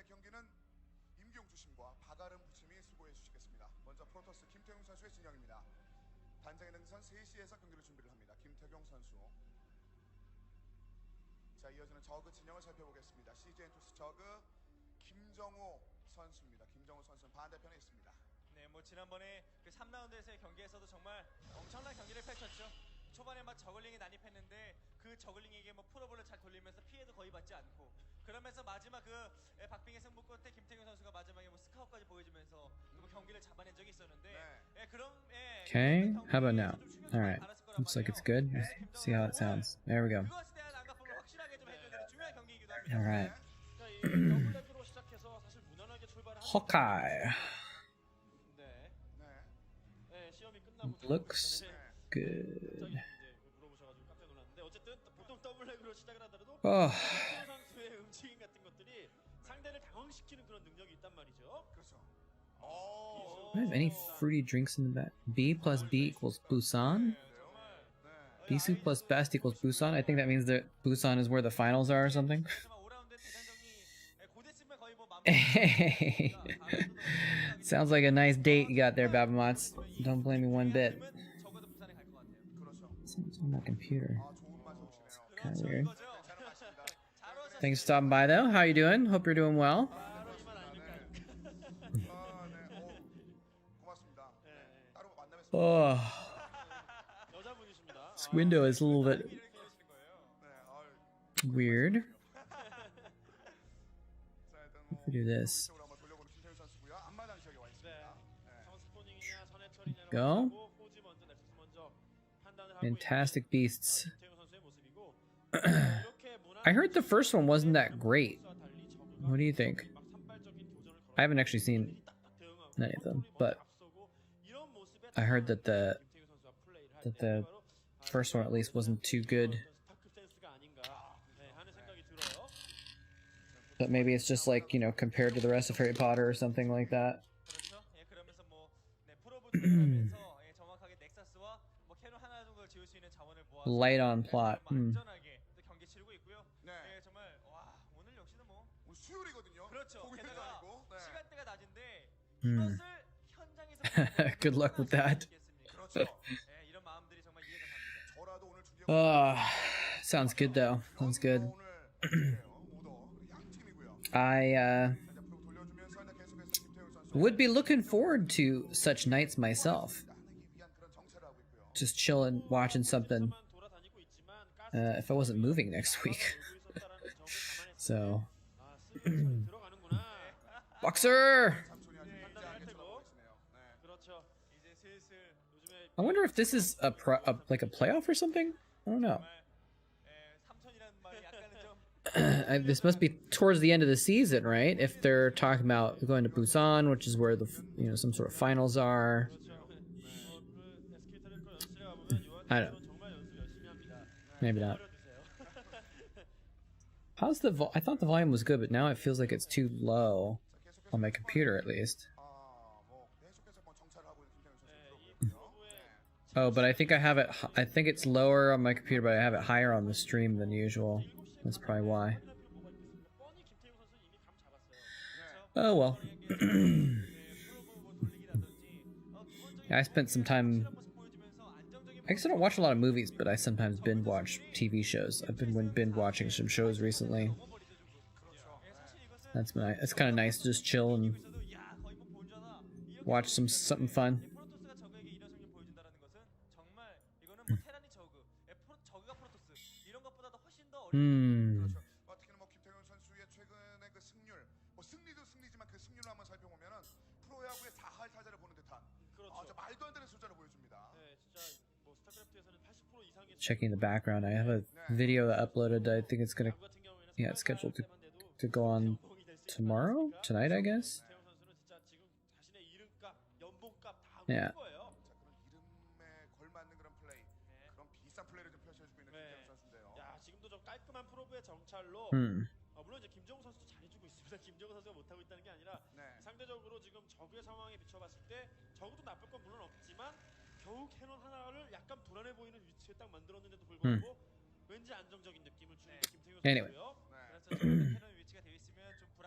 경기는 임기용 주심과 박아름 부침이 수고해 주시겠습니다. 먼저 프로토스 김태경 선수의 진영입니다. 단장의 능선 3시에서 경기를 준비를 합니다. 김태경 선수. 자, 이어지는 저그 진영을 살펴보겠습니다. 시즈 엔투스 저그 김정호 선수입니다. 김정호 선수는 반대편에 있습니다. 네, 뭐 지난번에 그 3라운드에서의 경기에서도 정말 엄청난 경기를 펼쳤죠. 초반에 막 저글링이 난입했는데 그 저글링에게 뭐 프로볼을 잘 돌리면서 피해도 거의 받지 않고, 그러면서 마지막 그 박빙의 승부 끝에 김태균 선수가 마지막에 뭐 스카웃까지 보여주면서 뭐 경기를 잡아낸 적이 있었는데, 예, 그럼 Okay, how about now? Alright, looks like it's good. Let's see how it sounds. There we go. 그것에 대한 안가품을 확실하게 좀 해줘야 되는 중요한 경기이기도 합니다. Alright. 자, 이 더블랙으로 시작해서 사실 무난하게 출발을 Hawkeye. 네. 네. 네, 시험이 끝나고 Looks good. 갑자기 이제 물어보셔가지고 깜짝 놀랐는데, 어쨌든 보통 더블랙으로 시작을 하더라도 Oh, 김태균 선수의 움직임 같은 것들이 상대를 당황시키는 그런 능력이 있단 말이죠. 그렇죠. do I have any fruity drinks in the back? B plus B equals Busan? Bisu plus best equals Busan? I think that means that Busan is where the finals are or something. Hey, sounds like a nice date you got there, Babamots. Don't blame me one bit. Sounds on my computer. Kind of weird. Thanks for stopping by, though. How you doing? Hope you're doing well. Oh, this window is a little bit weird. If we do this, go. Fantastic beasts. I heard the first one wasn't that great. What do you think? I haven't actually seen any of them, but I heard that the first one at least wasn't too good. But maybe it's just like, you know, compared to the rest of Harry Potter or something like that. Light on plot. Good luck with that. Sounds good though. Sounds good. I would be looking forward to such nights myself. Just chilling, watching something. If I wasn't moving next week. So. Boxer! I wonder if this is like a playoff or something? I don't know. This must be towards the end of the season, right? If they're talking about going to Busan, which is where the, you know, some sort of finals are. I don't know. Maybe not. How's the I thought the volume was good, but now it feels like it's too low on my computer, at least. Oh, but I think I have it. I think it's lower on my computer, but I have it higher on the stream than usual. That's probably why. Oh well. I spent some time. I guess I don't watch a lot of movies, but I sometimes binge watch TV shows. I've been binge watching some shows recently. That's nice. It's kind of nice to just chill and watch something fun. Checking the background. I have a video that uploaded. I think it's gonna, yeah, it's scheduled to go on tomorrow, tonight, I guess. Yeah. 물론 이제 김정우 선수도 잘해주고 있습니다. 김정우 선수가 못하고 있다는 게 아니라 상대적으로 지금 적의 상황에 비춰봤을 때 적어도 나쁠 건 물론 없지만 겨우 캐논 하나를 약간 불안해 보이는 위치에 딱 만들었는데도 불구하고 왠지 안정적인 느낌을 주는 김태균 선수고요. Anyway.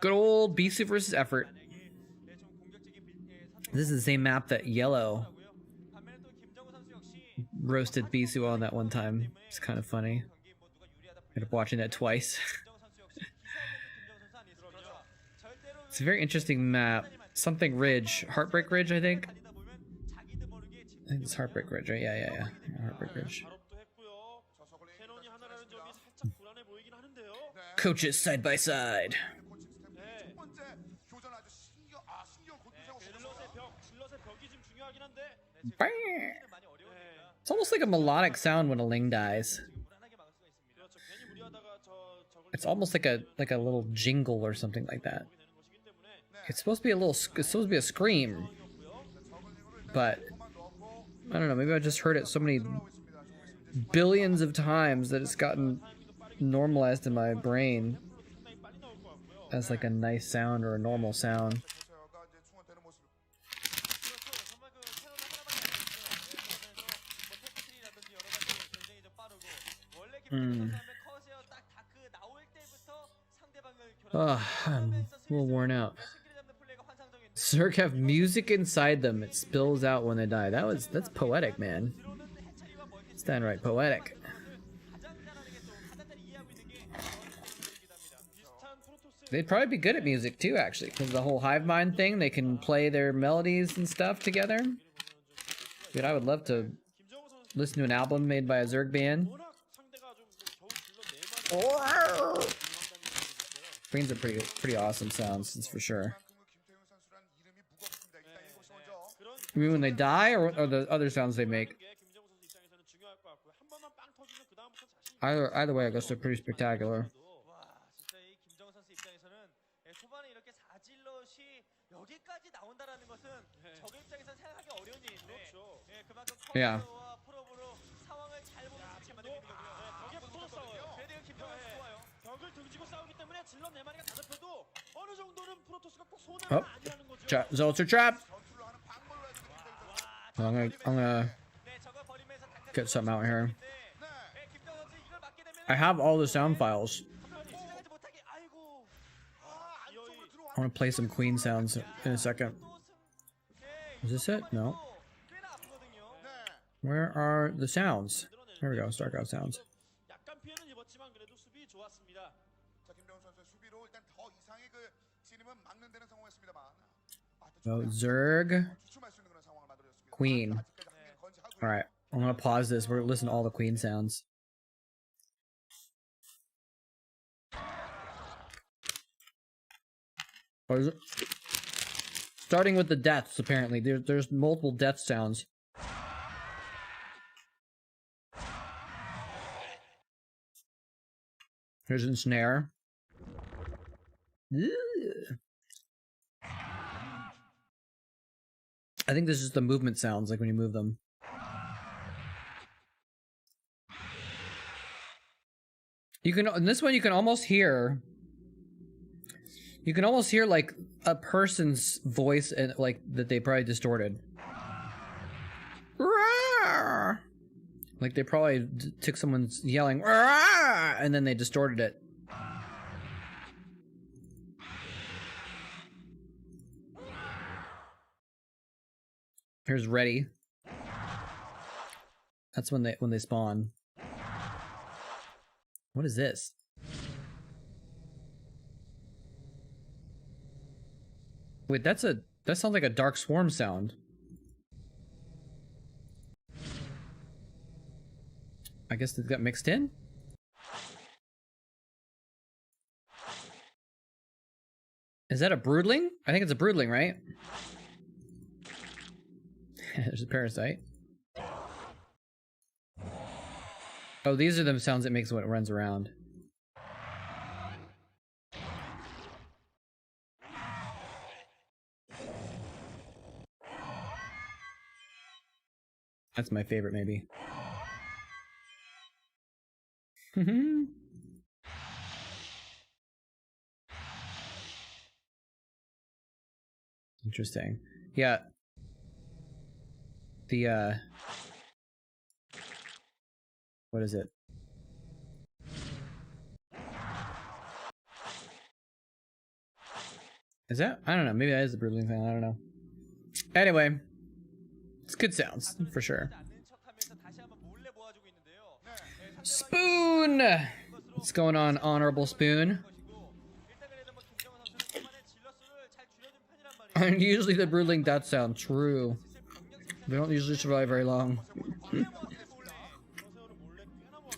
Good old Bisu versus Effort. This is the same map that Yellow roasted Bisu on that one time. It's kind of funny. Ended up watching that twice. It's a very interesting map. Something Ridge. Heartbreak Ridge, I think. I think it's Heartbreak Ridge, right? Yeah. Heartbreak Ridge. Coaches side by side. It's almost like a melodic sound when a Ling dies. It's almost like a little jingle or something like that. It's supposed to be it's supposed to be a scream, but I don't know. Maybe I just heard it so many billions of times that it's gotten normalized in my brain as like a nice sound or a normal sound. I'm a little worn out. Zerg have music inside them. It spills out when they die. That's poetic, man. It's downright poetic. They'd probably be good at music too, actually, because the whole hive mind thing, they can play their melodies and stuff together. Dude, I would love to listen to an album made by a Zerg band. Screens are pretty awesome sounds, that's for sure. You mean when they die, or the other sounds they make? Either way, I guess they're pretty spectacular. Yeah. Oh, Vulture trap. I'm gonna get something out here. I have all the sound files. I want to play some Queen sounds in a second. Is this it? No. Where are the sounds? There we go, Starcraft sounds. So Zerg, Queen. All right, I'm gonna pause this. We're gonna listen to all the Queen sounds. Starting with the deaths, apparently. There's multiple death sounds. Here's a snare. I think this is the movement sounds, like when you move them. You can, in this one, you can almost hear. You can almost hear like a person's voice and like that they probably distorted. Like they probably took someone's yelling and then they distorted it. Here's ready. That's when they spawn. What is this? Wait, that sounds like a Dark Swarm sound. I guess it got mixed in? Is that a broodling? I think it's a broodling, right? There's a parasite. Oh, these are the sounds it makes when it runs around. That's my favorite, maybe. Interesting. Yeah. The what is it? Is that? I don't know. Maybe that is the Broodling thing. I don't know. Anyway, it's good sounds for sure. Spoon! What's going on, Honorable Spoon? And usually the Broodling death sound. True. They don't usually survive very long.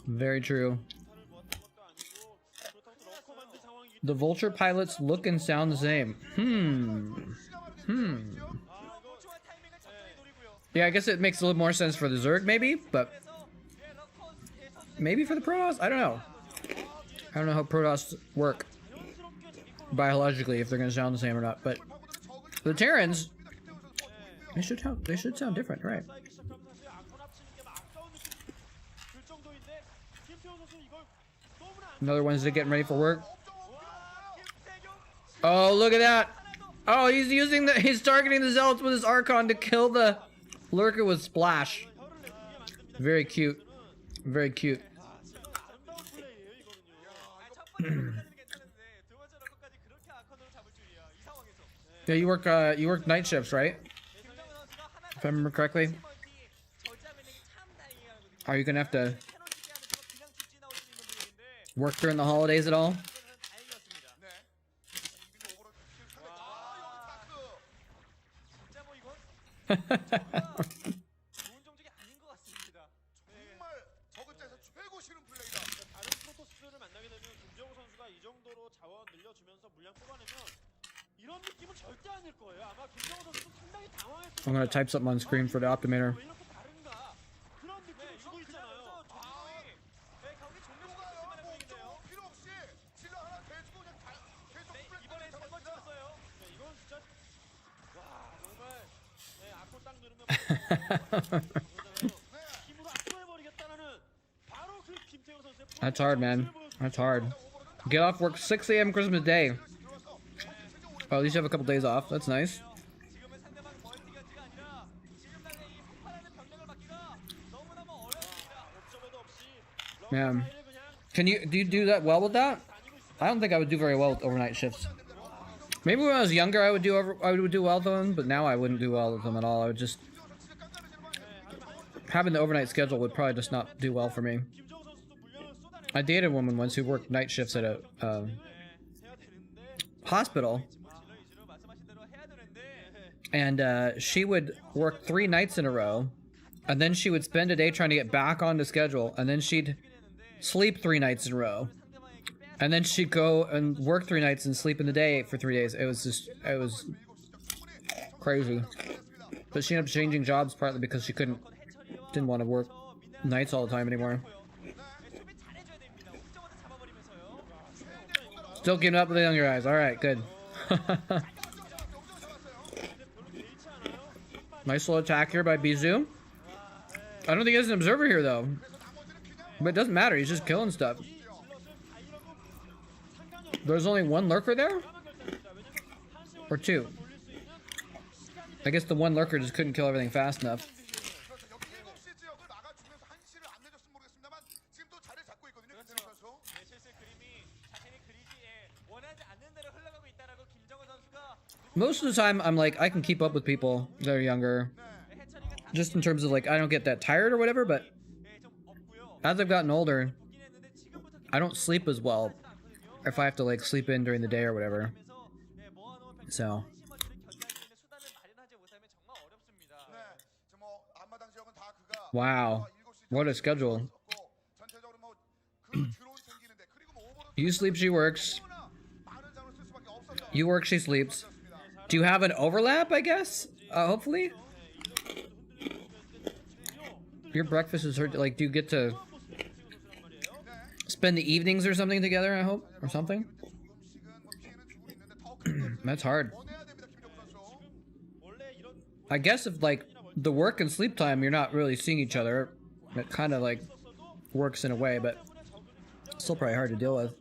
Very true. The Vulture pilots look and sound the same. Yeah, I guess it makes a little more sense for the Zerg, maybe, but maybe for the Protoss? I don't know. I don't know how Protoss work biologically, if they're going to sound the same or not, but the Terrans, they should sound different, right? Another one's getting ready for work. Oh, look at that! Oh, he's targeting the Zealots with his Archon to kill the Lurker with Splash. Very cute. Very cute. Yeah, you work night shifts, right? If I remember correctly. Are you gonna have to work during the holidays at all? I'm gonna type something on screen for the Optimator. That's hard, man. That's hard. Get off work 6 a.m. Christmas Day. Oh, at least you have a couple days off. That's nice. Man, do you do that well with that? I don't think I would do very well with overnight shifts. Maybe when I was younger, I would do well with them, but now I wouldn't do well with them at all. I would just having the overnight schedule would probably just not do well for me. I dated a woman once who worked night shifts at a hospital, and she would work 3 nights in a row, and then she would spend a day trying to get back onto schedule, and then she'd sleep 3 nights in a row, and then she'd go and work 3 nights and sleep in the day for 3 days. It was crazy. But she ended up changing jobs partly because she didn't want to work nights all the time anymore. Still keeping up with the younger guys. All right, good. Nice little attack here by Bizu. I don't think he has an observer here though, but it doesn't matter. He's just killing stuff. There's only 1 lurker there, or 2. I guess the 1 lurker just couldn't kill everything fast enough. Most of the time, I'm like, I can keep up with people that are younger. Just in terms of like, I don't get that tired or whatever, but as I've gotten older, I don't sleep as well if I have to like sleep in during the day or whatever. So. Wow. What a schedule. You sleep, she works. You work, she sleeps. Do you have an overlap, I guess? Hopefully? Your breakfast is hard, like, do you get to spend the evenings or something together, I hope? Or something? That's hard. I guess if, like, the work and sleep time, you're not really seeing each other, it kind of, like, works in a way, but still probably hard to deal with.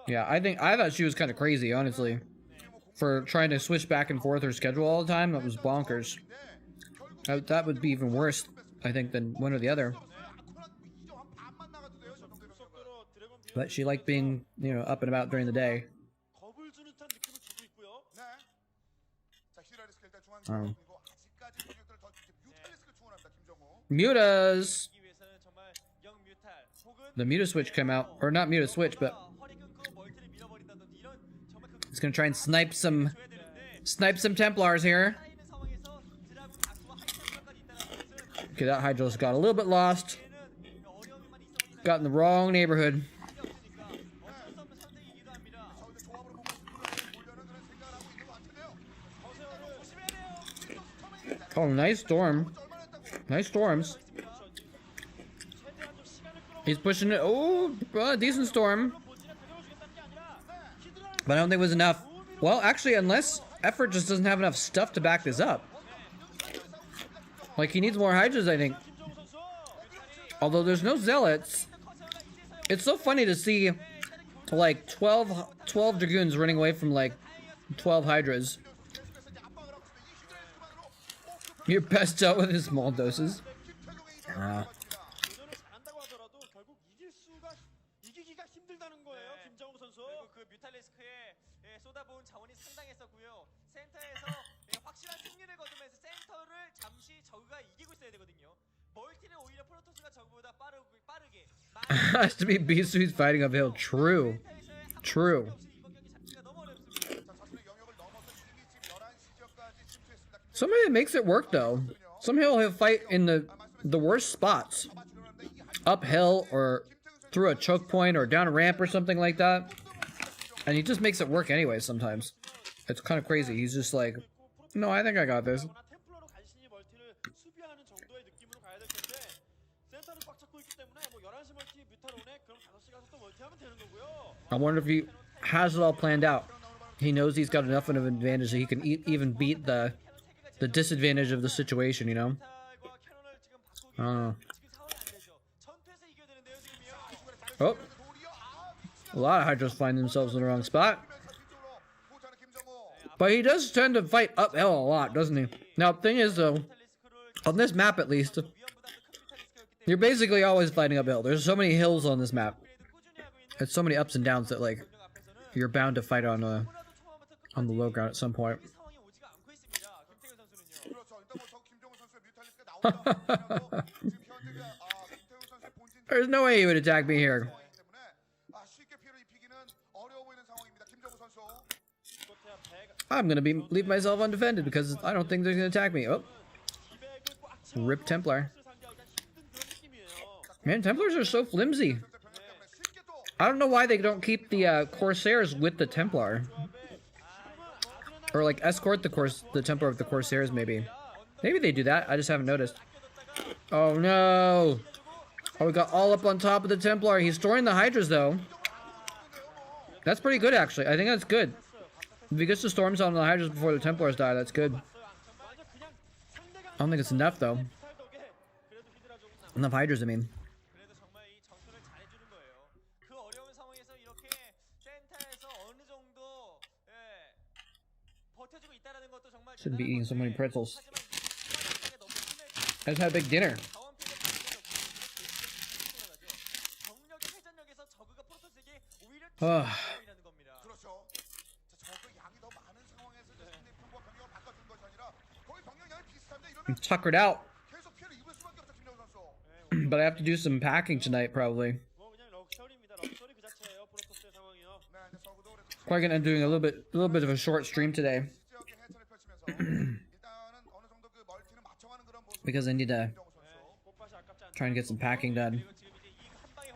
Yeah, I thought she was kind of crazy, honestly, for trying to switch back and forth her schedule all the time. That was bonkers. That would be even worse, I think, than one or the other. But she liked being, you know, up and about during the day. 겁을 주는 듯한 느낌을 주고 있고요. 네. 자, 히드라리스크 일단 중앙 어. 그리고 아직까지 병력들을 더 뮤탈리스크 추원합니다. 김정우. Mutas! The Muta switch came out. Or not Muta switch, but he's gonna try and snipe some Templars here. Okay, that Hydralisk got a little bit lost. Got in the wrong neighborhood. Oh, nice storm. Nice storms. He's pushing it. Oh, decent storm. But I don't think it was enough. Well, actually, unless Effort just doesn't have enough stuff to back this up. Like, he needs more Hydras, I think. Although there's no Zealots. It's so funny to see, like, 12 Dragoons running away from, like, 12 Hydras. You're best out with his small doses. Has to be beast who's fighting uphill. True. True. Somehow it makes it work though. Somehow he'll fight in the worst spots. Uphill or through a choke point or down a ramp or something like that. And he just makes it work anyway sometimes. It's kind of crazy. He's just like, no, I think I got this. I wonder if he has it all planned out. He knows he's got enough of an advantage that he can even beat the disadvantage of the situation, you know? I don't know. Oh. A lot of Hydras find themselves in the wrong spot. But he does tend to fight uphill a lot, doesn't he? Now, the thing is, though, on this map at least, you're basically always fighting uphill. There's so many hills on this map. There's so many ups and downs that, like, you're bound to fight on the low ground at some point. There's no way he would attack me here. I'm gonna leave myself undefended because I don't think they're gonna attack me. Oh, rip Templar. Man, Templars are so flimsy. I don't know why they don't keep the Corsairs with the Templar, or like escort the Templar with the Corsairs. Maybe they do that. I just haven't noticed. Oh no! Oh, we got all up on top of the Templar. He's storing the Hydras though. That's pretty good actually. I think that's good. If he gets the storms on the Hydras before the Templars die, that's good. I don't think it's enough though. Enough Hydras, I mean. Shouldn't be eating so many pretzels. I just had a big dinner. I'm tuckered out. But I have to do some packing tonight, probably. Probably gonna end doing a little bit of a short stream today. Because I need to try and get some packing done.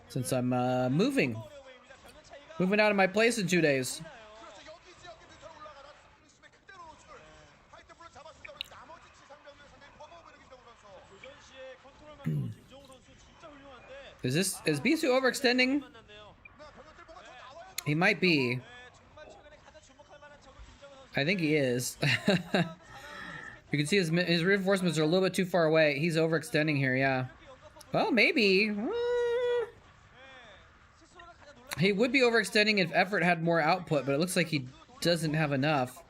Since I'm moving out of my place in 2 days. Is Bisu overextending? He might be. I think he is. You can see his reinforcements are a little bit too far away. He's overextending here, yeah. Well, maybe. He would be overextending if Effort had more output, but it looks like he doesn't have enough.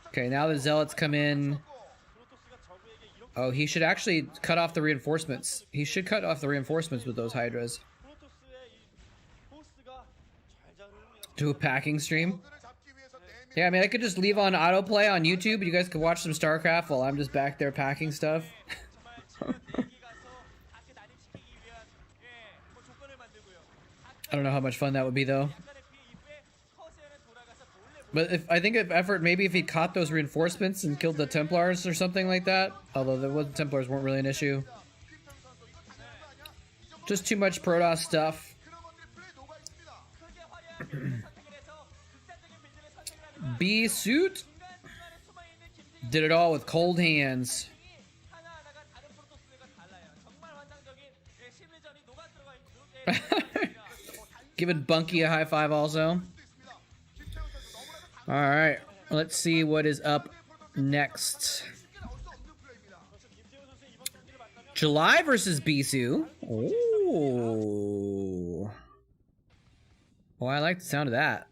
Okay, now the Zealots come in. Oh, he should actually cut off the reinforcements. He should cut off the reinforcements with those Hydras. Do a packing stream? Yeah, I mean, I could just leave on autoplay on YouTube. You guys could watch some StarCraft while I'm just back there packing stuff. I don't know how much fun that would be, though. But I think if effort, maybe if he caught those reinforcements and killed the Templars or something like that. Although the Templars weren't really an issue. Just too much Protoss stuff. B suit did it all with cold hands. Giving Bunky a high five also. All right, let's see what is up next. July versus Bisu. Oh. Oh, I like the sound of that.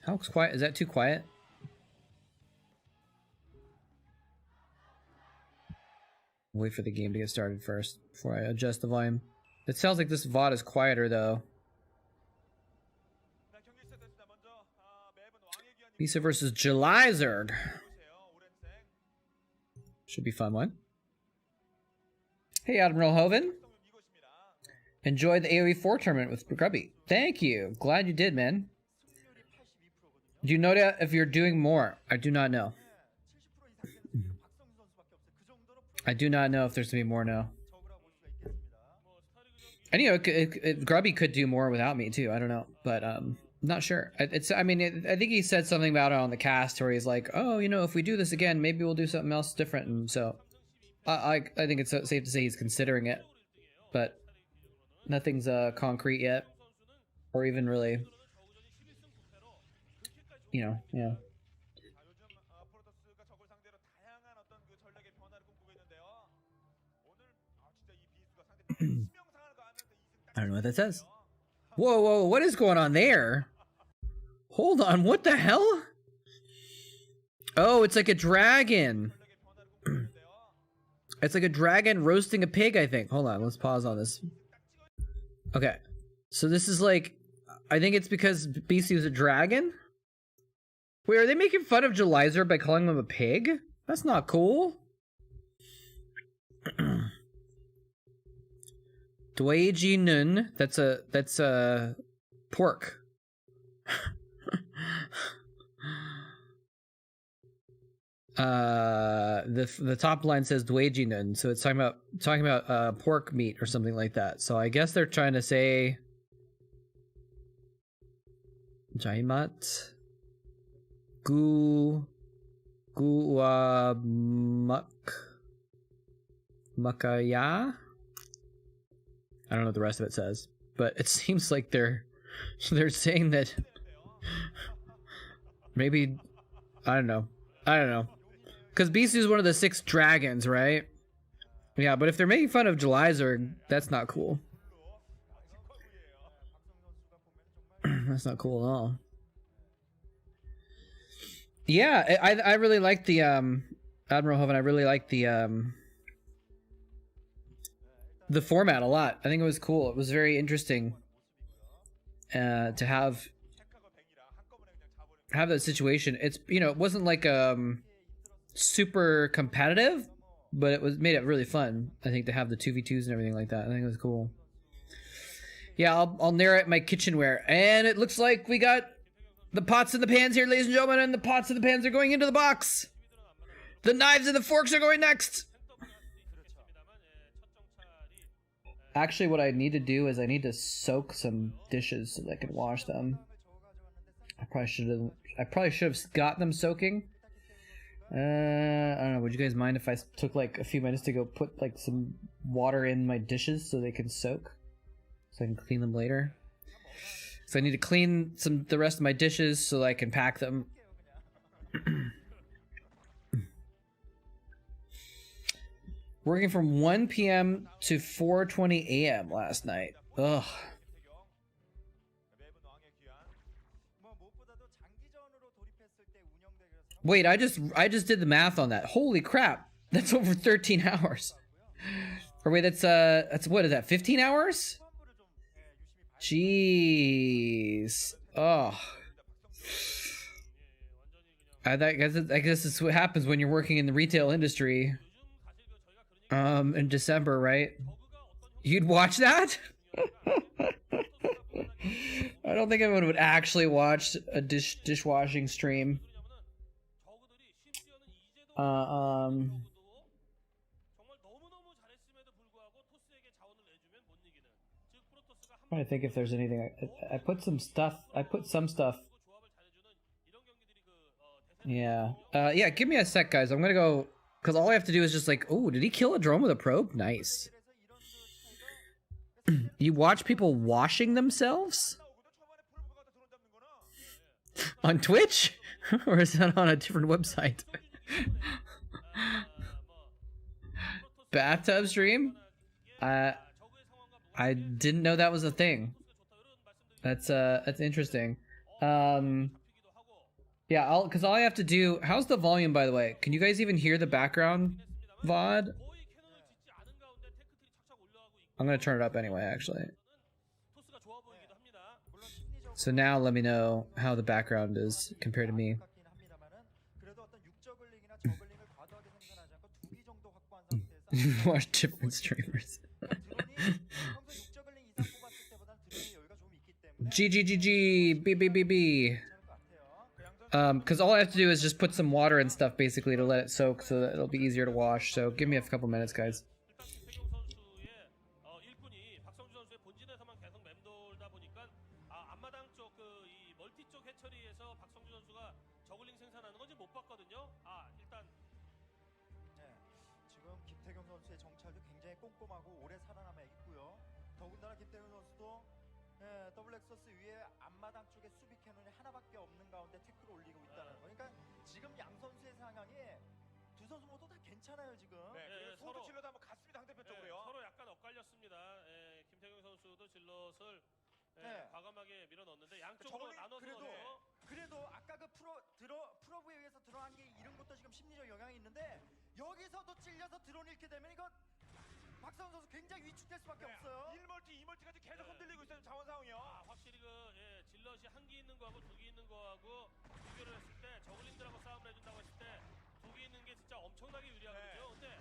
How quiet? Is that too quiet? Wait for the game to get started first before I adjust the volume. It sounds like this VOD is quieter though. Bisa versus July Zerg. Should be a fun one. Hey Admiral Hoven. Enjoyed the AoE 4 tournament with Grubby. Thank you. Glad you did, man. Do you know that if you're doing more? I do not know. I do not know if there's gonna be more now. And you know, Grubby could do more without me too. I don't know, but not sure. I think he said something about it on the cast where he's like, "Oh, you know, if we do this again, maybe we'll do something else different." And so, I think it's safe to say he's considering it, but nothing's concrete yet, or even really, you know, yeah. I don't know what that says. Whoa, whoa, what is going on there? Hold on, what the hell? Oh, it's like a dragon. It's like a dragon roasting a pig, I think. Hold on, let's pause on this. Okay, so this is like, I think it's because BC was a dragon? Wait, are they making fun of Jelizer by calling him a pig? That's not cool. Dweiji Nun, that's a pork. The top line says Dweiji Nun, so it's talking about pork meat or something like that. So I guess they're trying to say Jaimat Makaya. I don't know what the rest of it says, but it seems like they're saying that maybe I don't know, because Bisu is one of the 6 dragons, right? Yeah, but if they're making fun of Jelizer, that's not cool. That's not cool at all. Yeah, I really like the Admiral Hoven. I really like the format a lot. I think it was cool. It was very interesting to have that situation. It's, you know, it wasn't like super competitive, but it was made it really fun. I think to have the 2v2s and everything like that. I think it was cool. Yeah, I'll narrate my kitchenware, and it looks like we got the pots and the pans here, ladies and gentlemen, and the pots and the pans are going into the box. The knives and the forks are going next. Actually, what I need to do is I need to soak some dishes so that I can wash them. I probably should have got them soaking. I don't know. Would you guys mind if I took like a few minutes to go put like some water in my dishes so they can soak, so I can clean them later? So I need to clean the rest of my dishes so that I can pack them. Working from 1 p.m. to 4:20 a.m. last night. Ugh. Wait, I just did the math on that. Holy crap. That's over 13 hours. Or wait, that's what is that? 15 hours? Jeez. Oh. I guess this is what happens when you're working in the retail industry. In December, right? You'd watch that? I don't think anyone would actually watch a dishwashing stream. Trying to think if there's anything. I put some stuff. Yeah. Yeah, give me a sec, guys. I'm gonna go, because all I have to do is just like, oh, did he kill a drone with a probe? Nice. You watch people washing themselves? On Twitch? Or is that on a different website? Bathtub stream? I didn't know that was a thing. That's interesting. Yeah, because all I have to do... How's the volume, by the way? Can you guys even hear the background VOD? I'm gonna turn it up anyway, actually. So now let me know how the background is compared to me. Watch different streamers. GGGG BBBB. Because all I have to do is just put some water and stuff basically to let it soak so that it'll be easier to wash. So give me a couple minutes, guys. 더블렉서스 위에 앞마당 쪽에 수비 캐논이 하나밖에 없는 가운데 태클을 올리고 있다는 거. 그러니까 지금 양 선수의 상황이 두 선수 모두 다 괜찮아요 지금. 네, 서로 질러도 한번 갔습니다 상대편 쪽으로요. 서로 약간 엇갈렸습니다. 김태경 선수도 질럿을 과감하게 밀어넣는데 양쪽으로 나눠서 그래도 아까 그 프로브에 의해서 들어간 게 이런 것도 지금 심리적 영향이 있는데 여기서도 찔려서 드론 잃게 되면 이건 박상훈 선수 굉장히 위축될 수밖에 없어요. 1멀티, 2멀티까지 계속 흔들리고 있는 자원 상황이요. 확실히 질럿이 한 기 있는 거하고 두 기 있는 거하고 비교를 했을 때 저글링들하고 싸움을 해준다고 했을 때 두 기 있는 게 진짜 엄청나게 유리하거든요. 근데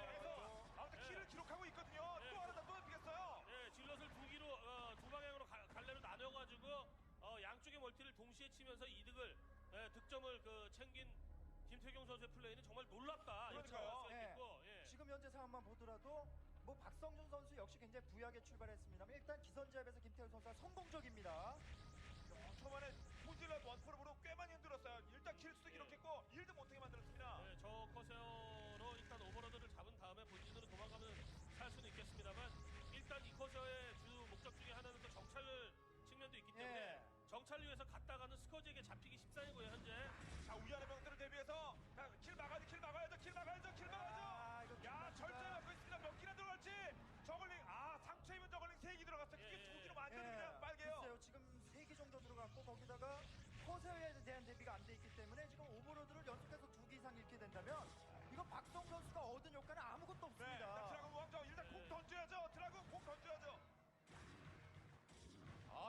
그래서 아무튼 킬을 기록하고 있거든요. 또 하나 더 뽑히겠어요. 질럿을 두 기로 두 방향으로 갈래로 나눠가지고 양쪽의 멀티를 동시에 치면서 이득을 득점을 챙긴 김태경 선수의 플레이는 정말 놀랍다. 그러니까요. 지금 현재 상황만 보더라도 뭐 박성준 선수 역시 굉장히 부유하게 출발했습니다만 일단 기선제압에서 김태경 선수가 성공적입니다. 초반에 포질러 원포럼으로 꽤 많이 흔들었어요. 일단 킬수도 기록했고 1도 못하게 만들었습니다. 저 커세어로 일단 오버로드를 잡은 다음에 본진으로 도망가면 살 수는 있겠습니다만 일단 이 커세어의 주 목적 중에 하나는 또 정찰 측면도 있기 때문에 정찰을 위해서 갔다가는 스커지에게 잡히기 십상이고요 현재. 자 우위하는 병들을 대비해서 킬 막아야죠. 야 절대 막고 있습니다. 몇 기나 들어갈지. 저글링 상처 입은 저글링 3기 들어갔어요. 그게 2기로 완전히 그냥 빨개요. 글쎄요, 지금 3기 정도 들어갔고 거기다가 커세어에 대한 대비가 안 돼 있기 때문에 지금 오버로드를 연속해서 2기 이상 잃게 된다면 이거 박성 선수가 얻은 효과는 아무것도 없습니다. 드라군 왕정 일단 공 던져야죠.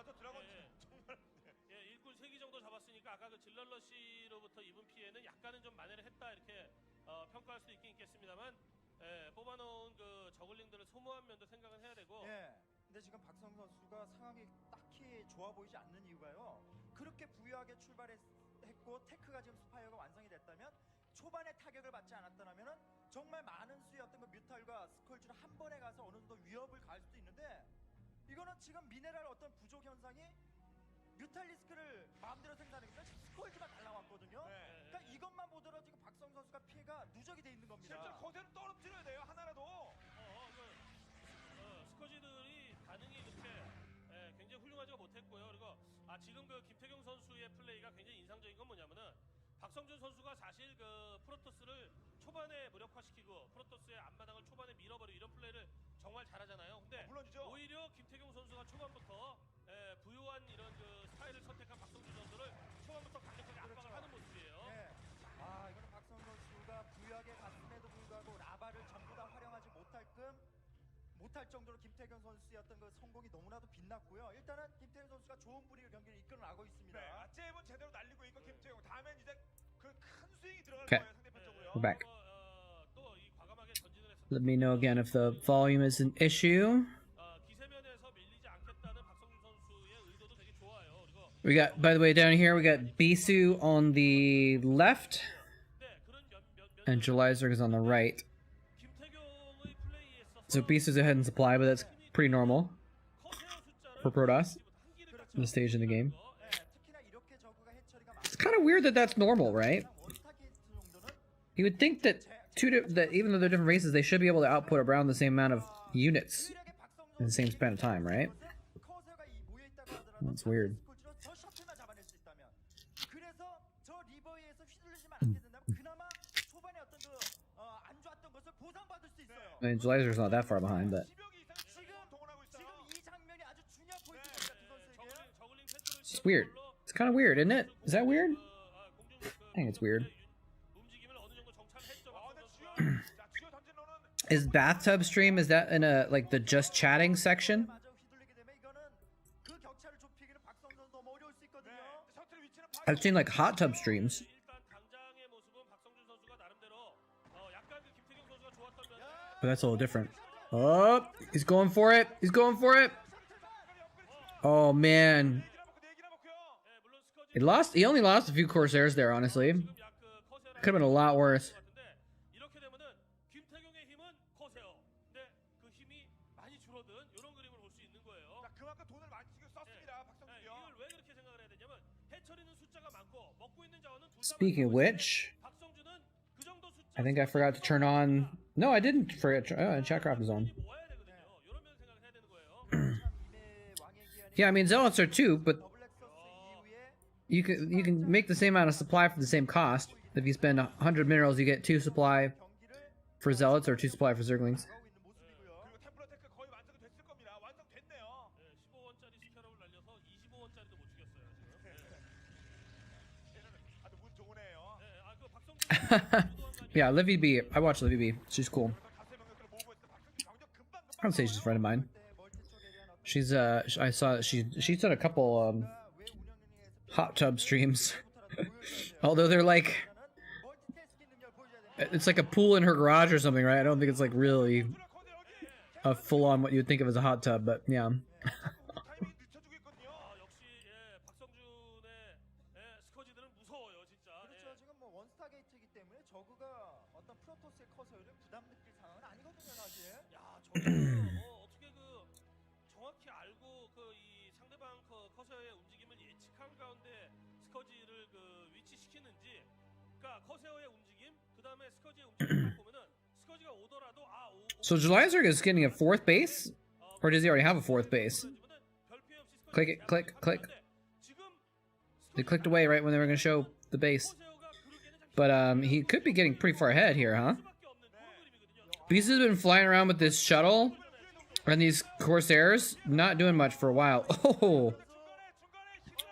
저 드라군 정말 일꾼 3기 정도 잡았으니까 아까 그 질럿러시로부터 입은 피해는 약간은 좀 만회를 했다 이렇게 평가할 수도 있겠습니다만 뽑아놓은 그 저글링들을 소모한 면도 생각은 해야 되고. 근데 지금 박성 선수가 상황이 딱히 좋아 보이지 않는 이유가요. 그렇게 부유하게 출발했고 테크가 지금 스파이어가 완성이 됐다면 초반에 타격을 받지 않았다면은 정말 많은 수의 어떤 그 뮤탈과 스컬지를 한 번에 가서 어느 정도 위협을 가할 수도 있는데 이거는 지금 미네랄 어떤 부족 현상이 뮤탈리스크를 마음대로 생산하기 때문에 스컬지가 날라왔거든요. 그러니까 이것만 보더라도 지금 박성 선수가 피해가 누적이 돼 있는 겁니다. 실제로 거대로 떨어뜨려야 돼요. 하나라도. 스커지들이 반응이 그렇게 굉장히 훌륭하지가 못했고요. 그리고 지금 그 김태경 선수의 플레이가 굉장히 인상적인 건 뭐냐면은 박성준 선수가 사실 그 프로토스를 초반에 무력화시키고 프로토스의 앞마당을 초반에 밀어버리고 이런 플레이를 정말 잘하잖아요. 근데 물론이죠. 오히려 김태경 선수가 초반부터 부유한 이런 그 스타일을 선택한 박성준 선수를 초반부터 강력하게 압박을 하는 모습이에요. 이거는 박성 선수가 부유하게 갔음에도 불구하고 라바를 전부 다 활용하지 못할 못할 정도로 김태경 선수였던 그 성공이 너무나도 빛났고요. 일단은 김태경 선수가 좋은 분위기로 경기를 이끌어나고 있습니다. 네, 잽은 제대로 날리고 있고 김태용 다음엔 이제 그 큰 스윙이 들어갈 Okay. 거예요 상대편적으로요. We're back. 또이 과감하게 전진을 했었고 Let me know again if the volume is an issue. 기세면에서 밀리지 않겠다는 박성준 선수의 의도도 되게 좋아요. 그리고 We got, by the way, down here, we got Bisu on the left, and Jelizerg is on the right. 김태경의 플레이에서 So Bisu's ahead in supply, but that's pretty normal for Protoss in this stage in the game. 특히나 이렇게 저그가 해처리가 It's kind of weird that that's normal, right? 원스타 케이스 정도는 You would think that that even though they're different races, they should be able to output around the same amount of units 유일하게 박성준 in the same span of time, right? 커세어가 이 모여 있다고 하더라도 That's weird. 스콜지로 저 셔틀만 잡아낼 수 있다면 그래서 저 리버에서 휘둘리지만 않게 된다면 그나마 초반에 어떤 안 좋았던 것을 보상받을 수 있어요. I mean, Jelizerg's not that far behind, but 10여 개 이상 지금 동원하고 있어요. 지금 이 장면이 아주 중요한 포인트입니다. 두 선수에게. it's just weird. It's kind of weird, isn't it? Is that weird? I think it's weird. 움직임을 어느 정도 정찰했죠. 근데 주요 던진로는 Is bathtub stream, is that in a like the just chatting section? 마저 휘둘리게 되면 이거는 그 격차를 좁히기는 박성준 선수 너무 어려울 수 있거든요. 셔틀 위치는 I've seen like hot tub streams. 일단 당장의 모습은 박성준 선수가 나름대로 약간 그 김태경 선수가 좋았던 면에 But that's a little different. Oh, he's going for it. He's going for it. Oh man. 얘기나 먹고요. 물론 스커지 He lost. He only lost a few Corsairs there, honestly. 커세어를 Could have been a lot worse. 이렇게 되면은 김태경의 힘은 커세어. 근데 그 힘이 많이 줄어든 이런 그림을 볼 수 있는 거예요. 자, 그만큼 돈을 많이 지금 썼습니다. 박성준이요. 이걸 왜 그렇게 생각을 해야 되냐면 해처리는 숫자가 많고 먹고 있는 자원은 둘 다 Speaking of 많고 which, 박성준은 그 정도 숫자 I think I forgot to turn on. No, I didn't forget. Chatcraft is on. 모아야 되거든요. 이런 면 생각을 해야 되는 거예요. 참 이내 왕의 기한이 Yeah, I mean zealots are too, but 더블 엑서스 이후에 you can make the same amount of supply for the same cost. If you spend 100 minerals, you get 2 supply 경기를 for zealots or 2 supply for zerglings. 가고 있는 모습이고요. 그리고 템플러 테크 거의 완성이 됐을 겁니다. 완성됐네요. 15원짜리 스캐럽을 날려서 25원짜리도 못 죽였어요. 지금. 아주 운 좋으네요. 그 박성준 Yeah, Livy B. I watch Livy B. She's cool. 다수의 병력들을 모으고 있어. 박성준 병력 금방 I would say she's a friend of mine. 때 멀티 쪽에 대한 어떤 She's I saw she's done a couple 왜 운영능력에서 hot tub streams. 보여줘야 돼요. Although they're like 멀티태스킹 능력을 보여줘야 됩니다. it's like a pool in her garage or something, right? I don't think it's like really a full on what you'd think of as a hot tub, but yeah. 타이밍이 늦춰주고 있거든요. 역시 박성준의 스커지들은 무서워요, 진짜. 그렇죠. 지금 뭐 원스타 게이트이기 때문에 저그가 어떤 프로토스의 커서를 부담 느낄 상황은 아니거든요, 사실. 야, 저는 어떻게 그 정확히 알고 그 이 상대방 커세어의 움직임을 예측한 가운데 스커지를 그 위치시키는지, 그러니까 커세어의 움직임, 그 다음에 스커지의 움직임을 딱 보면은 스커지가 오더라도 So Jelizerg is getting a 4th base, or does he already have a 4th base? Click it, click, click. They clicked away right when they were going to show the base. But he could be getting pretty far ahead here, huh? Beast has been flying around with this shuttle and these Corsairs, not doing much for a while.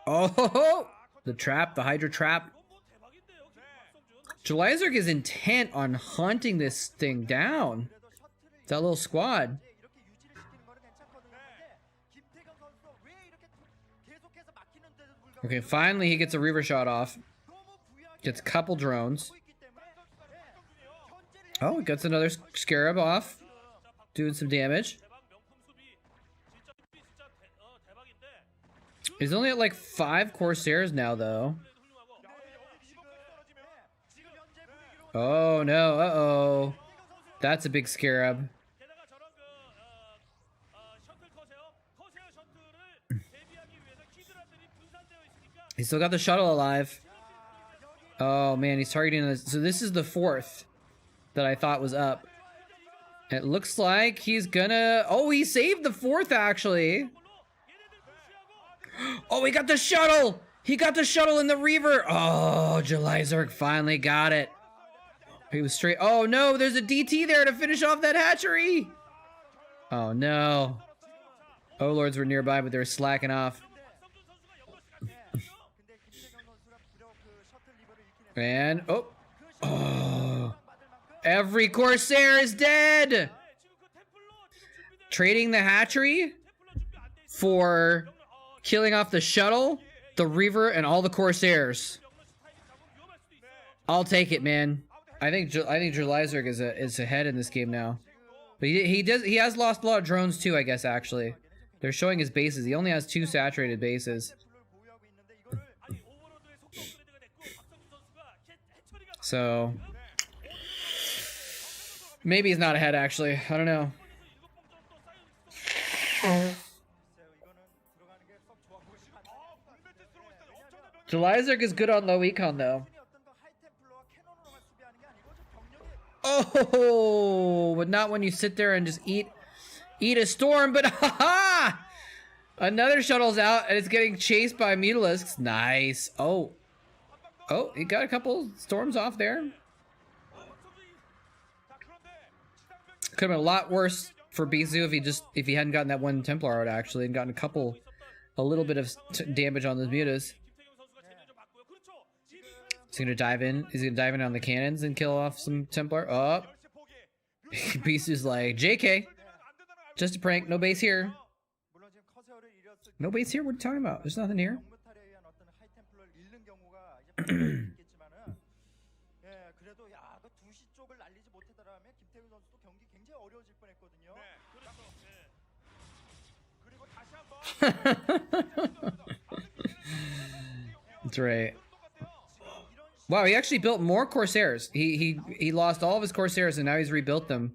Oh, the trap, the Hydra trap. Jelizerg is intent on hunting this thing down. That little squad. 이렇게 유지를 시키는 거는 괜찮거든요. 근데 김태경 선수가 왜 이렇게 계속해서 막히는데도 불구하고 Okay, finally he gets a Reaver shot off. 너무 부유하게 Gets a couple drones. 하고 있기 때문에 현재를 Oh, he gets another Scarab off. Doing some damage. He's only at like 5 Corsairs now, though. 지금 현재 분위기로 Oh no, uh-oh. That's a big Scarab. 게다가 저런 셔틀 커세어 셔틀을 대비하기 위해서 키드라들이 분산되어 있으니까 He's still got the shuttle alive. Oh man, he's targeting this. So this is the 4th that I thought was up. It looks like he's gonna... Oh, he saved the 4th, actually. Oh, he got the shuttle! He got the shuttle in the Reaver! Oh, Jelizerg finally got it. He was straight... Oh, no, there's a DT there to finish off that hatchery! Oh, no. Overlords were nearby, but they were slacking off. 근데 김태경 선수가 비록 그 셔틀 리버를 잃긴 했지만 And... Oh! 그 Oh! 받을 만큼 Every Corsair is dead! trading the hatchery for killing off the shuttle, the Reaver, and all the Corsairs. I'll take it, man. I think Hydralisk is ahead in this game now. But he has lost a lot of drones too, I guess, actually. They're showing his bases. He only has 2 saturated bases. So maybe he's not ahead, actually. I don't know. Hydralisk is good on low econ, though. Oh, but not when you sit there and just eat a storm. But haha! Another shuttle's out and it's getting chased by Mutalisks. Nice. Oh, he got a couple storms off there. Could have been a lot worse for Bisu if he hadn't gotten that one Templar out, actually, and gotten a little bit of damage on those mutas. Is he gonna dive in? Is he gonna dive in on the cannons and kill off some Templar? Oh, Bisu's like, JK, just a prank. No base here. No base here. What are you talking about? There's nothing here. That's right. Wow, he actually built more Corsairs. He lost all of his Corsairs and now he's rebuilt them.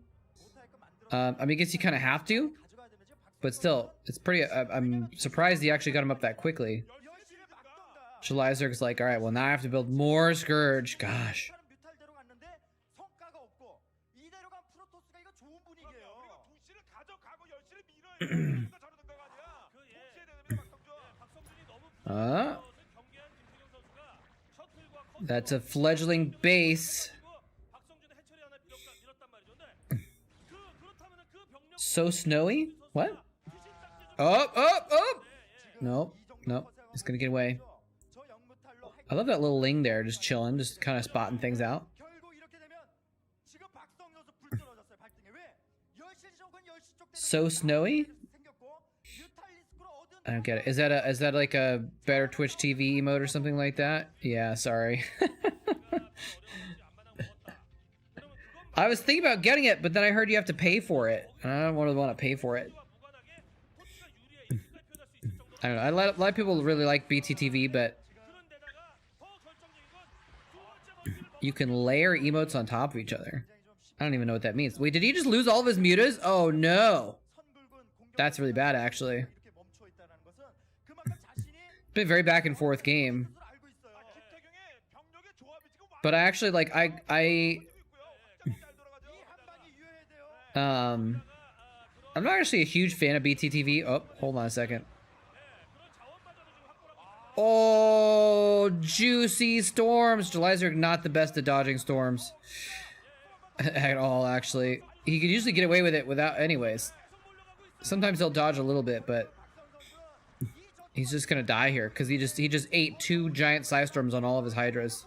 I mean, I guess you kind of have to, but still, it's pretty. I'm surprised he actually got him up that quickly. Hydralisk's like, all right, well now I have to build more Scourge. Gosh. That's a fledgling base. So snowy? What? Oh! Nope. It's gonna get away. I love that little Ling there, just chilling, just kind of spotting things out. So snowy? I don't get it. Is that like a better Twitch TV emote or something like that? Yeah, sorry. I was thinking about getting it, but then I heard you have to pay for it. And I don't really want to pay for it. I don't know. A lot of people really like BTTV, but you can layer emotes on top of each other. I don't even know what that means. Wait, did he just lose all of his mutas? Oh no. That's really bad, actually. Been a very back and forth game. But I actually like I'm not actually a huge fan of BTTV. Oh, hold on a second. Oh, juicy storms. Hydralisk not the best at dodging storms at all, actually. He could usually get away with it without anyways. Sometimes he'll dodge a little bit, but he's just gonna die here because he just ate 2 giant Psystorms on all of his Hydras.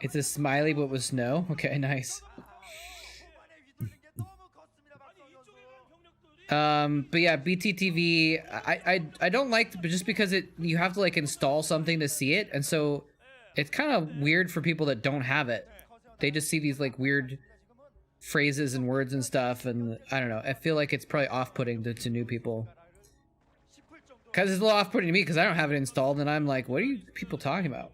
It's a smiley but with snow. Okay, nice. But yeah, BTTV, I don't like, but just because you have to like install something to see it, and so it's kind of weird for people that don't have it. They just see these like weird phrases and words and stuff, and I don't know. I feel like it's probably off-putting to new people. Because it's a little off-putting to me because I don't have it installed, and I'm like, what are you people talking about?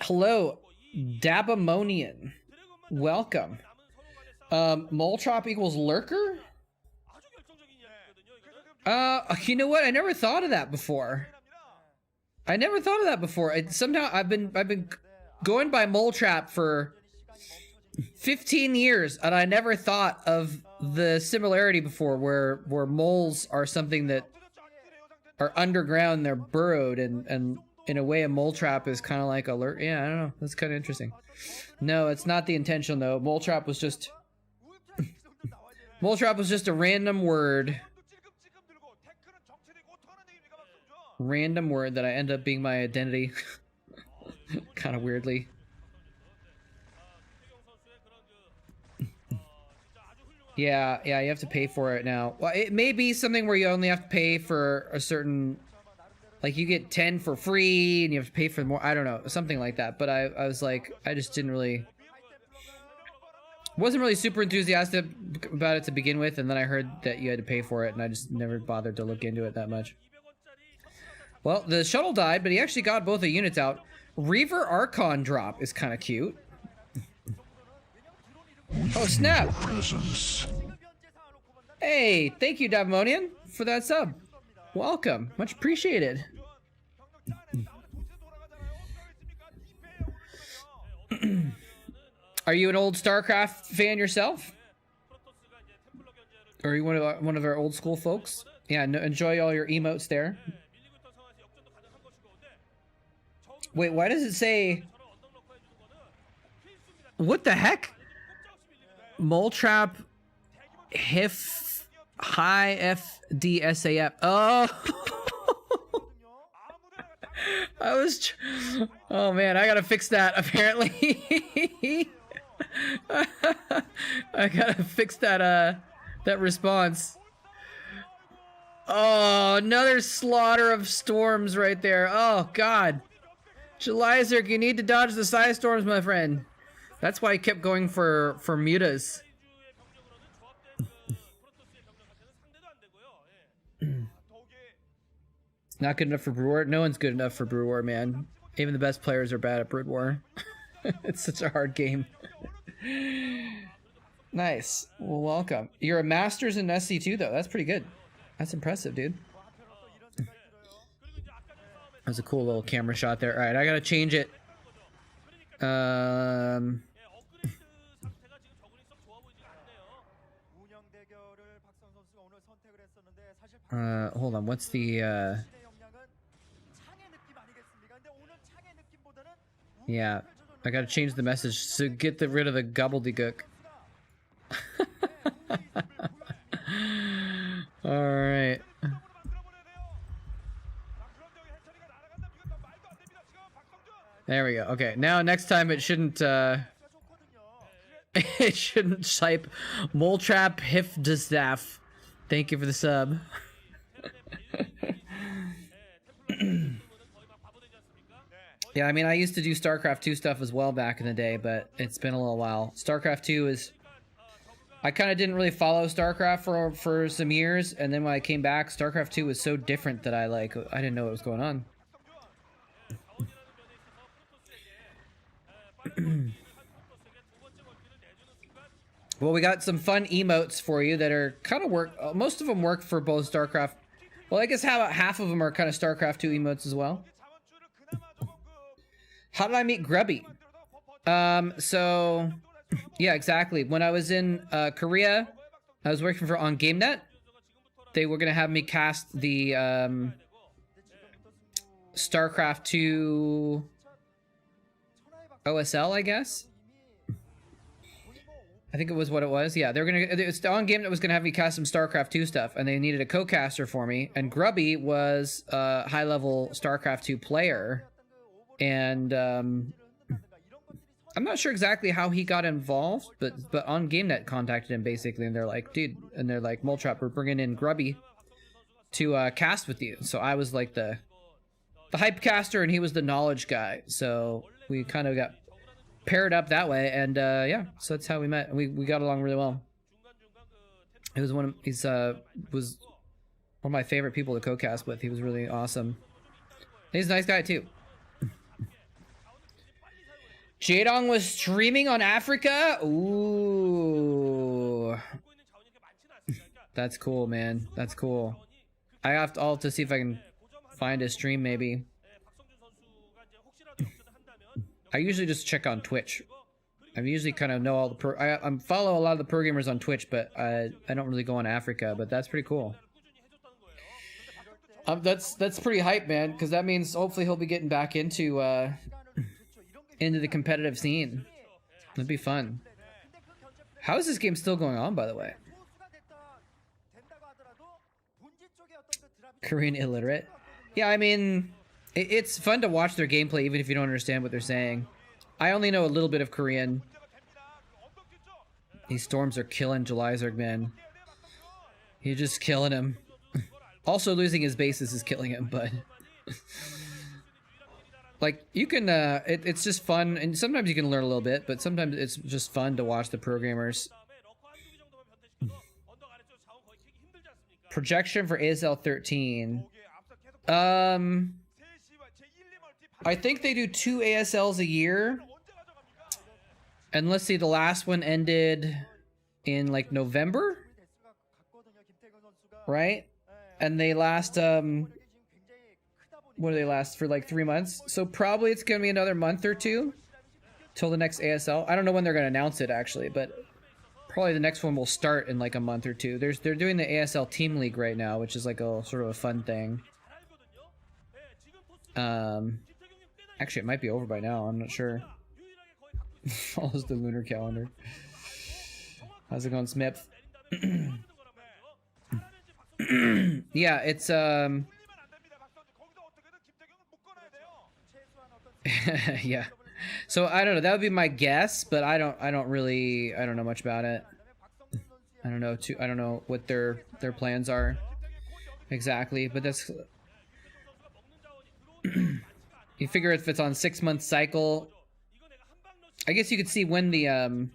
Hello, Dabamonian. Welcome. Moletrap equals lurker? You know what? I never thought of that before. Somehow I've been going by moletrap for 15 years, and I never thought of the similarity before, where moles are something that are underground, they're burrowed, and in a way a moletrap is kind of like alert. Yeah, I don't know. That's kind of interesting. No, it's not the intention though. Moletrap was just moletrap was just a random word. Random word that I end up being my identity. kind of weirdly. Yeah, you have to pay for it now. Well, it may be something where you only have to pay for a certain, like you get 10 for free and you have to pay for more. I don't know, something like that. But I was like, I just didn't really, wasn't really super enthusiastic about it to begin with. And then I heard that you had to pay for it and I just never bothered to look into it that much. Well, the shuttle died, but he actually got both the units out. Reaver Archon drop is kind of cute. Oh, snap! Hey, thank you, Davmonian, for that sub. Welcome. Much appreciated. Are you an old Starcraft fan yourself? Or are you one of our old school folks? Yeah, enjoy all your emotes there. Wait, why does it say... What the heck? Moletrap HIF high FDSAF. Oh, oh man, I gotta fix that apparently. I gotta fix that that response. Oh, another slaughter of storms right there. Oh god. Jelizerk, you need to dodge the side storms, my friend. That's why I kept going for mutas. Not good enough for Brood War? No one's good enough for Brood War, man. Even the best players are bad at Brood War. It's such a hard game. Nice. Well, welcome. You're a master's in SC2, though. That's pretty good. That's impressive, dude. That was a cool little camera shot there. All right, I gotta change it. Hold on. What's the yeah, I gotta change the message to get rid of the gobbledygook. All right. There we go. Okay, now next time it shouldn't it shouldn't type moletrap hifdstaff. Thank you for the sub. Yeah, I mean, I used to do Starcraft 2 stuff as well back in the day, but it's been a little while. Starcraft 2 is... I kind of didn't really follow Starcraft for some years, and then when I came back, Starcraft 2 was so different that I didn't know what was going on. Well, we got some fun emotes for you that are kind of most of them work for both Starcraft. Well, I guess about half of them are kind of Starcraft 2 emotes as well. How did I meet Grubby? So, yeah, exactly. When I was in Korea, I was working on GameNet. They were going to have me cast the Starcraft 2 OSL, I guess. I think it was what it was. Yeah, it's on GameNet was going to have me cast some Starcraft 2 stuff, and they needed a co-caster for me. And Grubby was a high-level Starcraft 2 player. And I'm not sure exactly how he got involved, but on GameNet contacted him basically, and they're like, dude, and they're like, Moletrap, we're bringing in Grubby to cast with you. So I was like the hype caster, and he was the knowledge guy. So we kind of got paired up that way, and yeah, so that's how we met. We got along really well. It was was one of my favorite people to co-cast with. He was really awesome. He's a nice guy too. Jaedong was streaming on Africa? Ooh. That's cool, man. That's cool. I'll have to see if I can find his stream, maybe. I usually just check on Twitch. I usually kind of know all the I follow a lot of the pro gamers on Twitch, but I don't really go on Africa, but that's pretty cool. That's pretty hype, man, because that means hopefully he'll be getting back into the competitive scene. That'd be fun. How is this game still going on, by the way? Korean illiterate? Yeah, I mean, It's fun to watch their gameplay even if you don't understand what they're saying. I only know a little bit of Korean. These storms are killing July Zerg, man. You're just killing him. Also losing his bases is killing him, but... like, you can, it's just fun, and sometimes you can learn a little bit, but sometimes it's just fun to watch the programmers. Projection for ASL 13. I think they do 2 ASLs a year. And let's see, the last one ended in like November? Right? And they last, what do they last for, like 3 months? So probably it's gonna be another month or two till the next ASL. I don't know when they're gonna announce it actually, but probably the next one will start in like a month or two. They're doing the ASL Team League right now, which is like a sort of a fun thing. Actually, it might be over by now. I'm not sure. Follows the lunar calendar. How's it going, Smith? Yeah, it's yeah. So I don't know. That would be my guess, but I don't know much about it. I don't know what their plans are exactly, but that's. You figure if it's on 6 month cycle, I guess you could see when the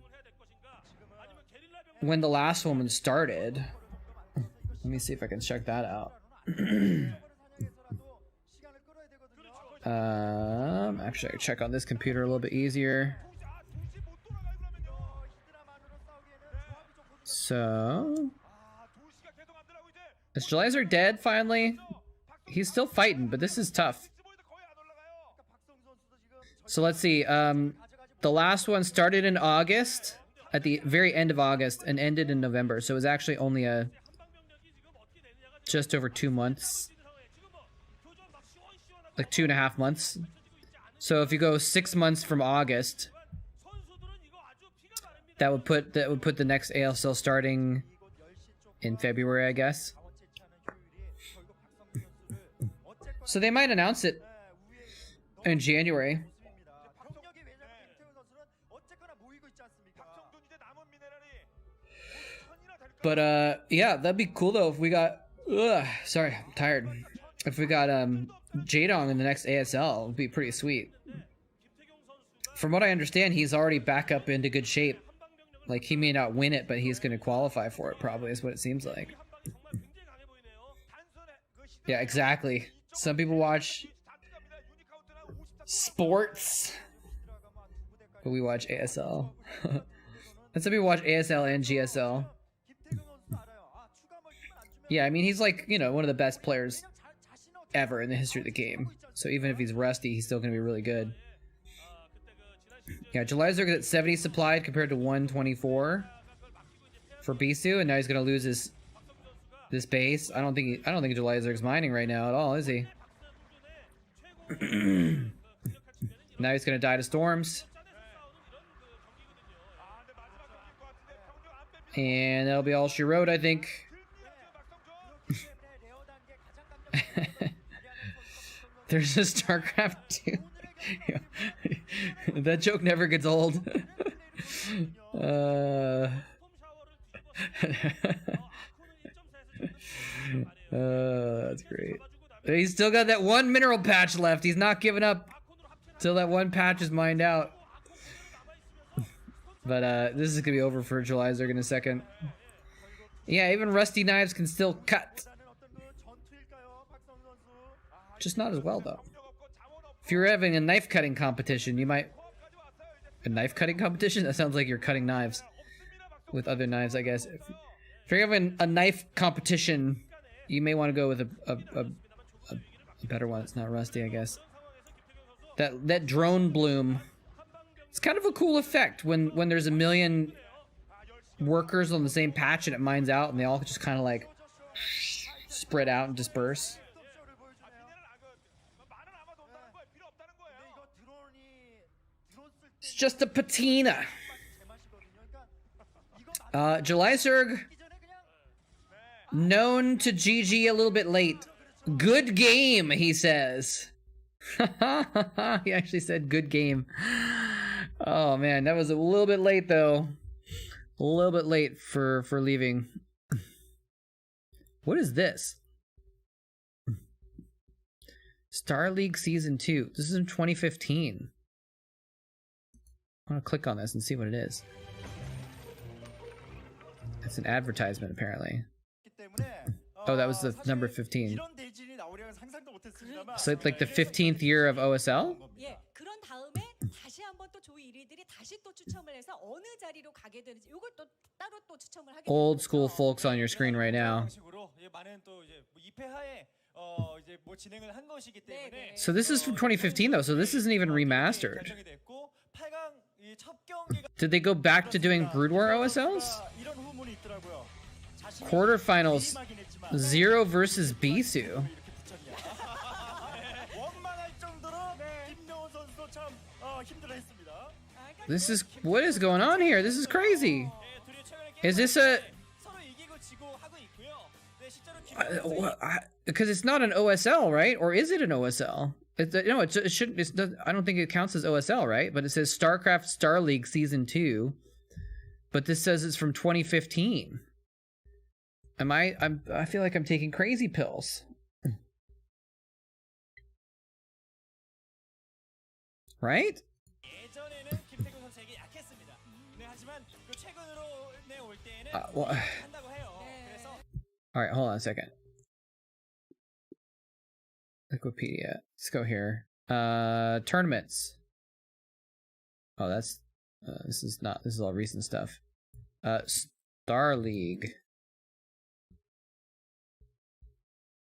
last one started. Let me see if I can check that out. Actually, I can check on this computer a little bit easier. So, is July Zerg dead finally? He's still fighting, but this is tough. So let's see. The last one started in August, at the very end of August, and ended in November. So it was actually only just over 2 months, like 2.5 months. So if you go 6 months from August, that would put the next ASL starting in February, I guess. So they might announce it in January. But yeah, that'd be cool though if we got. Sorry, I'm tired. If we got Jadong in the next ASL, it'd be pretty sweet. From what I understand, he's already back up into good shape. Like, he may not win it, but he's going to qualify for it, probably, is what it seems like. Yeah, exactly. Some people watch sports, but we watch ASL. And some people watch ASL and GSL. Yeah, I mean, he's like, you know, one of the best players ever in the history of the game. So even if he's rusty, he's still going to be really good. Yeah, July Zerg is at 70 supplied compared to 124 for Bisu, and now he's going to lose this base. I don't think July Zerg's mining right now at all, is he? Now he's going to die to storms. And that'll be all she wrote, I think. There's a Starcraft 2. That joke never gets old. That's great. He's still got that one mineral patch left. He's not giving up till that one patch is mined out. But this is gonna be over for July Zerg in a second. Yeah, even rusty knives can still cut. Just not as well though. If you're having a knife cutting competition, you might... A knife cutting competition? That sounds like you're cutting knives with other knives, I guess. If you're having a knife competition, you may want to go with a better one that's not rusty, I guess. That drone bloom. It's kind of a cool effect when there's a million workers on the same patch and it mines out and they all just kind of like spread out and disperse. It's just a patina. July Zerg, known to GG a little bit late. Good game, he says. He actually said good game. Oh man, that was a little bit late though. A little bit late for leaving. What is this? Star League Season 2. This is in 2015. I want to click on this and see what it is. It's an advertisement apparently. Oh, that was the number 15. So it's like the 15th year of OSL? Old school folks on your screen right now. So this is from 2015 though, so this isn't even remastered. Did they go back to doing Brood War OSLs? Quarterfinals 0 versus Bisu. This is, what is going on here? This is crazy. Is this a... because it's not an OSL, right? Or is it an OSL? No, it shouldn't. I don't think it counts as OSL, right? But it says Starcraft Star League Season 2. But this says it's from 2015. I feel like I'm taking crazy pills. Right? Well, all right, hold on a second. Wikipedia. Let's go here. Tournaments. Oh, that's this is all recent stuff. Star League.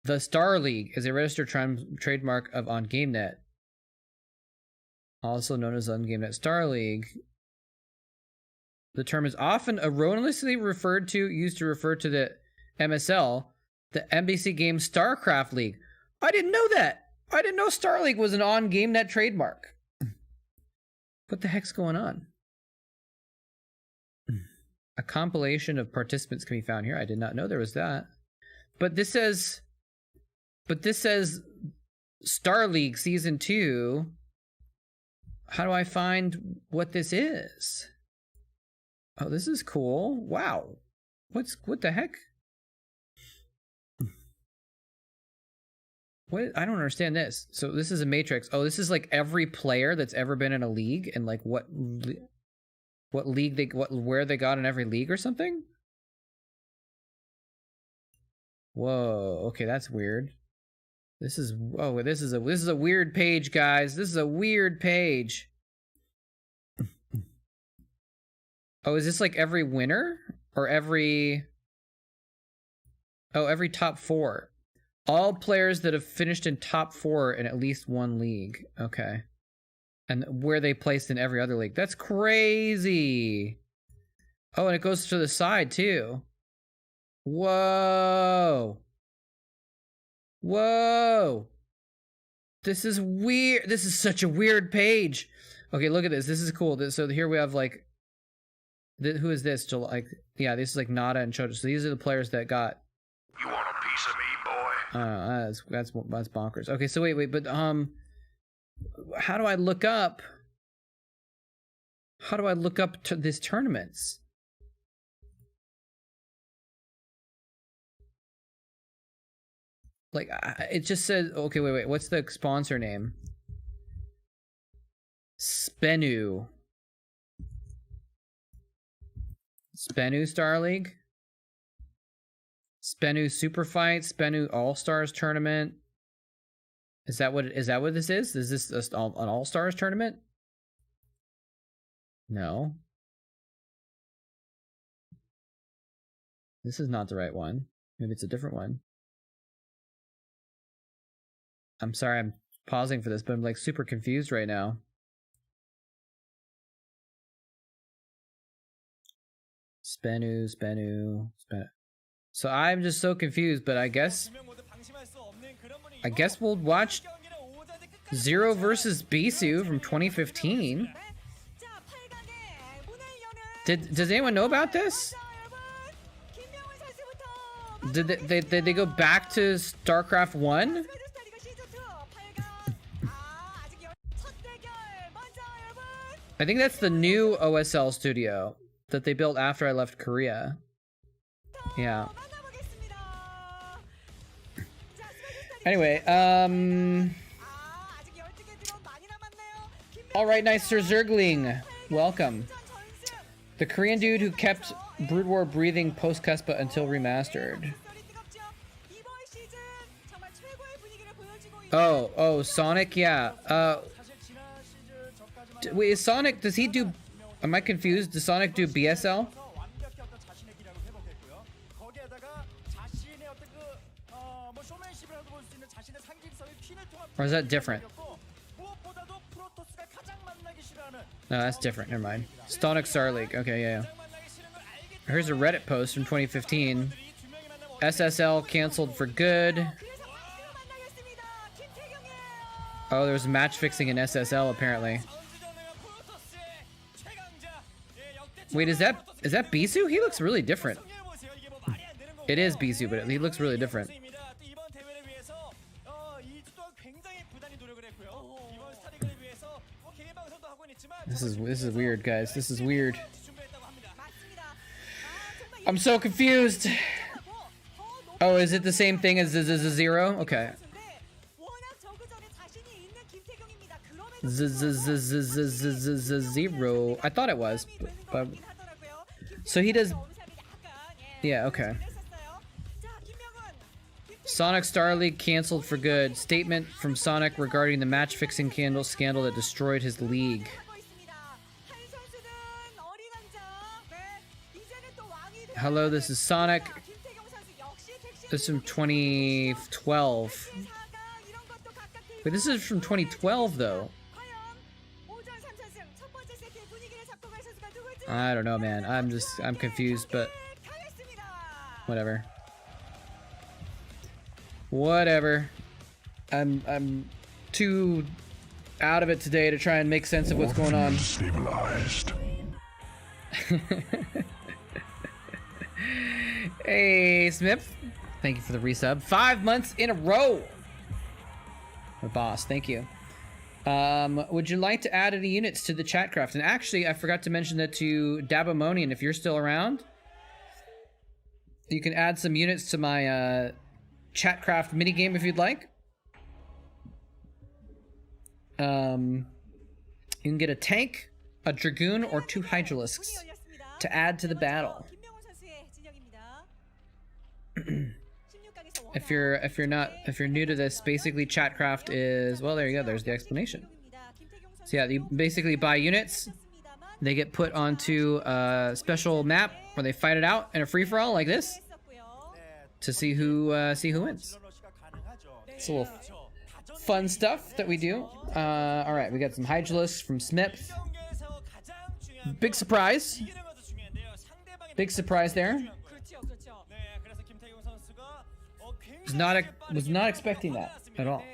The Star League is a registered trademark of OnGameNet, also known as OnGameNet Star League. The term is often erroneously used to refer to the MSL, the NBC Games Starcraft League. I didn't know that. I didn't know Star League was an OnGameNet trademark. What the heck's going on? A compilation of participants can be found here. I did not know there was that. But this says Star League Season 2. How do I find what this is? Oh, this is cool. Wow. What the heck? What? I don't understand this. So this is a matrix. Oh, this is like every player that's ever been in a league and like what league where they got in every league or something? Whoa. Okay, that's weird. This is a weird page, guys. This is a weird page. Oh, is this like every winner or every top 4? All players that have finished in top 4 in at least one league. Okay. And where they placed in every other league. That's crazy. Oh, and it goes to the side too. Whoa. Whoa. This is weird. This is such a weird page. Okay, look at this. This is cool. So here we have like, who is this? Like, yeah, this is like Nada and Chojo. So these are the players that got. You want a piece of me, boy? That's bonkers. Okay, so wait, but how do I look up? How do I look up to these tournaments? Like, it just says, okay, wait, what's the sponsor name? Spenu Star League? Spenu Super Fight, Spenu All-Stars Tournament. Is that what this is? Is this an All-Stars tournament? No. This is not the right one. Maybe it's a different one. I'm sorry, I'm pausing for this, but I'm like super confused right now. Spenu. So I'm just so confused, but I guess we'll watch 0 versus Bisu from 2015. Does anyone know about this? Did they go back to StarCraft 1? I think that's the new OSL studio that they built after I left Korea. Yeah. Anyway, alright, nice Sir Zergling. Welcome. The Korean dude who kept Brood War breathing post-Cuspa until remastered. Oh, Sonic, yeah. Wait, is Sonic, does he do, am I confused? Does Sonic do BSL? Or is that different? No, that's different. Never mind. Sonic Star League. Okay, yeah. Here's a Reddit post from 2015. SSL canceled for good. Oh, there was match fixing in SSL apparently. Wait, is that Bisu? He looks really different. It is Bisu, but he looks really different. This is weird, guys. This is weird. I'm so confused. Oh, is it the same thing as Zero? Okay. Zero. I thought it was, but so he does. Yeah. Okay. Sonic Star League canceled for good. Statement from Sonic regarding the match fixing scandal that destroyed his league. Hello, this is Sonic. This is from 2012. Wait, this is from 2012 though. I don't know, man. I'm confused, but whatever. Whatever. I'm too out of it today to try and make sense of what's going on. Stabilized. Hey, Smith. Thank you for the resub. 5 months in a row. My boss, thank you. Would you like to add any units to the Chatcraft? And actually, I forgot to mention that to Dabamonian, if you're still around, you can add some units to my Chatcraft minigame if you'd like. You can get a tank, a Dragoon, or 2 Hydralisks to add to the battle. If you're new to this, basically Chatcraft is, well, there you go, there's the explanation. So yeah, you basically buy units, they get put onto a special map where they fight it out in a free-for-all like this to see who wins. It's a little fun stuff that we do. All right, we got some Hydralisk from Smith. Big surprise. Big surprise there. Was not expecting that at all.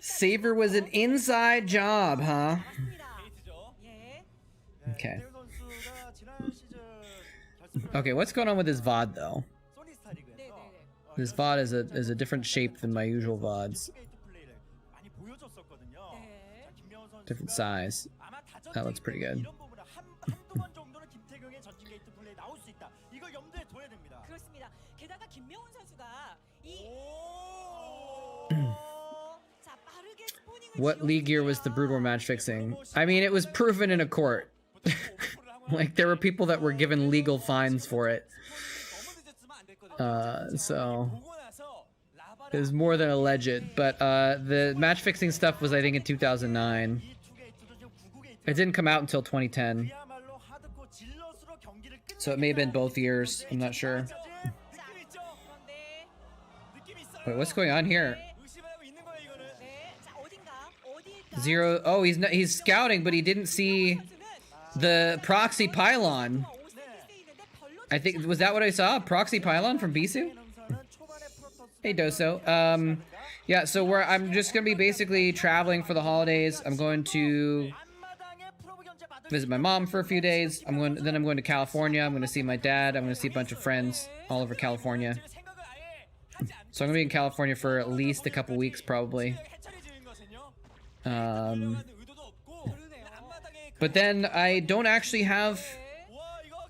Saver was an inside job, huh? Okay. Okay, what's going on with this VOD though? This VOD is a different shape than my usual VODs. Different size. That looks pretty good. What league year was the Brood War match fixing? I mean, it was proven in a court. Like, there were people that were given legal fines for it. So it was more than alleged. But the match fixing stuff was, I think, in 2009. It didn't come out until 2010. So it may have been both years. I'm not sure. Wait, what's going on here? Zero. Oh, he's scouting, but he didn't see the proxy pylon. I think, was that what I saw? Proxy pylon from Bisu? Hey, Doso. Yeah, so I'm just gonna be basically traveling for the holidays. I'm going to visit my mom for a few days. Then I'm going to California. I'm going to see my dad. I'm going to see a bunch of friends all over California. So I'm gonna be in California for at least a couple weeks, probably. But then I don't actually have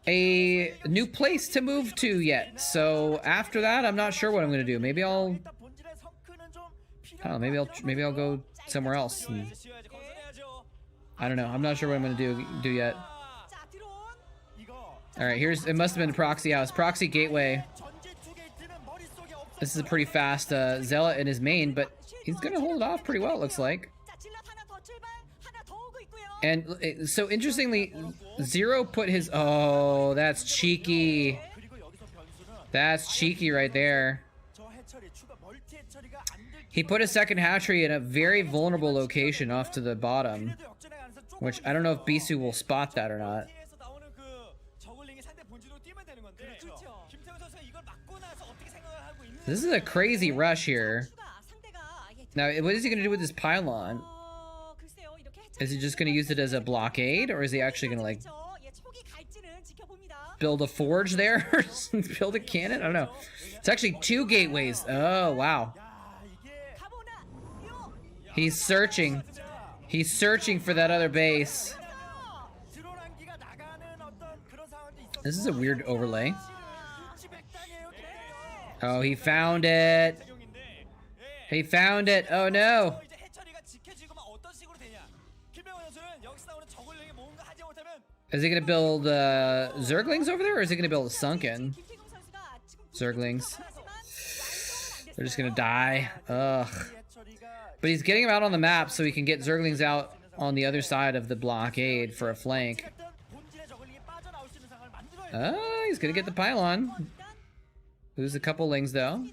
a new place to move to yet. So after that, I'm not sure what I'm gonna do. Maybe I'll, I don't know. Maybe I'll go somewhere else. And, I don't know. I'm not sure what I'm gonna do yet. All right, it must have been a proxy house, proxy gateway. This is a pretty fast zealot in his main, but he's gonna hold it off pretty well, it looks like. And so interestingly, Zero put his, oh, that's cheeky. That's cheeky right there. He put a second hatchery in a very vulnerable location off to the bottom, which I don't know if Bisu will spot that or not. This is a crazy rush here. Now, what is he going to do with this pylon? Is he just going to use it as a blockade, or is he actually going to, like, build a forge there? Or build a cannon? I don't know. It's actually 2 gateways. Oh, wow. He's searching. He's searching for that other base. This is a weird overlay. Oh, he found it. He found it. Oh, no. Is he going to build Zerglings over there, or is he going to build a sunken? Zerglings. They're just going to die. Ugh. But he's getting them out on the map so he can get Zerglings out on the other side of the blockade for a flank. He's going to get the pylon. Lose a couple lings, though.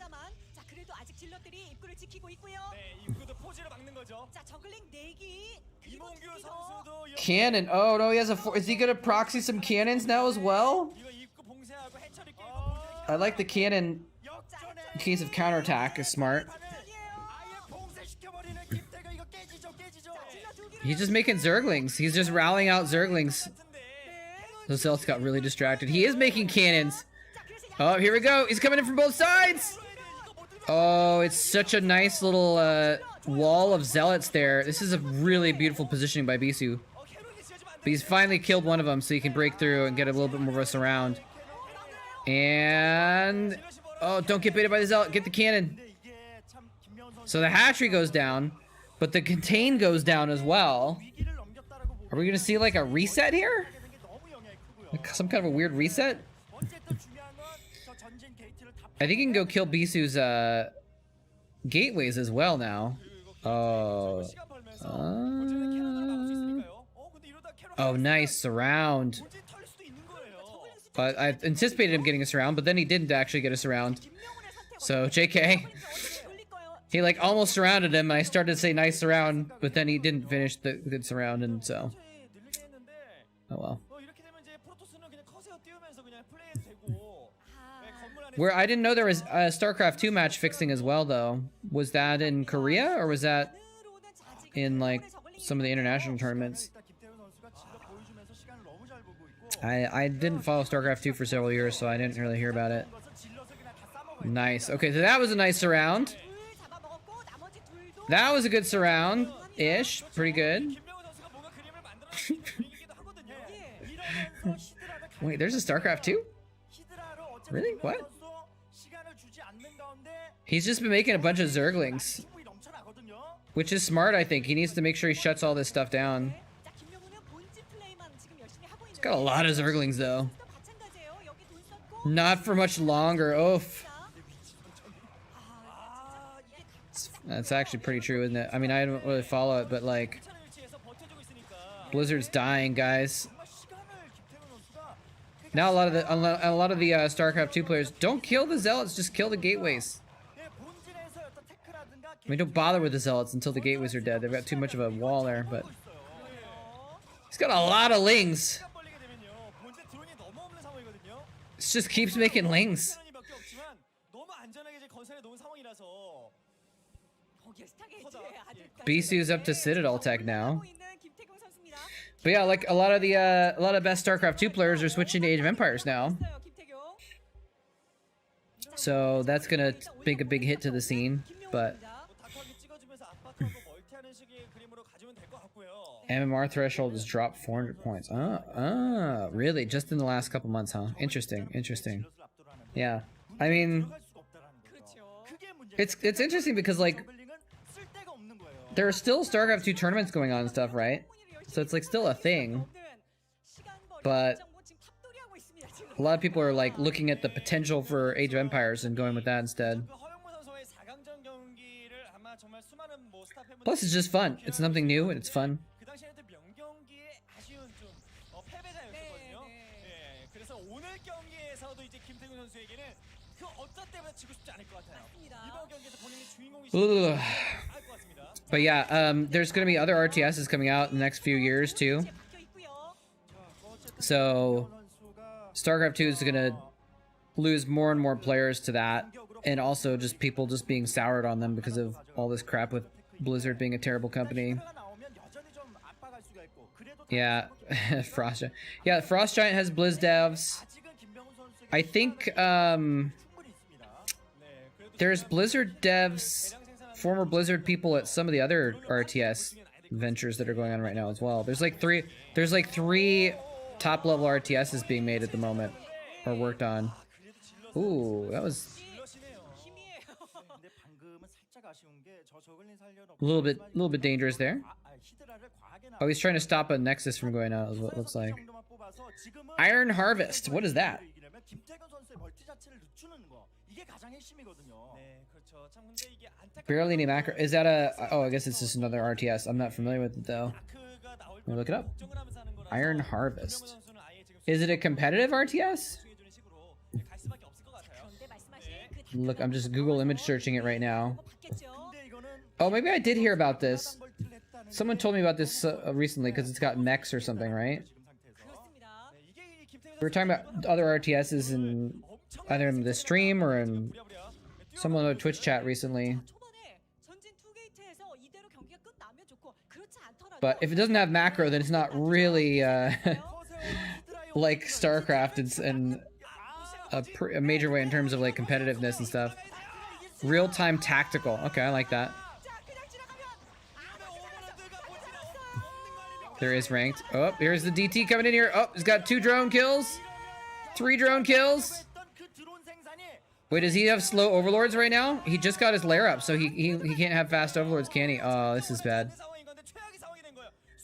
Cannon. Oh, no, he has a... Is he going to proxy some cannons now as well? I like the cannon in case of counterattack. Is smart. He's just making Zerglings. He's just rallying out Zerglings. Those Zealots got really distracted. He is making cannons. Oh, here we go. He's coming in from both sides. Oh, it's such a nice little wall of Zealots there. This is a really beautiful positioning by Bisu. But he's finally killed one of them, so he can break through and get a little bit more of a surround. And... oh, don't get baited by the Zealot. Get the cannon. So the hatchery goes down, but the contain goes down as well. Are we going to see, like, a reset here? Like some kind of a weird reset? I think you can go kill Bisu's gateways as well now. Oh. Oh, nice surround. But I anticipated him getting a surround, but then he didn't actually get a surround. So, JK. He, like, almost surrounded him, and I started to say nice surround, but then he didn't finish the good surround, and so... oh, well. Where I didn't know there was a Starcraft 2 match fixing as well, though. Was that in Korea, or was that in, like, some of the international tournaments? I didn't follow Starcraft 2 for several years, so I didn't really hear about it. Nice. Okay, so that was a nice surround. That was a good surround-ish. Pretty good. Wait, there's a Starcraft 2? Really? What? He's just been making a bunch of Zerglings. Which is smart, I think. He needs to make sure he shuts all this stuff down. He's got a lot of Zerglings, though. Not for much longer. Oof. That's actually pretty true, isn't it? I mean, I don't really follow it, but, like... Blizzard's dying, guys. Now a lot of the Starcraft 2 players don't kill the Zealots, just kill the gateways. I mean, don't bother with the Zealots until the gateways are dead. They've got too much of a wall there, but he's got a lot of lings. It just keeps making lings. Bisu's up to Citadel tech now. But yeah, like a lot of best StarCraft 2 players are switching to Age of Empires now. So that's gonna make a big hit to the scene, but MMR threshold has dropped 400 points. Really? Just in the last couple months, huh? Interesting, interesting. Yeah, I mean, it's interesting because like there are still StarCraft 2 tournaments going on and stuff, right? So it's like still a thing, but a lot of people are like looking at the potential for Age of Empires and going with that instead. Plus, it's just fun. It's something new and it's fun. Ugh. But yeah, there's going to be other RTSs coming out in the next few years too. So StarCraft 2 is going to lose more and more players to that, and also just people just being soured on them because of all this crap with Blizzard being a terrible company. Yeah, Frost Giant. Yeah, Frost Giant has Blizz devs. I think there's Blizzard devs, former Blizzard people at some of the other RTS ventures that are going on right now as well. There's like three top level RTSs being made at the moment or worked on. Ooh, that was a little bit dangerous there. Oh, he's trying to stop a Nexus from going out, is what it looks like. Iron Harvest, what is that? Barely any macro. Is that a... Oh, I guess it's just another RTS. I'm not familiar with it, though. Let me look it up. Iron Harvest. Is it a competitive RTS? Look, I'm just Google image searching it right now. Oh, maybe I did hear about this. Someone told me about this recently because it's got mechs or something, right? We were talking about other RTSs in either in the stream or in someone on a Twitch chat recently. But if it doesn't have macro, then it's not really like Starcraft. It's in a major way in terms of like competitiveness and stuff. Real-time tactical. Okay, I like that. There is ranked. Oh, here's the DT coming in here. Oh, he's got 2 drone kills. 3 drone kills. Wait, does he have slow overlords right now? He just got his lair up, so he can't have fast overlords, can he? Oh, this is bad.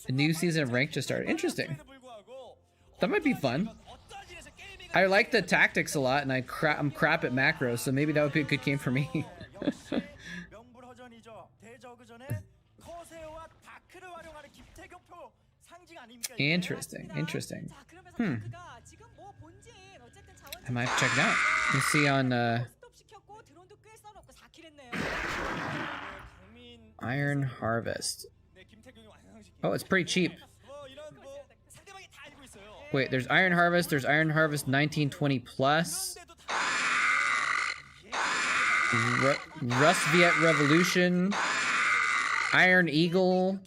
A new season of ranked just started. Interesting. That might be fun. I like the tactics a lot, and I'm crap at macros, so maybe that would be a good game for me. Interesting, interesting. I might have to check it out. You see on Iron Harvest. Oh, it's pretty cheap. Wait, there's Iron Harvest. There's Iron Harvest 1920 plus. Rust Viet Revolution. Iron Eagle.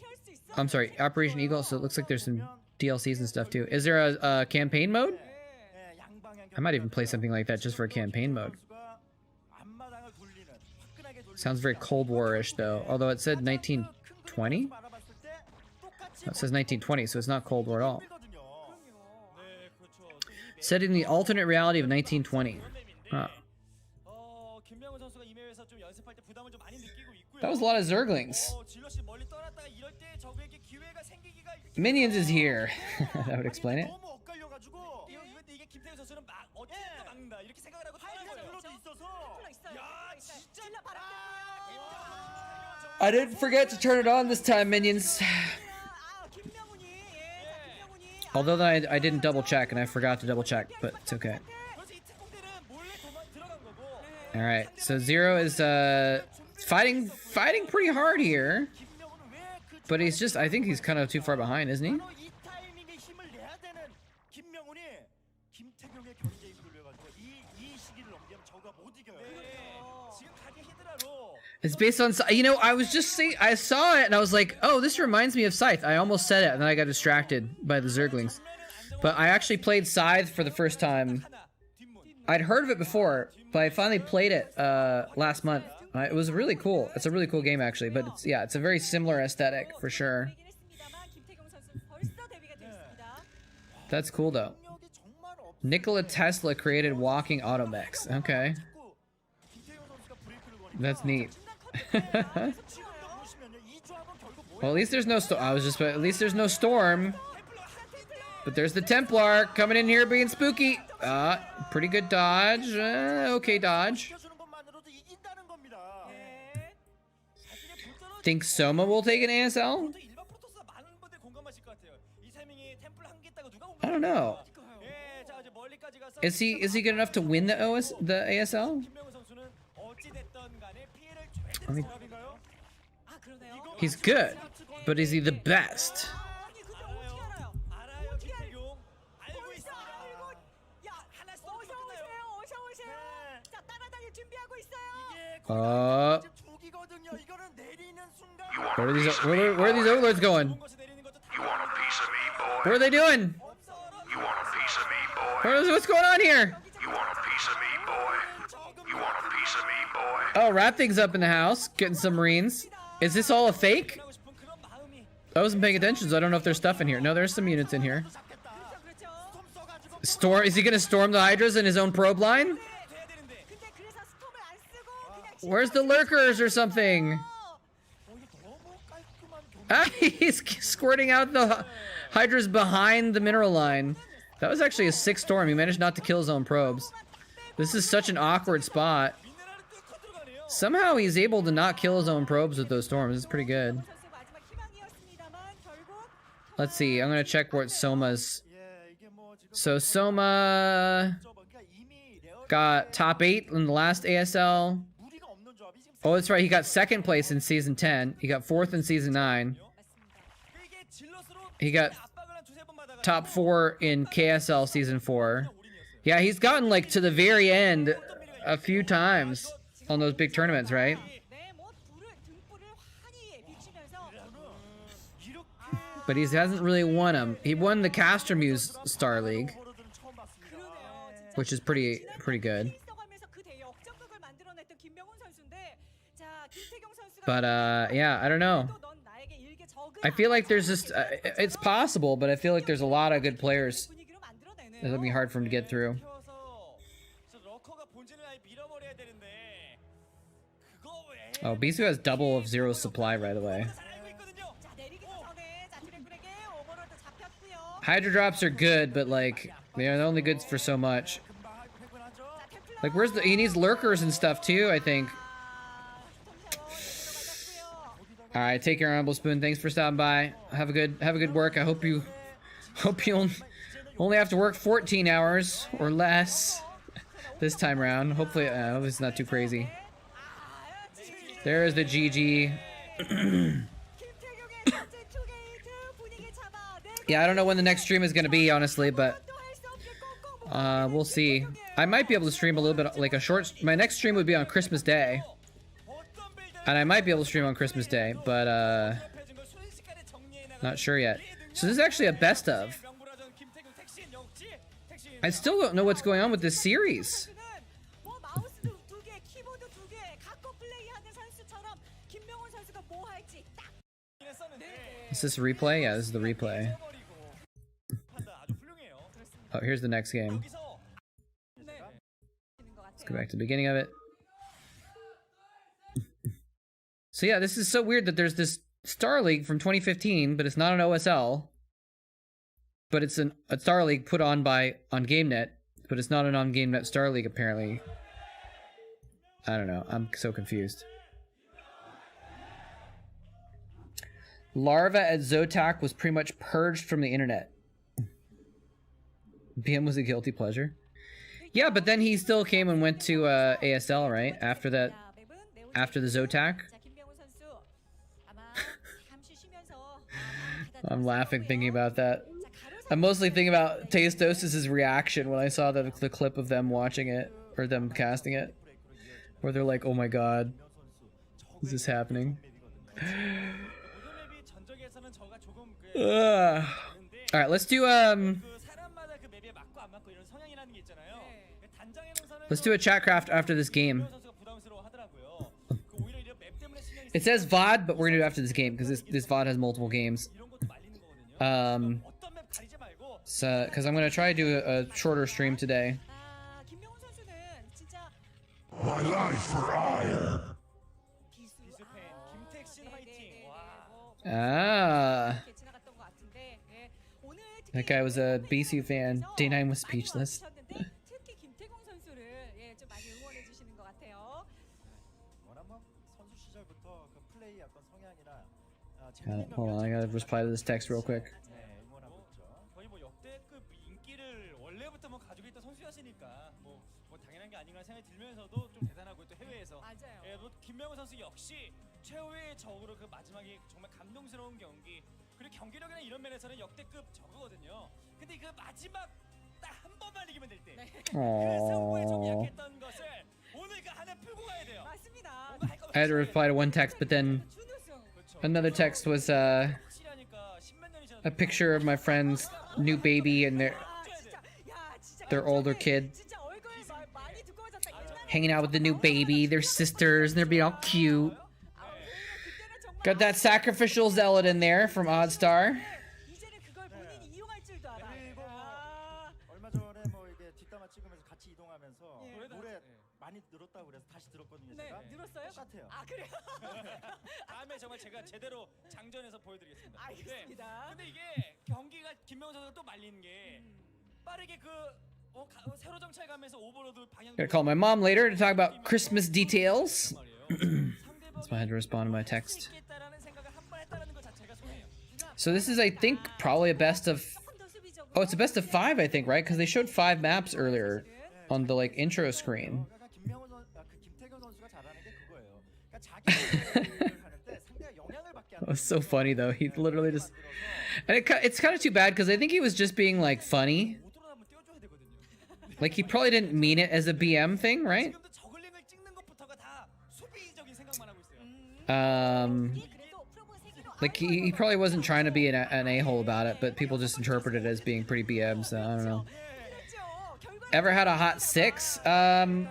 I'm sorry, Operation Eagle. So it looks like there's some DLCs and stuff too. Is there a campaign mode? I might even play something like that just for a campaign mode. Sounds very Cold War-ish though. Although it said 1920? No, it says 1920, so it's not Cold War at all. Set in the alternate reality of 1920. Huh. That was a lot of Zerglings. Minions is here. That would explain it. I didn't forget to turn it on this time, Minions. Although I didn't double check, and I forgot to double check, but it's okay. All right, so Zero is fighting pretty hard here, but he's just, I think he's kind of too far behind, isn't he? It's based on, you know, I was just saying, I saw it and I was like, oh, this reminds me of Scythe. I almost said it and then I got distracted by the Zerglings. But I actually played Scythe for the first time. I'd heard of it before, But I finally played it last month. It was really cool. It's a really cool game actually, but it's, yeah, it's a very similar aesthetic for sure. That's cool though. Nikola Tesla created walking automechs. Okay. That's neat. Well, at least there's no storm. At least there's no storm. But there's the Templar coming in here being spooky. Pretty good dodge. Okay dodge. Think Soma will take an ASL? I don't know. Is he good enough to win the ASL? I mean, he's good, but is he the best? Where are these overlords going? You want a piece of me, boy? What are they doing? You want a piece of me, boy? What's going on here? You want a piece of me, boy? You want a piece of me, boy? Oh, Rat Thing's up in the house, getting some Marines. Is this all a fake? I wasn't paying attention, so I don't know if there's stuff in here. No, there's some units in here. Is he gonna storm the Hydras in his own probe line? Where's the lurkers or something? He's squirting out the Hydras behind the mineral line. That was actually a 6 storm. He managed not to kill his own probes. This is such an awkward spot. Somehow he's able to not kill his own probes with those storms. It's pretty good. Let's see. I'm gonna check what Soma's. So Soma got top 8 in the last ASL. Oh, that's right. He got 2nd place in season 10. He got 4th in season 9. He got top 4 in KSL season 4. Yeah, he's gotten like to the very end a few times on those big tournaments, right? But he hasn't really won them. He won the Castermuse Star League, which is pretty good. But yeah, I don't know. I feel like there's just it's possible, but I feel like there's a lot of good players. It'll be hard for him to get through. Oh, Bisu has double of 0 supply right away. Hydra drops are good, but like they're only good for so much. Like, where's he needs lurkers and stuff too, I think. All right, take care, Honorable Spoon. Thanks for stopping by. Have a good work. I hope you only have to work 14 hours or less this time around. Hopefully, it's not too crazy. There is the GG. Yeah, I don't know when the next stream is gonna be, honestly, but we'll see. I might be able to stream a little bit, like a short. My next stream would be on Christmas Day. And I might be able to stream on Christmas Day, but not sure yet. So this is actually a best of. I still don't know what's going on with this series. Is this a replay? Yeah, this is the replay. Oh, here's the next game. Let's go back to the beginning of it. So yeah, this is so weird that there's this Star League from 2015, but it's not an OSL. But it's a Star League put on GameNet, but it's not an on GameNet Star League apparently. I don't know. I'm so confused. Larva at Zotac was pretty much purged from the internet. BM was a guilty pleasure. Yeah, but then he still came and went to ASL, right? After that, after the Zotac. I'm laughing thinking about that. I'm mostly thinking about Tastos' reaction when I saw the clip of them watching it, or them casting it. Where they're like, oh my god, is this happening? Alright, let's do Let's do a Chatcraft after this game. It says VOD, but we're gonna do it after this game because this VOD has multiple games. So because I'm gonna try to do a shorter stream today. My life for ire. Ah, that guy was a BCU fan. Day9 was speechless. Hold on, I gotta reply to this text real quick. 거의 뭐 역대급 인기를 원래부터 뭐 가지고 있던 선수였으니까 뭐 당연한 게 아닌가 생각이 들면서도 좀 대단하고 또 해외에서 예, 뭐 김명훈 선수 역시 최후의 적으로 그 마지막에 정말 감동스러운 경기 그리고 경기력이나 이런 면에서는 역대급 저거거든요. 근데 그 마지막 딱 한 번만 이기면 될 때 그 승부에 좀 약했던 것을 오늘 그 하나 풀고 가야 돼요. 맞습니다. I had to reply to one text, but then another text was a picture of my friend's new baby and their older kid hanging out with the new baby, their sisters, and they're being all cute. Got that sacrificial zealot in there from Oddstar. 많이 늘었다고 그래서 다시 들었거든요. 제가. 늘었어요? 똑같아요. 아 그래요? 다음에 정말 제가 제대로 장전해서 보여드리겠습니다. 알겠습니다. 근데 이게 경기가 김명훈 선수가 또 말리는 게 빠르게 그 세로 정찰 가면서 오버로드 방향. Gonna call my mom later to talk about Christmas details. That's why I had to respond to my text. So this is, I think, probably a best of. Oh, it's a best of 5, I think, right? Because they showed 5 maps earlier on the like intro screen. It was so funny though. He literally just, and it's kind of too bad because I think he was just being like funny. Like he probably didn't mean it as a BM thing, right? Like he probably wasn't trying to be an a-hole about it, but people just interpreted it as being pretty BM. So I don't know. Ever had a hot 6? I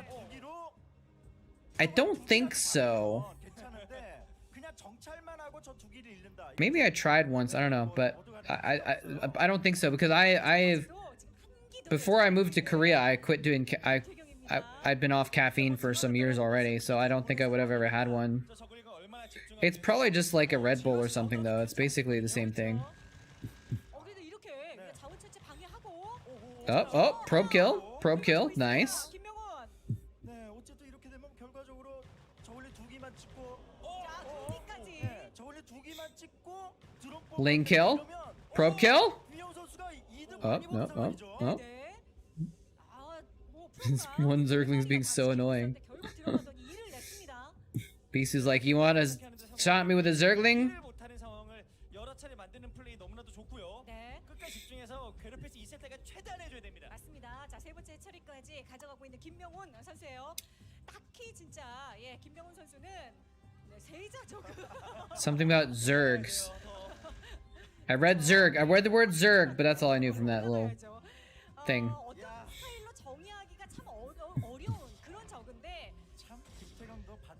don't think so. Maybe I tried once. I don't know, but I don't think so because I've before I moved to Korea, I quit doing. I'd been off caffeine for some years already, so I don't think I would have ever had one. It's probably just like a Red Bull or something, though. It's basically the same thing. Oh, probe kill, nice. Lane kill, probe kill. Oh, no. One Zergling's being so annoying. Beast is like, you want to shot me with a Zergling? Something about Zergs. I read Zerg. I read the word Zerg, but that's all I knew from that little thing.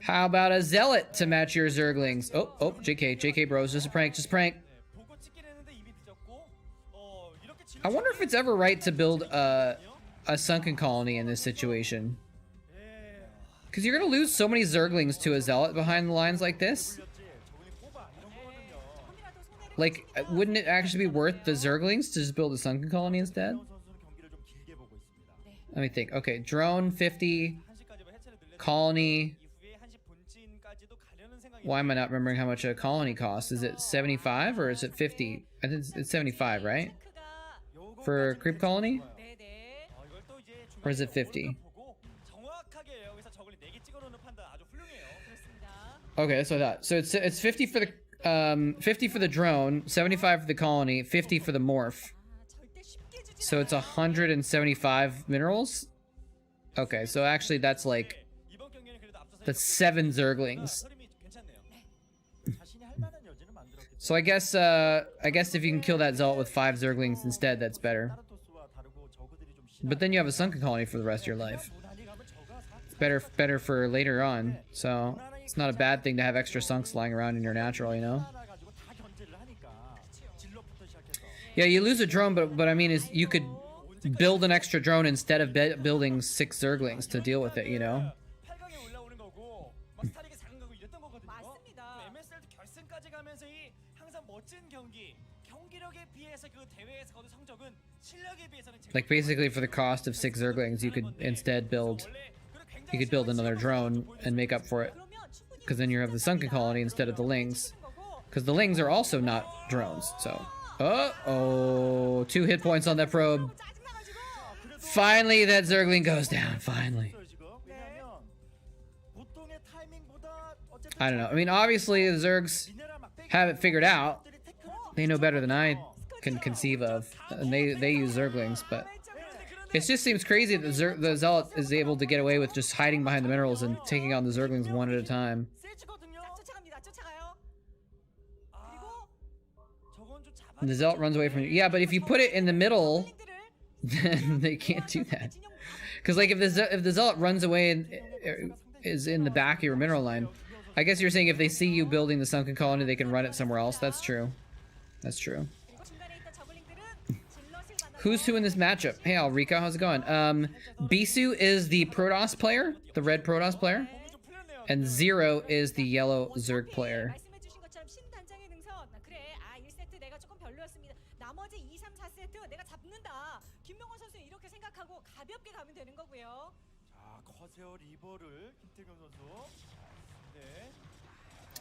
How about a zealot to match your Zerglings? Oh, JK bros, just a prank. I wonder if it's ever right to build a sunken colony in this situation. Because you're gonna lose so many Zerglings to a zealot behind the lines like this. Like, wouldn't it actually be worth the Zerglings to just build a sunken colony instead? Let me think. Okay, drone 50, colony. Why am I not remembering how much a colony costs? Is it 75 or is it 50? I think it's 75, right? For a creep colony? Or is it 50? Okay, that's what I thought. So it's 50 for the 50 for the drone, 75 for the colony, 50 for the morph. So it's 175 minerals. Okay, so actually that's like that's 7 Zerglings. So I guess if you can kill that zealot with 5 Zerglings instead, that's better. But then you have a sunken colony for the rest of your life. better for later on. So it's not a bad thing to have extra sunks lying around in your natural, you know. Yeah, you lose a drone, but I mean, is you could build an extra drone instead of building 6 Zerglings to deal with it, you know. Like basically for the cost of 6 Zerglings, you could instead build another drone and make up for it, because then you have the sunken colony instead of the lings, because the lings are also not drones. So, oh, 2 hit points on that probe. Finally, that Zergling goes down. Finally. I don't know. I mean, obviously the Zergs have it figured out. They know better than I can conceive of, and they use Zerglings, but it just seems crazy that the Zealot is able to get away with just hiding behind the minerals and taking on the Zerglings one at a time. And the Zealot runs away from you. Yeah, but if you put it in the middle, then they can't do that. Because like if the Zealot runs away and is in the back of your mineral line, I guess you're saying if they see you building the sunken colony, they can run it somewhere else. That's true. That's true. Who's who in this matchup? Hey, Alrika, how's it going? Bisu is the Protoss player, the red Protoss player, and Zero is the yellow Zerg player.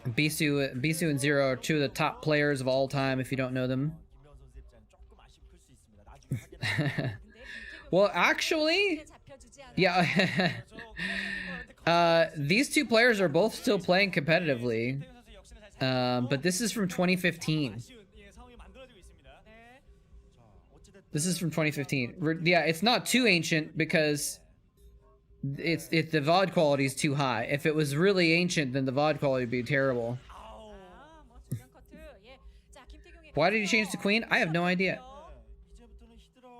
Bisu and Zero are 2 of the top players of all time if you don't know them. Well, actually, yeah. These 2 players are both still playing competitively, but this is from 2015. This is from 2015. Yeah, it's not too ancient because the VOD quality is too high. If it was really ancient, then the VOD quality would be terrible. Why did he change to Queen? I have no idea.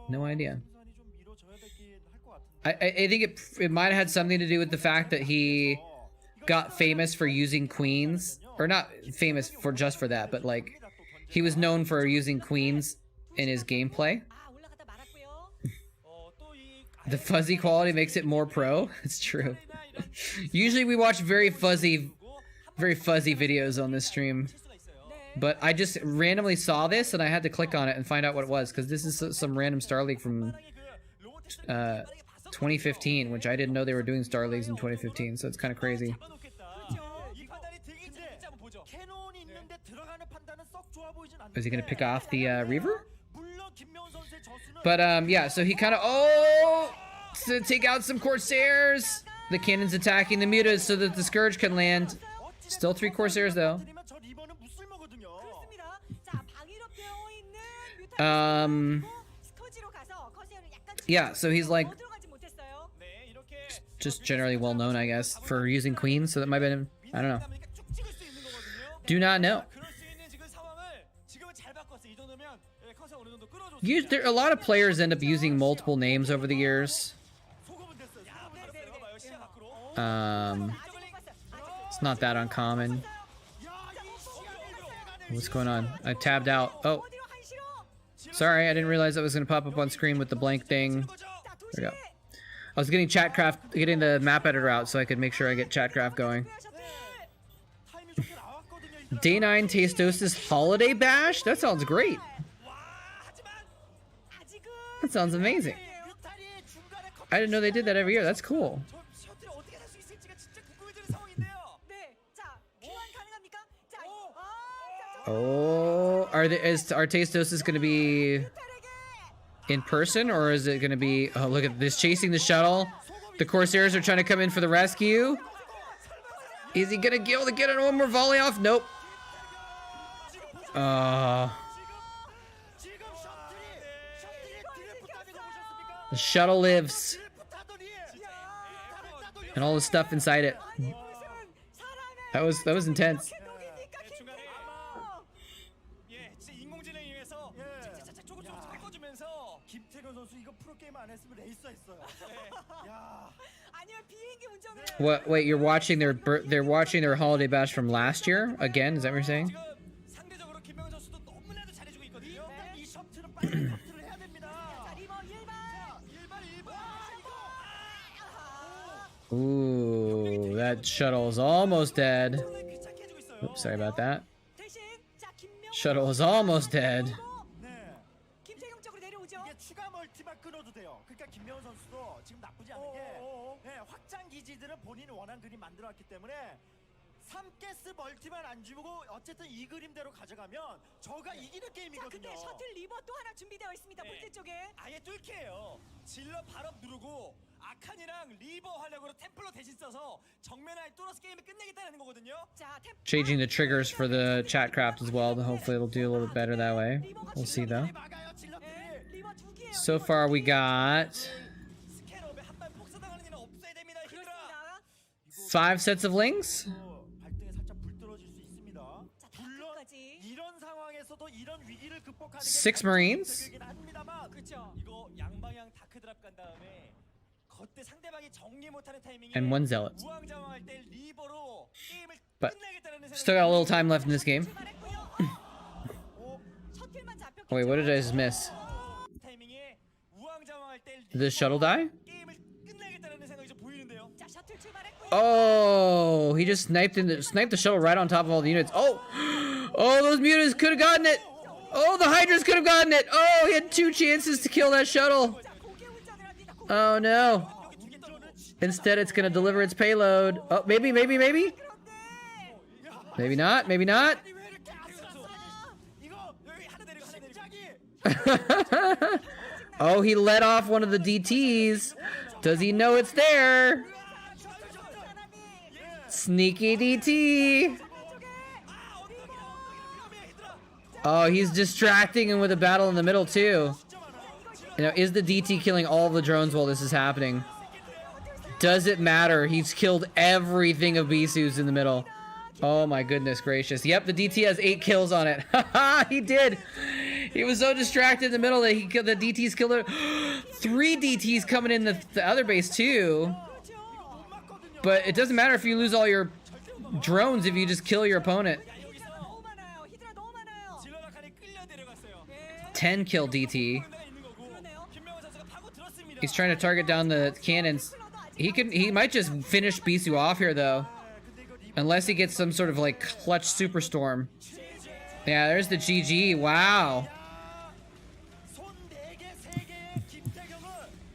No idea. I think it might have had something to do with the fact that he got famous for using queens, or not famous for just for that, but like he was known for using queens in his gameplay. The fuzzy quality makes it more pro. It's true. Usually we watch very fuzzy videos on this stream. But I just randomly saw this and I had to click on it and find out what it was, because this is some random Star League from 2015, which I didn't know they were doing Star Leagues in 2015, so it's kind of crazy. Is he going to pick off the Reaver? But yeah, so he kind of to take out some Corsairs. The cannon's attacking the mutas so that the Scourge can land. Still 3 Corsairs though. Yeah, so he's like just generally well known, I guess, for using queens, so that might have been, I don't know. Do not know. A lot of players end up using multiple names over the years. It's not that uncommon. What's going on? I tabbed out. Oh. Sorry, I didn't realize that was going to pop up on screen with the blank thing. There we go. I was getting getting the map editor out so I could make sure I get Chatcraft going. Day 9 Tastosis Holiday Bash? That sounds great. That sounds amazing. I didn't know they did that every year. That's cool. Oh, are Tastosis going to be in person, or is it going to be? Oh, look at this, chasing the shuttle. The Corsairs are trying to come in for the rescue. Is he going to be able to get one more volley off? Nope. The shuttle lives. And all the stuff inside it. That was intense. What? Wait, you're watching they're watching their holiday bash from last year again? Is that what you're saying? 상대적으로 김명훈 선수도 너무나도 잘해주고 있거든요. 일단 이 셔틀은 빨리 셔틀을 해야 됩니다. 자, 리버 1번. Ooh, that shuttle is almost dead. Oops, sorry about that. Shuttle is almost dead. 김태경 쪽으로 내려오죠. 이게 추가 멀티만 끊어도 돼요. 그러니까 김명훈 선수도 지금 나쁘지 않은 게 확장 기지들은 본인이 원하는 그림 만들어왔기 때문에 3가스 멀티만 안 주고 어쨌든 이 그림대로 가져가면 저가 이기는 게임이거든요. 근데 셔틀 리버 또 하나 준비되어 있습니다. 본대 쪽에. 아예 뚫게요. 질러 발업 누르고 아칸이랑 리버 활력으로 템플러 대신 써서 정면에 뚫어서 게임을 끝내겠다는 거거든요. Changing the triggers for the Chatcraft as well. Hopefully it'll do a little bit better that way. We'll see though. So far we got 5 sets of lings. 발등에 살짝 불 떨어질 수 있습니다. 물론 이런 상황에서도 이런 위기를 극복하는 게 6 Marines. 그렇죠. 이거 양방향 다크 드랍 간 다음에 그때 상대방이 정리 못하는 타이밍에 And 1 Zealot. 우왕좌왕할 때 리버로 게임을 But 끝내겠다는 still got a little time left in this game. Wait, what did I just miss? 타이밍에 우왕좌왕할 때 Did this shuttle die? 게임을 끝내겠다는 생각이 좀 보이는데요. 자, 셔틀 출발했고요. Oh, he just sniped the shuttle right on top of all the units. Oh, oh, those mutants could have gotten it. Oh, the Hydras could have gotten it. Oh, he had 2 chances to kill that shuttle. Oh no. Instead, it's gonna deliver its payload. Oh, maybe. Maybe not. Maybe not. Oh, he let off one of the DTs. Does he know it's there? Sneaky DT. Oh, he's distracting him with a battle in the middle too. You know, is the DT killing all the drones while this is happening? Does it matter? He's killed everything of Bisu's in the middle. Oh my goodness gracious. Yep, the DT has 8 kills on it. Haha, he did. He was so distracted in the middle that the DTs killed it. 3 DTs coming in the other base too. But it doesn't matter if you lose all your drones if you just kill your opponent. 10 kill DT. He's trying to target down the cannons. He might just finish Bisu off here though. Unless he gets some sort of like clutch superstorm. Yeah, there's the GG. Wow.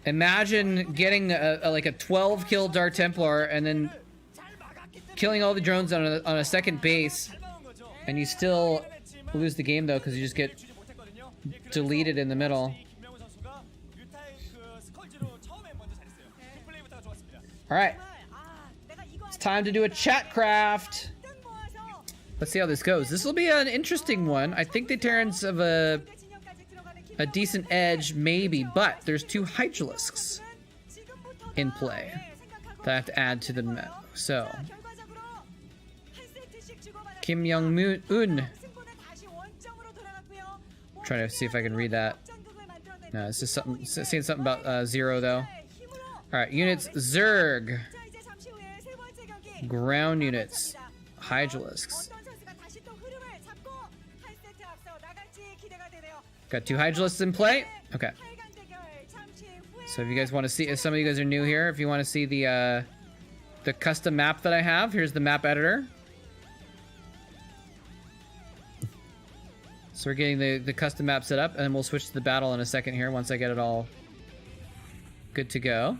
Imagine getting like a 12 kill Dark Templar and then killing all the drones on a second base, and you still lose the game though because you just get deleted in the middle. All right, it's time to do a Chatcraft. Let's see how this goes. This will be an interesting one. I think the Terrans have a decent edge, maybe, but there's 2 Hydralisks in play that I have to add to the map. So, Kim Young-un. Trying to see if I can read that. No, it's just something, saying something about 0 though. All right, units: Zerg, ground units, Hydralisks. Got 2 Hydralisks in play. Okay. So if you guys want to see, if some of you guys are new here, if you want to see the custom map that I have, here's the map editor. So we're getting the custom map set up, and then we'll switch to the battle in a second here once I get it all good to go.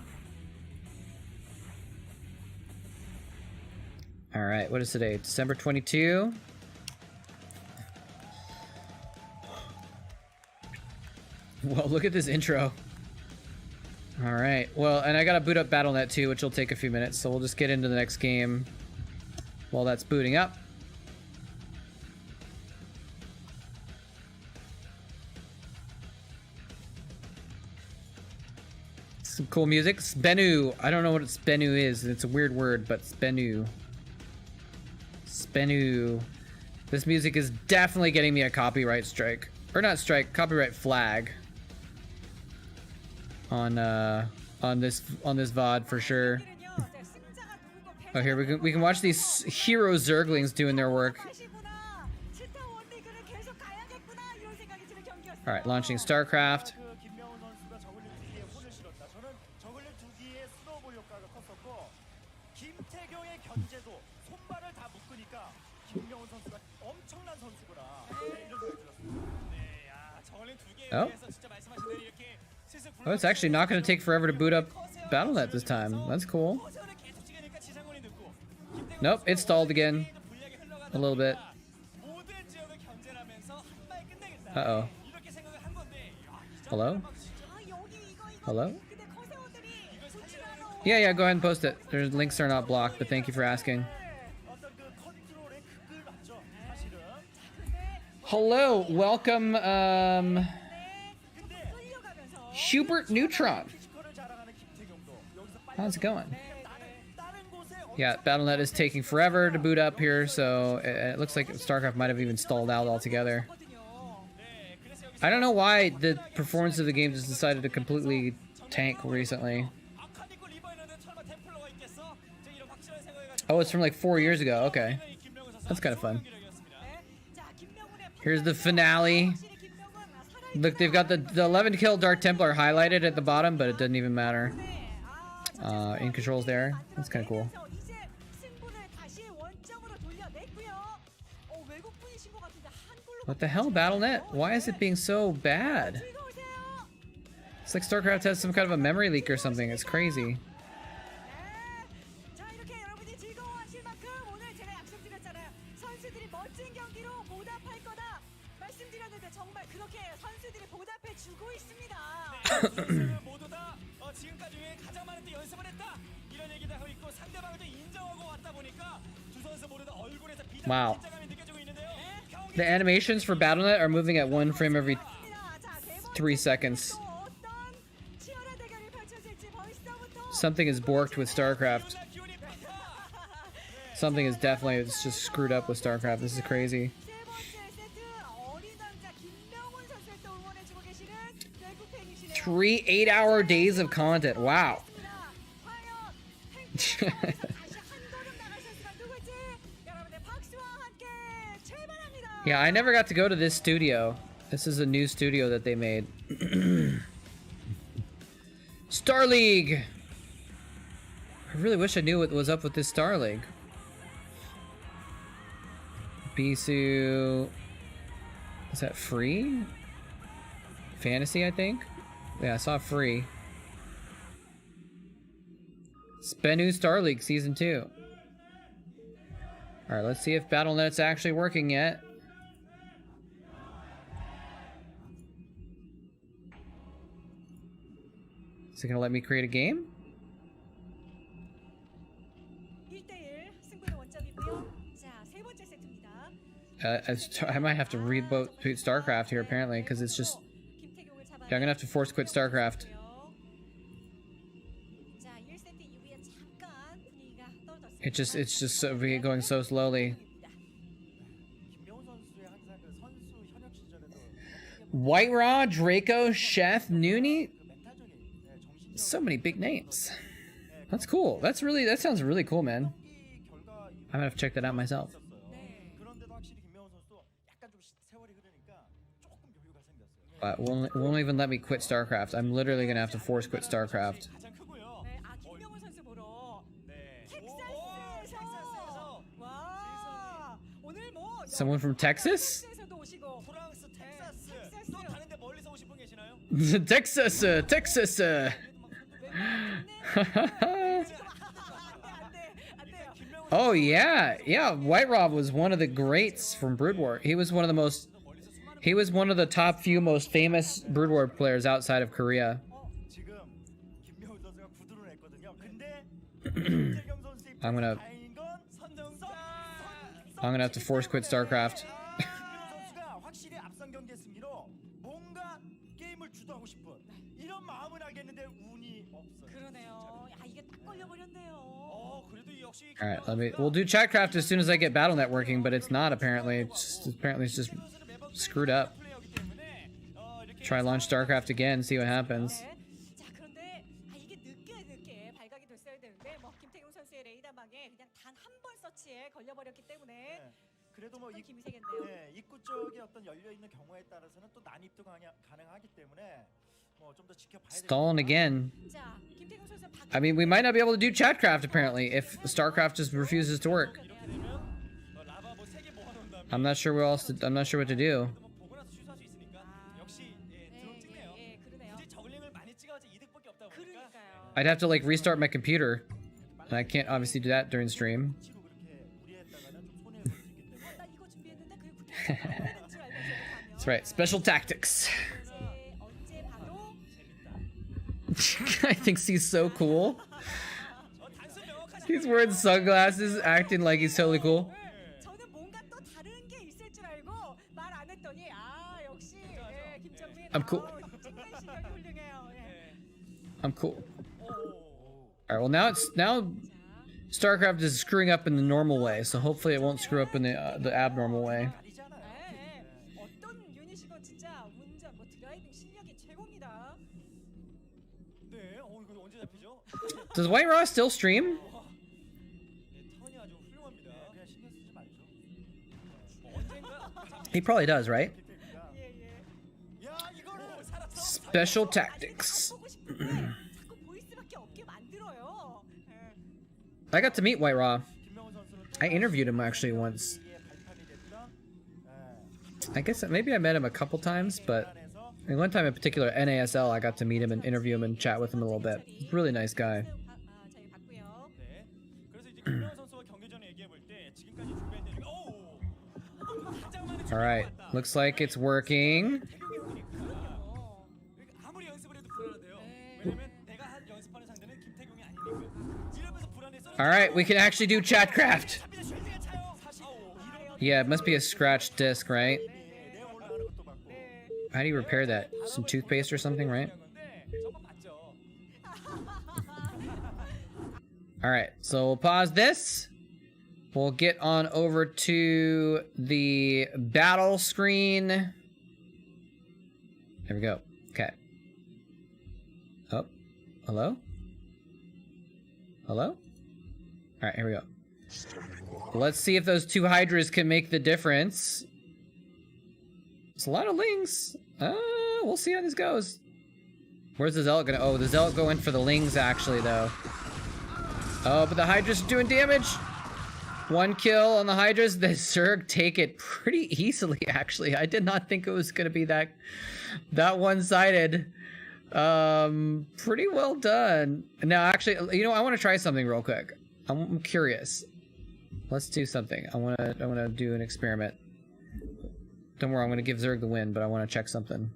All right, what is today? December 22. Well, look at this intro. All right, well, and I gotta boot up BattleNet too, which will take a few minutes, so we'll just get into the next game while that's booting up. Some cool music. Spenu. I don't know what Spenu is. It's a weird word, but Spenu. Spenu. This music is definitely getting me a copyright strike. Or not strike, copyright flag. On this VOD for sure. Oh, here we can watch these hero Zerglings doing their work. All right, launching Starcraft. Oh. Oh, it's actually not going to take forever to boot up Battle.net this time. That's cool. Nope, it stalled again. A little bit. Uh-oh. Hello? Hello? Yeah, go ahead and post it. Their links are not blocked, but thank you for asking. Hello, welcome, Hubert Neutron. How's it going? Yeah, Battle.net is taking forever to boot up here, so it looks like StarCraft might have even stalled out altogether. I don't know why the performance of the game just decided to completely tank recently. Oh, it's from like 4 years ago. Okay. That's kind of fun. Here's the finale. Look, they've got the 11 kill Dark Templar highlighted at the bottom, but it doesn't even matter. In controls there. That's kind of cool. What the hell, Battle.net? Why is it being so bad? It's like StarCraft has some kind of a memory leak or something. It's crazy. Wow. The animations for Battle.net are moving at 1 frame every 3 seconds. Something is borked with StarCraft. Something is definitely just screwed up with StarCraft. This is crazy. 3 8-hour days of content. Wow. Yeah, I never got to go to this studio. This is a new studio that they made. Star League! I really wish I knew what was up with this Star League. Bisu... Is that free? Fantasy, I think? Yeah, I saw free. Spenu Star League Season 2. Alright, let's see if Battle.net's actually working yet. Is it gonna let me create a game? I might have to reboot StarCraft here apparently, because it's just... Yeah, I'm gonna have to force quit StarCraft. It's just so, going so slowly. White Raw, Draco, Chef, Noonie. So many big names. That's cool. That sounds really cool, man. I'm gonna have to check that out myself. Won't even let me quit StarCraft. I'm literally gonna have to force quit StarCraft. Someone from Texas? Texas. Oh yeah, White Rob was one of the greats from Brood War. He was one of the top few most famous Brood War players outside of Korea. I'm gonna have to force quit StarCraft. Alright, we'll do Chatcraft as soon as I get Battle.net working, but it's not apparently. It's just screwed up. Try launch StarCraft again, see what happens. 번 서치에 걸려버렸기 때문에 그래도 뭐 좀 힘이 세겠네요. 네, 입구 쪽에 어떤 열려 있는 경우에 따라서는 또 난입도 가능하기 때문에 뭐 좀 더 지켜봐야 Stalling again. 자, 김태경 선수 I mean, we might not be able to do Chatcraft apparently if Starcraft just refuses to work. 이렇게 되면 라바 뭐 3개 모아놓은 다음에 I'm not sure what else. I'm not sure what to do. 뭐 보고 나서 취소할 수 있으니까 역시 드론 찍네요. 예, 그러네요. 굳이 저글링을 많이 찍어야지 이득밖에 없다 보니까 그러니까요. I'd have to like restart my computer. And I can't obviously do that during stream. 치로 그렇게 무리했다가는 좀 손해를 볼 수 있기 때문에 나 이거 준비했는데 그게 붙지 않는 줄 알면서 가면 That's right. Special tactics. 언제 봐도 I think he's so cool. He's wearing sunglasses, acting like he's totally cool. 저는 뭔가 또 다른 게 있을 줄 알고 말 안 했더니 역시 김정민 I'm cool. 찍는 실력이 훌륭해요. I'm cool. All right. Well, now Starcraft is screwing up in the normal way, so hopefully it won't screw up in the abnormal way. 어떤 유닛이건 진짜 운전 뭐 드라이빙 실력이 최고입니다. 네, 이거 언제 잡히죠? Does White Raw still stream? 턴이 아주 훌륭합니다. 그냥 신경 쓰지 말죠. 언젠가 He probably does, right? 야 이거를 살았어. Special tactics. 보고 싶은데 자꾸 보이스밖에 없게 만들어요. I got to meet White Raw. 김명훈 선수는 I interviewed him actually once. 이게 발판이 됐던 I guess maybe I met him a couple times, but I mean, one time in particular, NASL, I got to meet him and interview him and chat with him a little bit. Really nice guy. 저희 봤고요. 네. 그래서 이제 김명훈 선수와 경기 전에 얘기해 볼 때 지금까지 준비했던 중에 All right, looks like it's working. 아무리 연습을 해도 불안하대요. 왜냐면 내가 연습하는 상대는 김태경이 아니니까. 이러면서 불안해서 All right, we can actually do Chatcraft. Yeah, it must be a scratched disc, right? How do you repair that? Some toothpaste or something, right? All right, so we'll pause this. We'll get on over to the battle screen. There we go. Okay. Oh, hello? Hello? All right, here we go. Let's see if those two Hydras can make the difference. It's a lot of Lings. We'll see how this goes. Where's the Zealot gonna? Oh, the Zealot going for the Lings actually, though. Oh, but the Hydras are doing damage. One kill on the Hydras. The Zerg take it pretty easily, actually. I did not think it was gonna be that one-sided. Pretty well done. Now, actually, you know, I want to try something real quick. I'm curious. Let's do something. I wanna do an experiment. Don't worry, I'm gonna give Zerg the win, but I want to check something.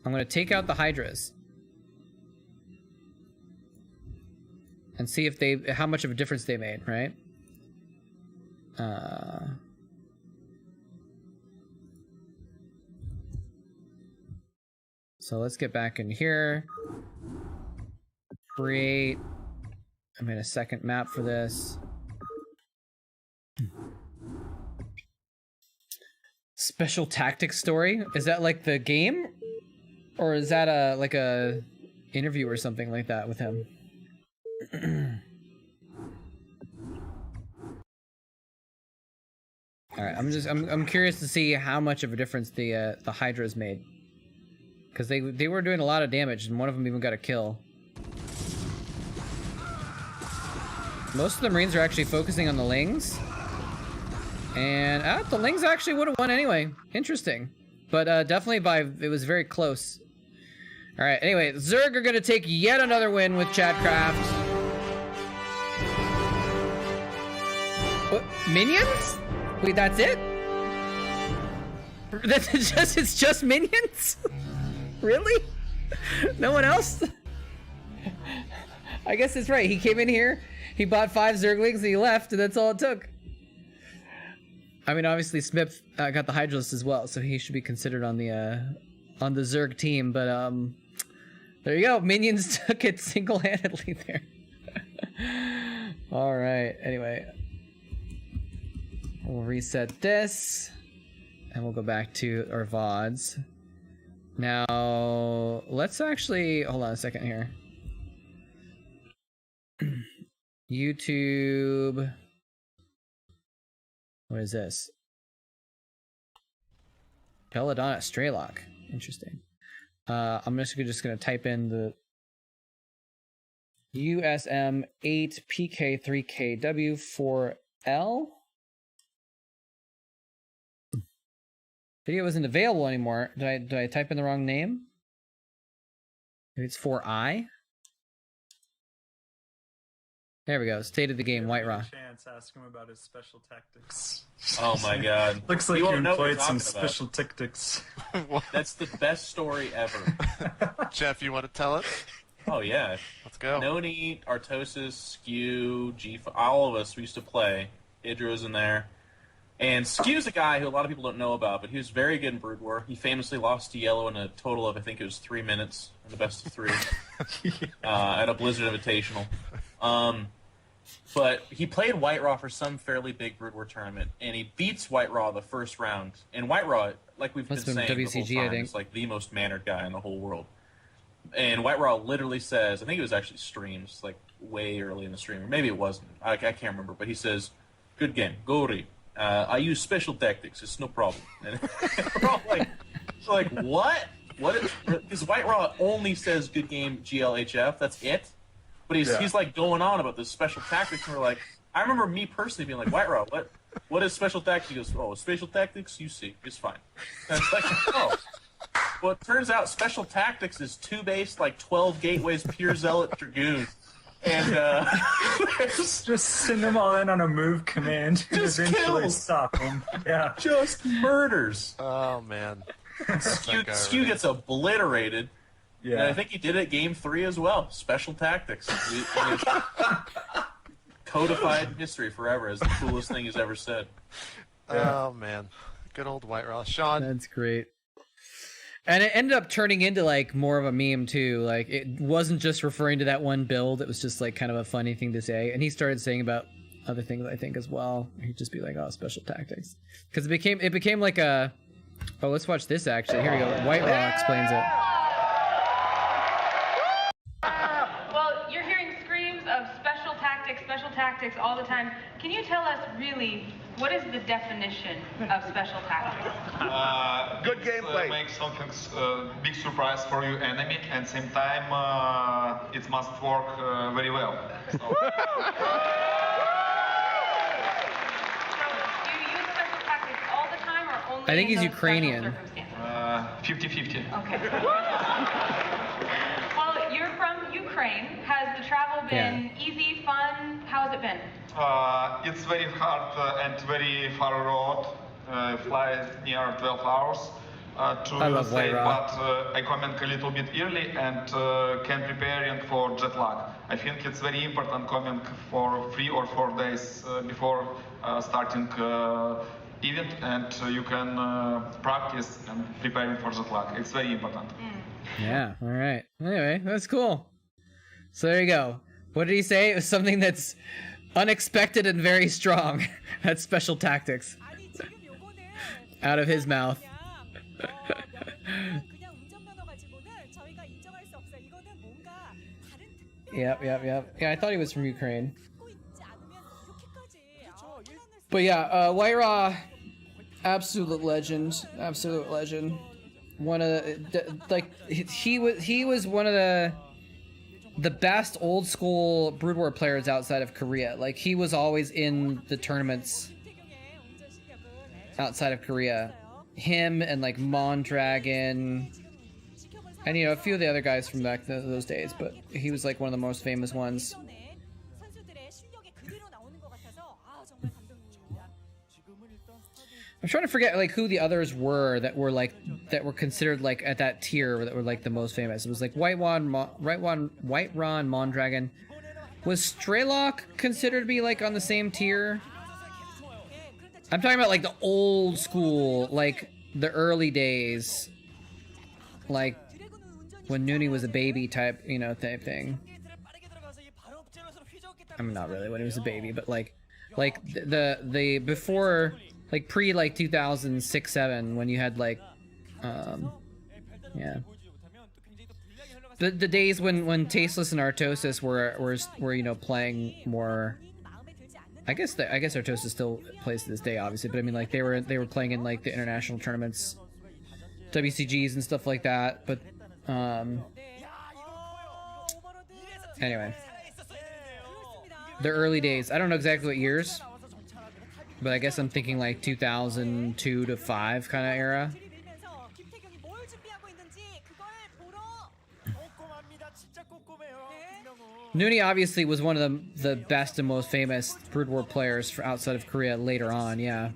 I'm gonna take out the Hydras and see if how much of a difference they made, right? So let's get back in here. Create. I made a second map for this. Special tactics story? Is that like the game? Or is that like a interview or something like that with him? Alright, I'm curious to see how much of a difference the Hydras made. Because they were doing a lot of damage and one of them even got a kill. Most of the Marines are actually focusing on the Lings. And the Lings actually would have won anyway. Interesting. But definitely it was very close. Alright, anyway, Zerg are gonna take yet another win with Chatcraft. What? Minions? Wait, that's it? It's just minions? Really? No one else? I guess it's right. He came in here, he bought 5 Zerglings, and he left, and that's all it took. I mean, obviously Smith got the Hydralisk as well, so he should be considered on the Zerg team. But there you go. Minions took it single-handedly there. All right. Anyway, we'll reset this, and we'll go back to our VODs. Now, let's actually hold on a second here. YouTube. What is this? Belladonna Straylock. Interesting. I'm just gonna type in the USM 8 PK3KW4L. Video isn't available anymore. Did I type in the wrong name? Maybe it's 4I. There we go. State of the game, White Raw. Chance, ask him about his special tactics. Oh my god. Looks like You you won't know what employed you're some talking special tactics. That's the best story ever. Jeff, you want to tell it? Oh yeah. Let's go. Noni, Artosis, Skew, G5, all of us, we used to play. Idro's in there. And Skew's a guy who a lot of people don't know about, but he was very good in Brood War. He famously lost to Yellow in a total of, I think it was 3 minutes in the best of 3 at a Blizzard Invitational. But he played White Raw for some fairly big Brood War tournament, and he beats White Raw the first round. And White Raw, like we've been saying WCG, the whole I time, think. is like the most mannered guy in the whole world. And White Raw literally says, I think it was actually streams, like way early in the stream, or maybe it wasn't. I can't remember, but he says, "Good game, Gori. I use special tactics. It's no problem." And we're all like, what? What? Because White Raw only says "good game, GLHF." That's it. But he's like going on about this special tactics, and we're like, I remember me personally being like, "White Raw, what is special tactics?" He goes, "Oh, special tactics, you see, it's fine." And it's like, oh. Well, it turns out special tactics is 2-base, like 12 gateways, pure zealot dragoon. And just send them all in on a move command and Just eventually kills. stop them. Yeah. just murders. Oh man. Skew gets obliterated. And I Yeah. think he did it game 3 as well. Special tactics. And it's codified in history forever as the coolest thing he's ever said. Oh man. Good old White Raw. Sean. That's great. And it ended up turning into like more of a meme too. Like it wasn't just referring to that one build. It was just like kind of a funny thing to say. And he started saying about other things, I think, as well. He'd just be like, "Oh, special tactics," because it became like a. Oh, let's watch this actually. Here we go. White Raw explains it. Well, you're hearing screams of special tactics all the time. Can you tell us really what is the definition of special tactics? Good gameplay. Make something big surprise for your enemy, and same time it must work very well. So. So, do you use special tactics all the time, or only I think in he's those special Ukrainian. circumstances? 50-50. Okay. Well, you're from Ukraine. Has the travel been easy, fun? How has it been? It's very hard and very far road. Fly near 12 hours to I love USA, White Raw. but I come a little bit early and can preparing for jet lag. I think it's very important coming for 3 or 4 days before starting event, and you can practice and preparing for jet lag. It's very important. Yeah. All right. Anyway, that's cool. So there you go. What did he say? It was something that's unexpected and very strong. That's special tactics. 아니 지금 요거는 Out of his mouth. 그냥 운전면허 가지고는 저희가 인정할 수 없어요. 이거는 뭔가 다른 특별한 Yep. Yeah, I thought he was from Ukraine. 갖고 있지 않으면 이렇게까지 혼란을 But yeah, White Raw, absolute legend. Absolute legend. One of the, like he was one of the best old school Brood War players outside of Korea. Like he was always in the tournaments 김태경의 운전 실력은 outside of Korea. Him and like Mondragon, and you know a few of the other guys from back those days. But he was like one of the most famous ones. 때문에 선수들의 실력이 그대로 나오는 것 같아서 정말 감동입니다. I'm trying to forget like who the others were that were considered like at that tier that were like the most famous. It was like White Raw, and Mondragon. Was Straylock considered to be like on the same tier? I'm talking about like the old school, like the early days, like when Noonie was a baby type, you know, type thing. I mean, not really when he was a baby, but like the before. Like pre like 2006-7 when you had like yeah. the days when Tasteless and Artosis were you know playing more. I guess Artosis still plays to this day, obviously, but I mean like they were playing in like the international tournaments, WCGs and stuff like that. But anyway, the early days. I don't know exactly what years, but I guess I'm thinking like 2002 to 5 kind of era. Nooney obviously was one of the best and most famous Brood War players for outside of Korea later on, yeah.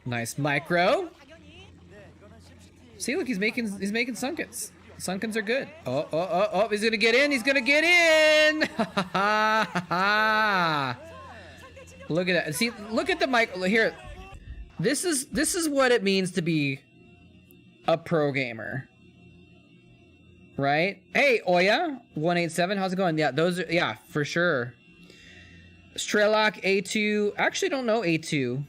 Nice micro. See, look, he's making Sunkens. Sunkens are good. Oh, he's gonna get in. He's gonna get in. Look at that. See, look at the mic here. This is what it means to be a pro gamer. Right? Hey, Oya 187, how's it going? Yeah, those are, yeah, for sure. Strelok A2, actually don't know A2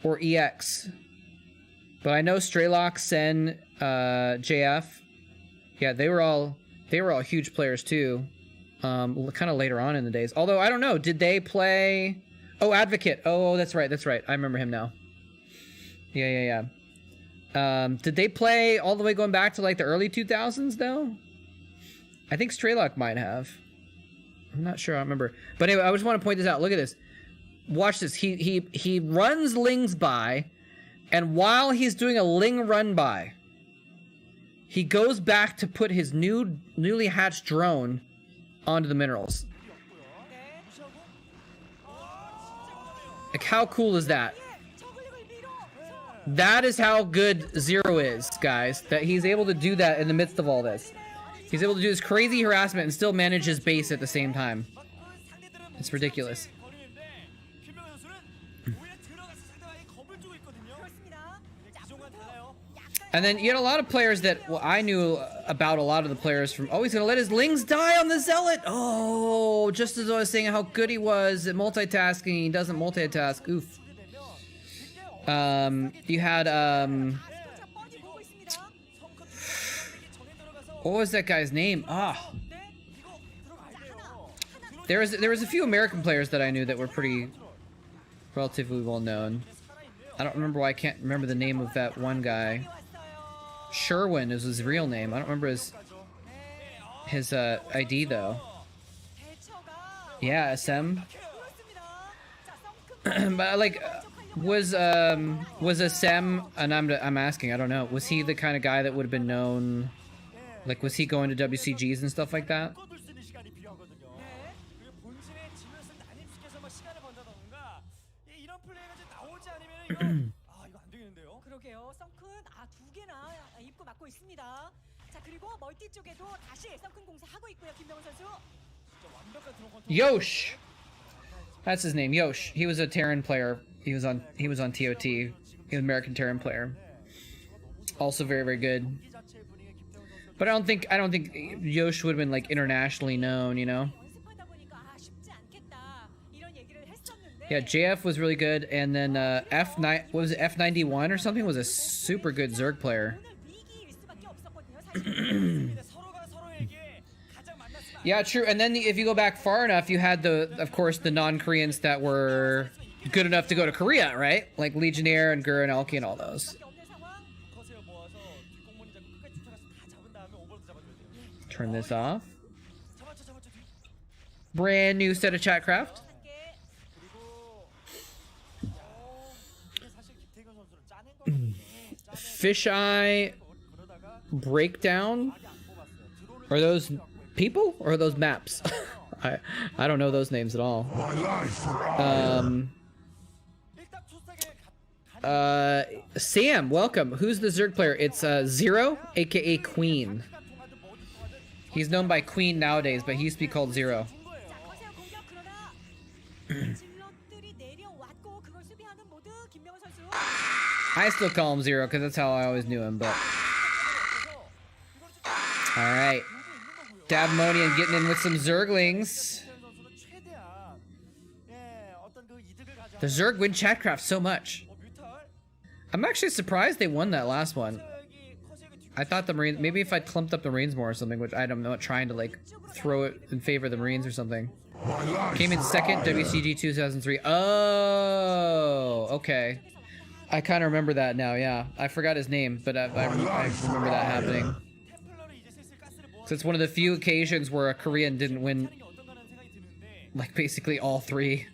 or EX. But I know Strelok, Sen, JF. Yeah, they were all huge players too. Kind of later on in the days. Although I don't know, did they play? Oh, Advocate. Oh, that's right. I remember him now. Yeah. Did they play all the way going back to like the early 2000s though? I think Strelok might have. I'm not sure. I don't remember. But anyway, I just want to point this out. Look at this. Watch this. He runs Lings by, and while he's doing a Ling run by, he goes back to put his newly hatched drone onto the minerals. Like, how cool is that? That is how good Zero is, guys. That he's able to do that in the midst of all this. He's able to do this crazy harassment and still manage his base at the same time. It's ridiculous. And then you had a lot of players that, well, I knew about a lot of the players from, oh, he's going to let his Lings die on the Zealot. Oh, just as I was saying how good he was at multitasking, he doesn't multitask. Oof. You had, what was that guy's name? Ah. There was a few American players that I knew that were pretty relatively well known. I don't remember why I can't remember the name of that one guy. Sherwin is his real name. I don't remember his ID though. Yeah, SM. But like, was SM? And I'm asking. I don't know. Was he the kind of guy that would have been known? Like, was he going to WCGs and stuff like that? Yosh! That's his name, Yosh. He was a Terran player. He was on TOT. He was an American Terran player. Also very, very good. But I don't think Yosh would have been like internationally known, you know? Yeah, JF was really good, and then F9, what was it, F91 or something, was a super good Zerg player. Yeah, true. And then if you go back far enough, you had of course, the non-Koreans that were good enough to go to Korea, right? Like Legionnaire and Gur and Elki and all those. Turn this off. Brand new set of Chatcraft. Fisheye breakdown. Are those people or are those maps? I don't know those names at all. Sam, welcome. Who's the Zerg player? It's Zero, aka Queen. He's known by Queen nowadays, but he used to be called Zero. I still call him Zero because that's how I always knew him, but... Alright. Davmonian getting in with some Zerglings. The Zerg win Chatcraft so much. I'm actually surprised they won that last one. I thought the Marines, maybe if I'd clumped up the Marines more or something, which I'm not trying to like throw it in favor of the Marines or something. Came in second, WCG 2003. Oh, okay. I kind of remember that now, yeah. I forgot his name, but I remember that happening. So it's one of the few occasions where a Korean didn't win, like, basically all three.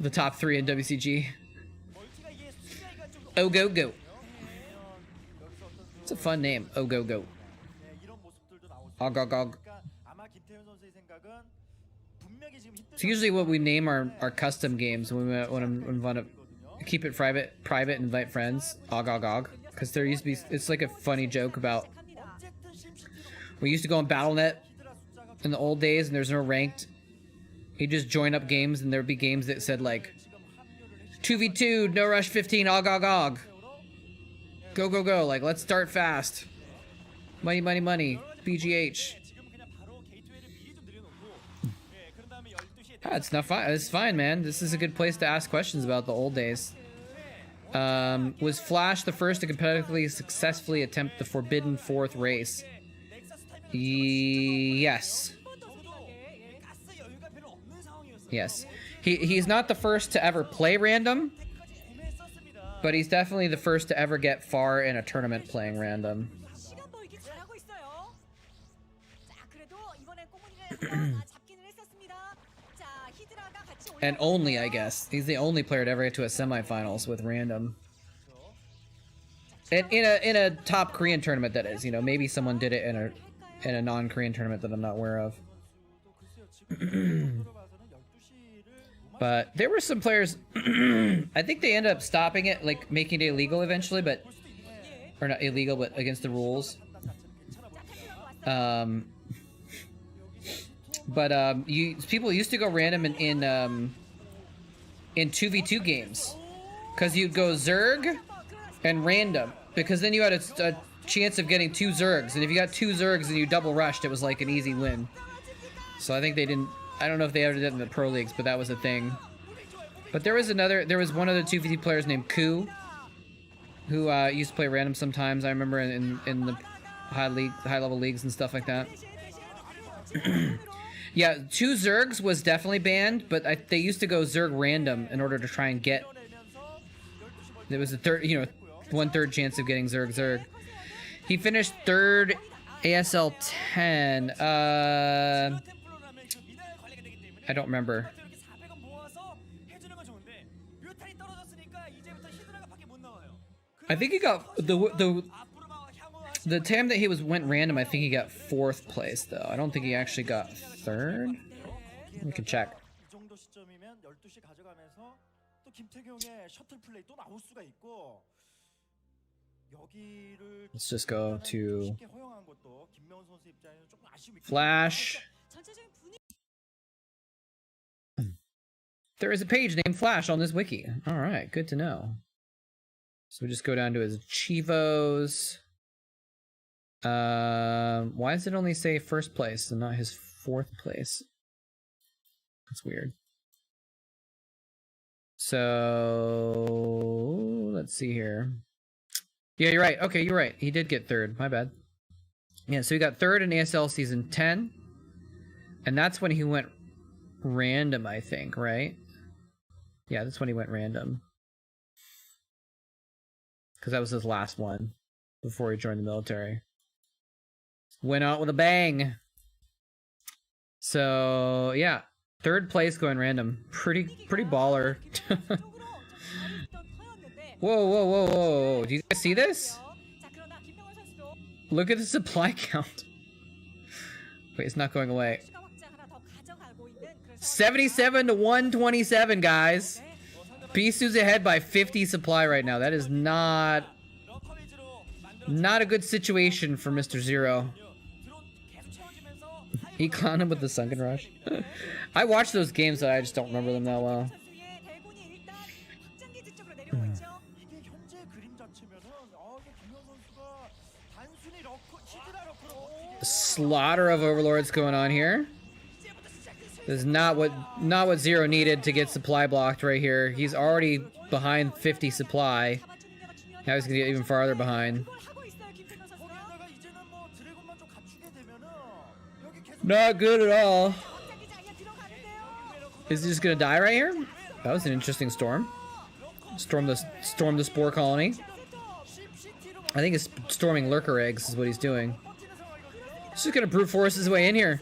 The top three in WCG. Oh, go, go. It's a fun name. Oh, go, go. Og. It's usually what we name our custom games when we want to keep it private and invite friends. Og. Because there used to be, it's like a funny joke about, we used to go on BattleNet in the old days and there's no ranked. You just join up games and there'd be games that said like 2v2, no rush 15, og. Go, like let's start fast. Money, BGH. It's not fine. It's fine, man. This is a good place to ask questions about the old days. Was Flash the first to competitively successfully attempt the Forbidden Fourth race? Yes. Yes. He's not the first to ever play random, but he's definitely the first to ever get far in a tournament playing random. And only, I guess. He's the only player to ever get to a semifinals with random. In a top Korean tournament, that is. You know, maybe someone did it in a non-Korean tournament that I'm not aware of. But there were some players, I think they ended up stopping it, like making it illegal eventually, but, or not illegal, but against the rules. People used to go random in 2v2 games, because you'd go Zerg and random, because then you had a chance of getting 2 Zergs, and if you got 2 Zergs and you double rushed, it was like an easy win. So I think they didn't, I don't know if they ever did it in the pro leagues, but that was a thing. But there was one other 2v2 players named Ku, who used to play random sometimes. I remember in the high level leagues and stuff like that. Yeah, 2 Zergs was definitely banned, but they used to go Zerg random in order to try and get. There was a 1/3 chance of getting Zerg. He finished 3rd ASL 10. I don't remember. I think he got the time that he went random. I think he got 4th place though. I don't think he actually got 3rd. We can check. Let's just go to Flash. There is a page named Flash on this wiki. All right, good to know. So we just go down to his Chivos. Why does it only say 1st place and not his 4th place? That's weird. So let's see here. Yeah, you're right. Okay, you're right. He did get 3rd. My bad. Yeah, so he got 3rd in ASL season 10. And that's when he went random, I think, right? Yeah, that's when he went random. Because that was his last one before he joined the military. Went out with a bang. So, yeah. 3rd place going random. Pretty baller. Whoa. Do you guys see this? Look at the supply count. Wait, it's not going away. 77 to 127, guys. Bisu's ahead by 50 supply right now. That is not a good situation for Mr. Zero. He clowned him with the Sunken Rush. I watched those games, but I just don't remember them that well. Slaughter of overlords going on here. This is not what Zero needed to get supply blocked right here. He's already behind 50 supply. Now he's gonna get even farther behind. Not good at all. Is he just gonna die right here? That was an interesting storm. Storm the spore colony. I think it's storming lurker eggs is what he's doing. He's just gonna brute force his way in here.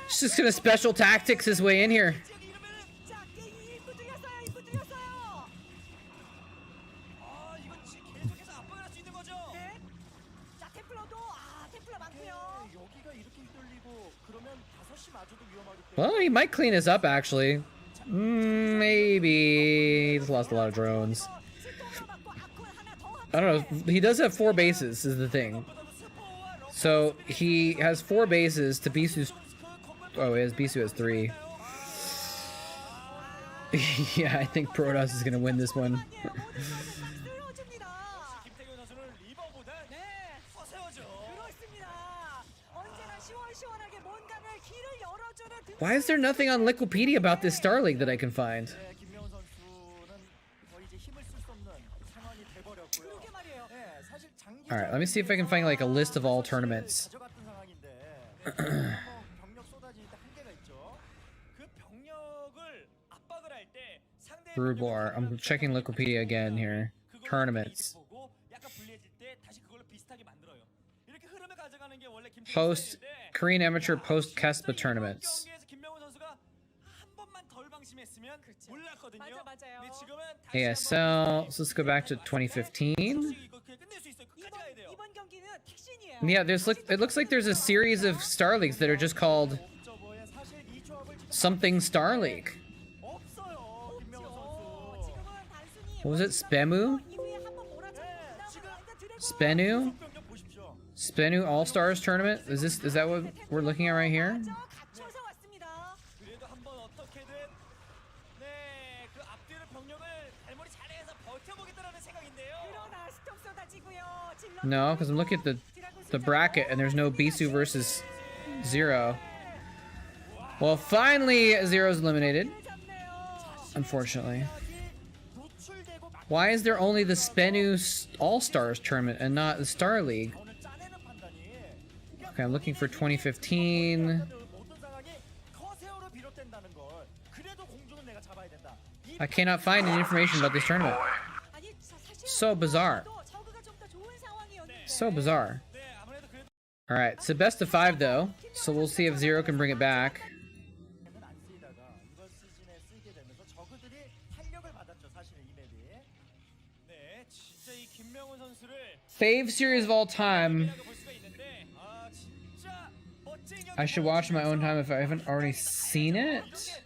He's just gonna special tactics his way in here. Well, he might clean this up actually. Maybe. He's lost a lot of drones. I don't know. He does have 4 bases, is the thing. So he has 4 bases to Bisu's. Oh, Bisu has 3. Yeah, I think Protoss is gonna win this one. Why is there nothing on Liquipedia about this Star League that I can find? Alright, let me see if I can find like a list of all tournaments. Broodwar. I'm checking Liquipedia again here. Tournaments. Post Korean Amateur Post Kespa tournaments. ASL. So let's go back to 2015. Yeah, it looks like there's a series of Star Leagues that are just called something Star League. What was it? Spemu? Spenu? Spenu All Stars tournament? Is that what we're looking at right here? No, because I'm looking at the bracket and there's no Bisu versus Zero. Well, finally Zero's eliminated. Unfortunately. Why is there only the Spenu All-Stars tournament and not the Star League? Okay, I'm looking for 2015. I cannot find any information about this tournament. So bizarre. So bizarre. Alright, it's a best of 5 though, so we'll see if Zero can bring it back. Fave series of all time. I should watch in my own time if I haven't already seen it.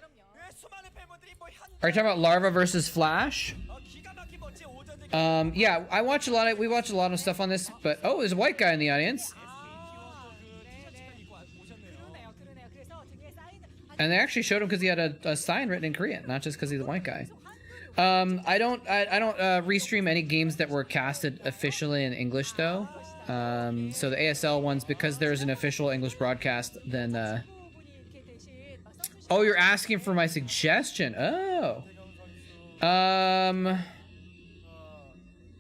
Are you talking about Larva versus Flash? Yeah, we watch a lot of stuff on this, but oh, there's a white guy in the audience. And they actually showed him because he had a sign written in Korean, not just because he's a white guy. I don't restream any games that were casted officially in English though. So the ASL ones, because there's an official English broadcast, then oh, you're asking for my suggestion. Oh.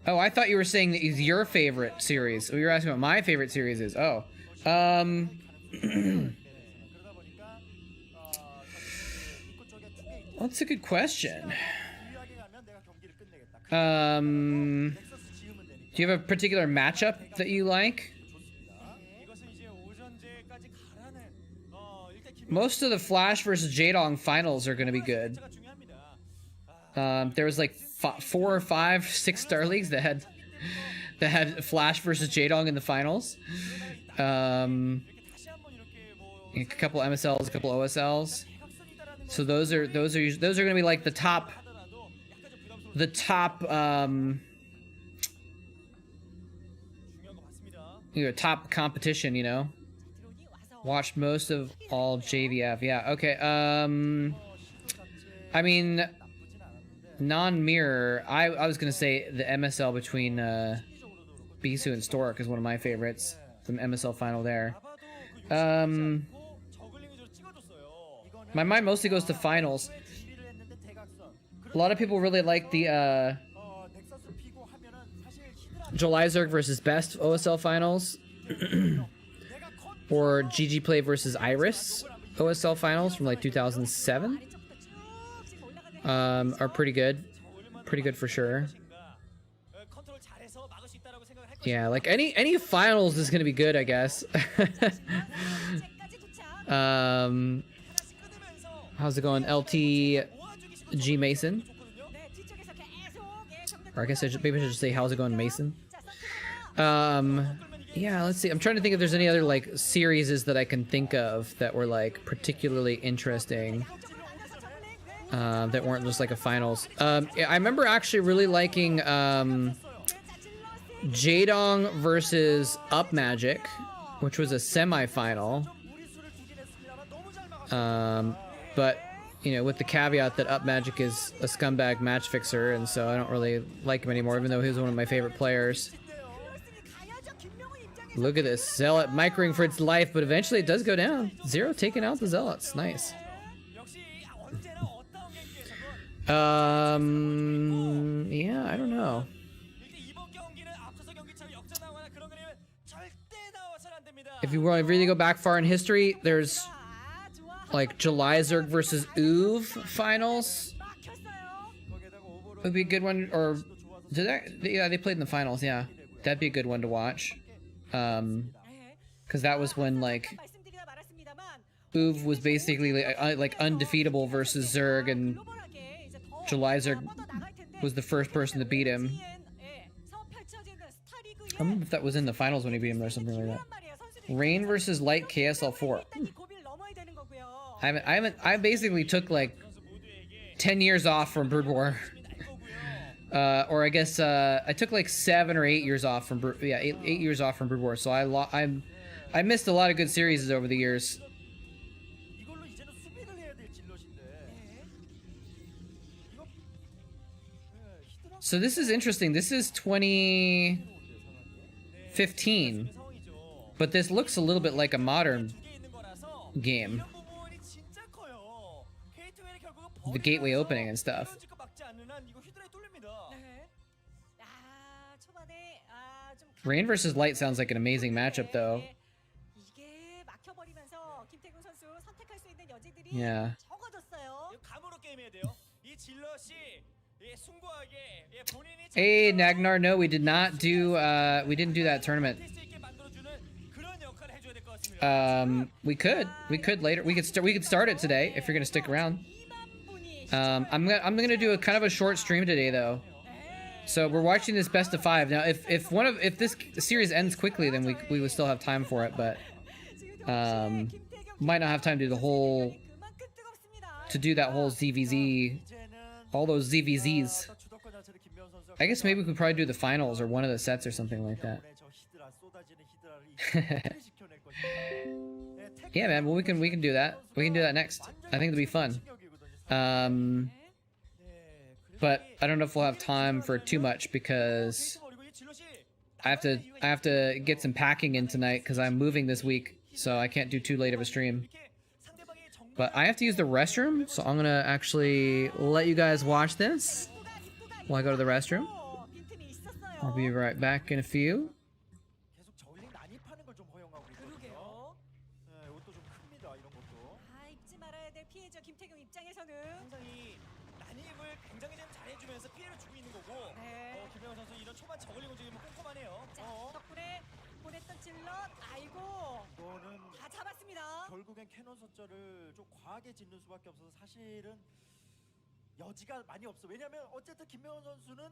Oh, I thought you were saying that is your favorite series. Oh, you're asking what my favorite series is. Oh. Well, that's a good question. Do you have a particular matchup that you like? Most of the Flash versus Jaedong finals are going to be good. There was like 4 or 5, 6 Star Leagues that had Flash versus Jaedong in the finals. A couple MSLs, a couple OSLs. So those are going to be like the top top competition, you know. Watched most of all JVF. Yeah, okay. I mean, non-mirror, I was gonna say the MSL between Bisu and Stork is one of my favorites. The MSL final there. My mind mostly goes to finals. A lot of people really like the July Zerg versus Best OSL finals, or GG Play versus Iris OSL finals from like 2007. Are pretty good for sure. Yeah, like any finals is gonna be good, I guess. How's it going, LT G Mason? Or I guess maybe I should just say how's it going, Mason? Yeah, let's see. I'm trying to think if there's any other like series that I can think of that were like particularly interesting. That weren't just like a finals. Yeah, I remember actually really liking Jaedong versus Up Magic, which was a semi-final. But you know, with the caveat that Up Magic is a scumbag match fixer, and so I don't really like him anymore, even though he was one of my favorite players. Look at this Zealot microing for its life, but eventually it does go down. Zero taking out the Zealots. Nice. Yeah, I don't know. If you want to really go back far in history, there's like July Zerg versus UV finals. Would be a good one, or did that? Yeah, they played in the finals. Yeah, that'd be a good one to watch. Because that was when like UV was basically like undefeatable versus Zerg, and July Zerg was the first person to beat him. I don't know if that was in the finals when he beat him or something like that. Rain versus Light KSL4. I basically took like 10 years off from Brood War. Or I guess I took like 7 or 8 years off from eight years off from Brood War. So I missed a lot of good series over the years. So this is interesting. This is 2015, but this looks a little bit like a modern game. The gateway opening and stuff. Rain versus Light sounds like an amazing matchup, though. Yeah. Hey, Nagnar, no, we did not do, we didn't do that tournament. We could later. We could start it today if you're gonna stick around. I'm gonna do a kind of a short stream today, though. So we're watching this best of 5 now. If this series ends quickly, then we would still have time for it, but might not have time to do that whole ZVZ, all those ZVZs. I guess maybe we could probably do the finals or one of the sets or something like that. Yeah, man. Well, we can do that. We can do that next. I think it'll be fun. But I don't know if we'll have time for too much because I have to get some packing in tonight because I'm moving this week, so I can't do too late of a stream. But I have to use the restroom, so I'm gonna actually let you guys watch this while I go to the restroom. I'll be right back in a few. 결국엔 캐논 숫자를 좀 과하게 짓는 수밖에 없어서 사실은 여지가 많이 없어. 왜냐면 어쨌든 김명훈 선수는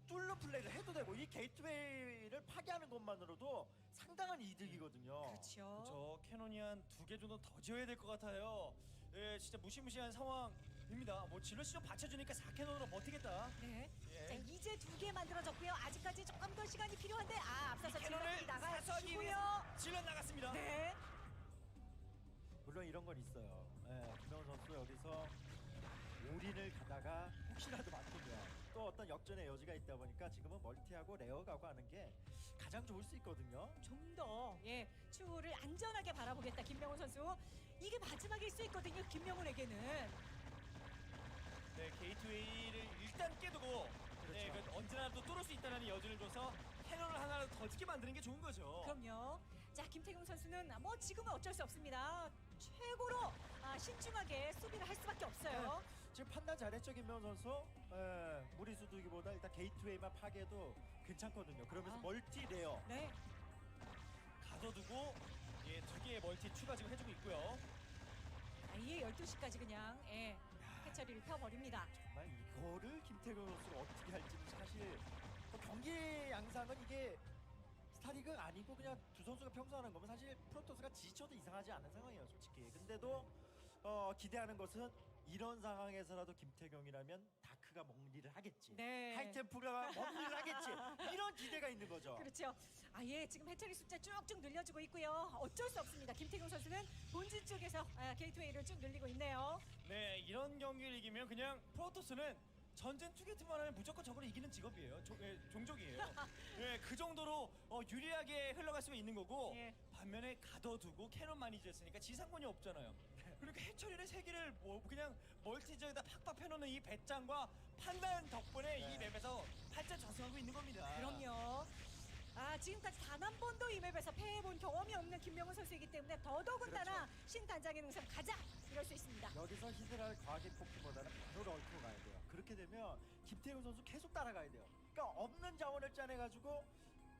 뚫는 플레이를 해도 되고 이 게이트웨이를 파괴하는 것만으로도 상당한 이득이거든요. 그렇죠. 캐논이 한 2개 정도 더 지어야 될 것 같아요. 예, 진짜 무시무시한 상황입니다. 뭐 질럿이 좀 받쳐주니까 4캐논으로 버티겠다. 네. 자, 이제 2개 만들어졌고요. 아직까지 조금 더 시간이 필요한데 앞서서 질럿이 나가시고요. 질럿 나갔습니다. 네. 물론 이런 건 있어요. 예, 김명훈 선수 여기서 올인을 가다가 혹시라도 막히면 또 어떤 역전의 여지가 있다 보니까 지금은 멀티하고 레어가고 하는 게 가장 좋을 수 있거든요. 좀 더 추후를 안전하게 바라보겠다 김명훈 선수. 이게 마지막일 수 있거든요. 김명훈에게는. 네, 게이트웨이를 일단 깨두고 네, 그 언제나 또 뚫을 수 있다는 여지를 줘서 캐논을 하나 더 짓게 만드는 게 좋은 거죠. 그럼요. 자, 김태경 선수는 뭐 지금은 어쩔 수 없습니다. 최고로 신중하게 수비를 할 수밖에 없어요. 지금 판단 잘했죠, 김명훈 선수. 무리수 두기보다 일단 게이트웨이만 파괴도 괜찮거든요. 그러면서 멀티 레어. 네. 가둬두고 예, 2개의 멀티 추가 지금 해주고 있고요. 아예 12시까지 그냥 해처리를 펴버립니다. 정말 이거를 김태경 선수가 어떻게 할지는 사실 경기 양상은 이게 스타리그 아니고 그냥 두 선수가 평소 하는 거면 사실 프로토스가 지쳐도 이상하지 않은 상황이에요, 솔직히. 근데도 기대하는 것은 이런 상황에서라도 김태경이라면 다크가 먹리를 하겠지. 네. 하이템프가 먹리를 하겠지. 이런 기대가 있는 거죠. 그렇죠. 아예 지금 해처리 숫자 쭉쭉 늘려주고 있고요. 어쩔 수 없습니다. 김태경 선수는 본진 쪽에서 게이트웨이를 쭉 늘리고 있네요. 네, 이런 경기를 이기면 그냥 프로토스는 전쟁 투게트만 하면 무조건 저걸 이기는 직업이에요. 종족이에요. 예, 그 정도로 유리하게 흘러갈 수가 있는 거고 예. 반면에 가둬두고 캐논 많이 지었으니까 지상권이 없잖아요. 그러니까 해처리를 3개를 뭐 그냥 멀티지역에다 팍팍 펴놓는 이 배짱과 판단 덕분에 이 맵에서 팔자 전승하고 있는 겁니다. 그럼요. 지금까지 단 한 번도 이 맵에서 패해본 경험이 없는 김명훈 선수이기 때문에 더더군다나 그렇죠. 신단장의 능선 가자 이럴 수 있습니다. 여기서 히드라를 과하게 뽑기보다는 바로 럴크로 가야 돼요. 그렇게 되면 김태경 선수 계속 따라가야 돼요. 그러니까 없는 자원을 짜내가지고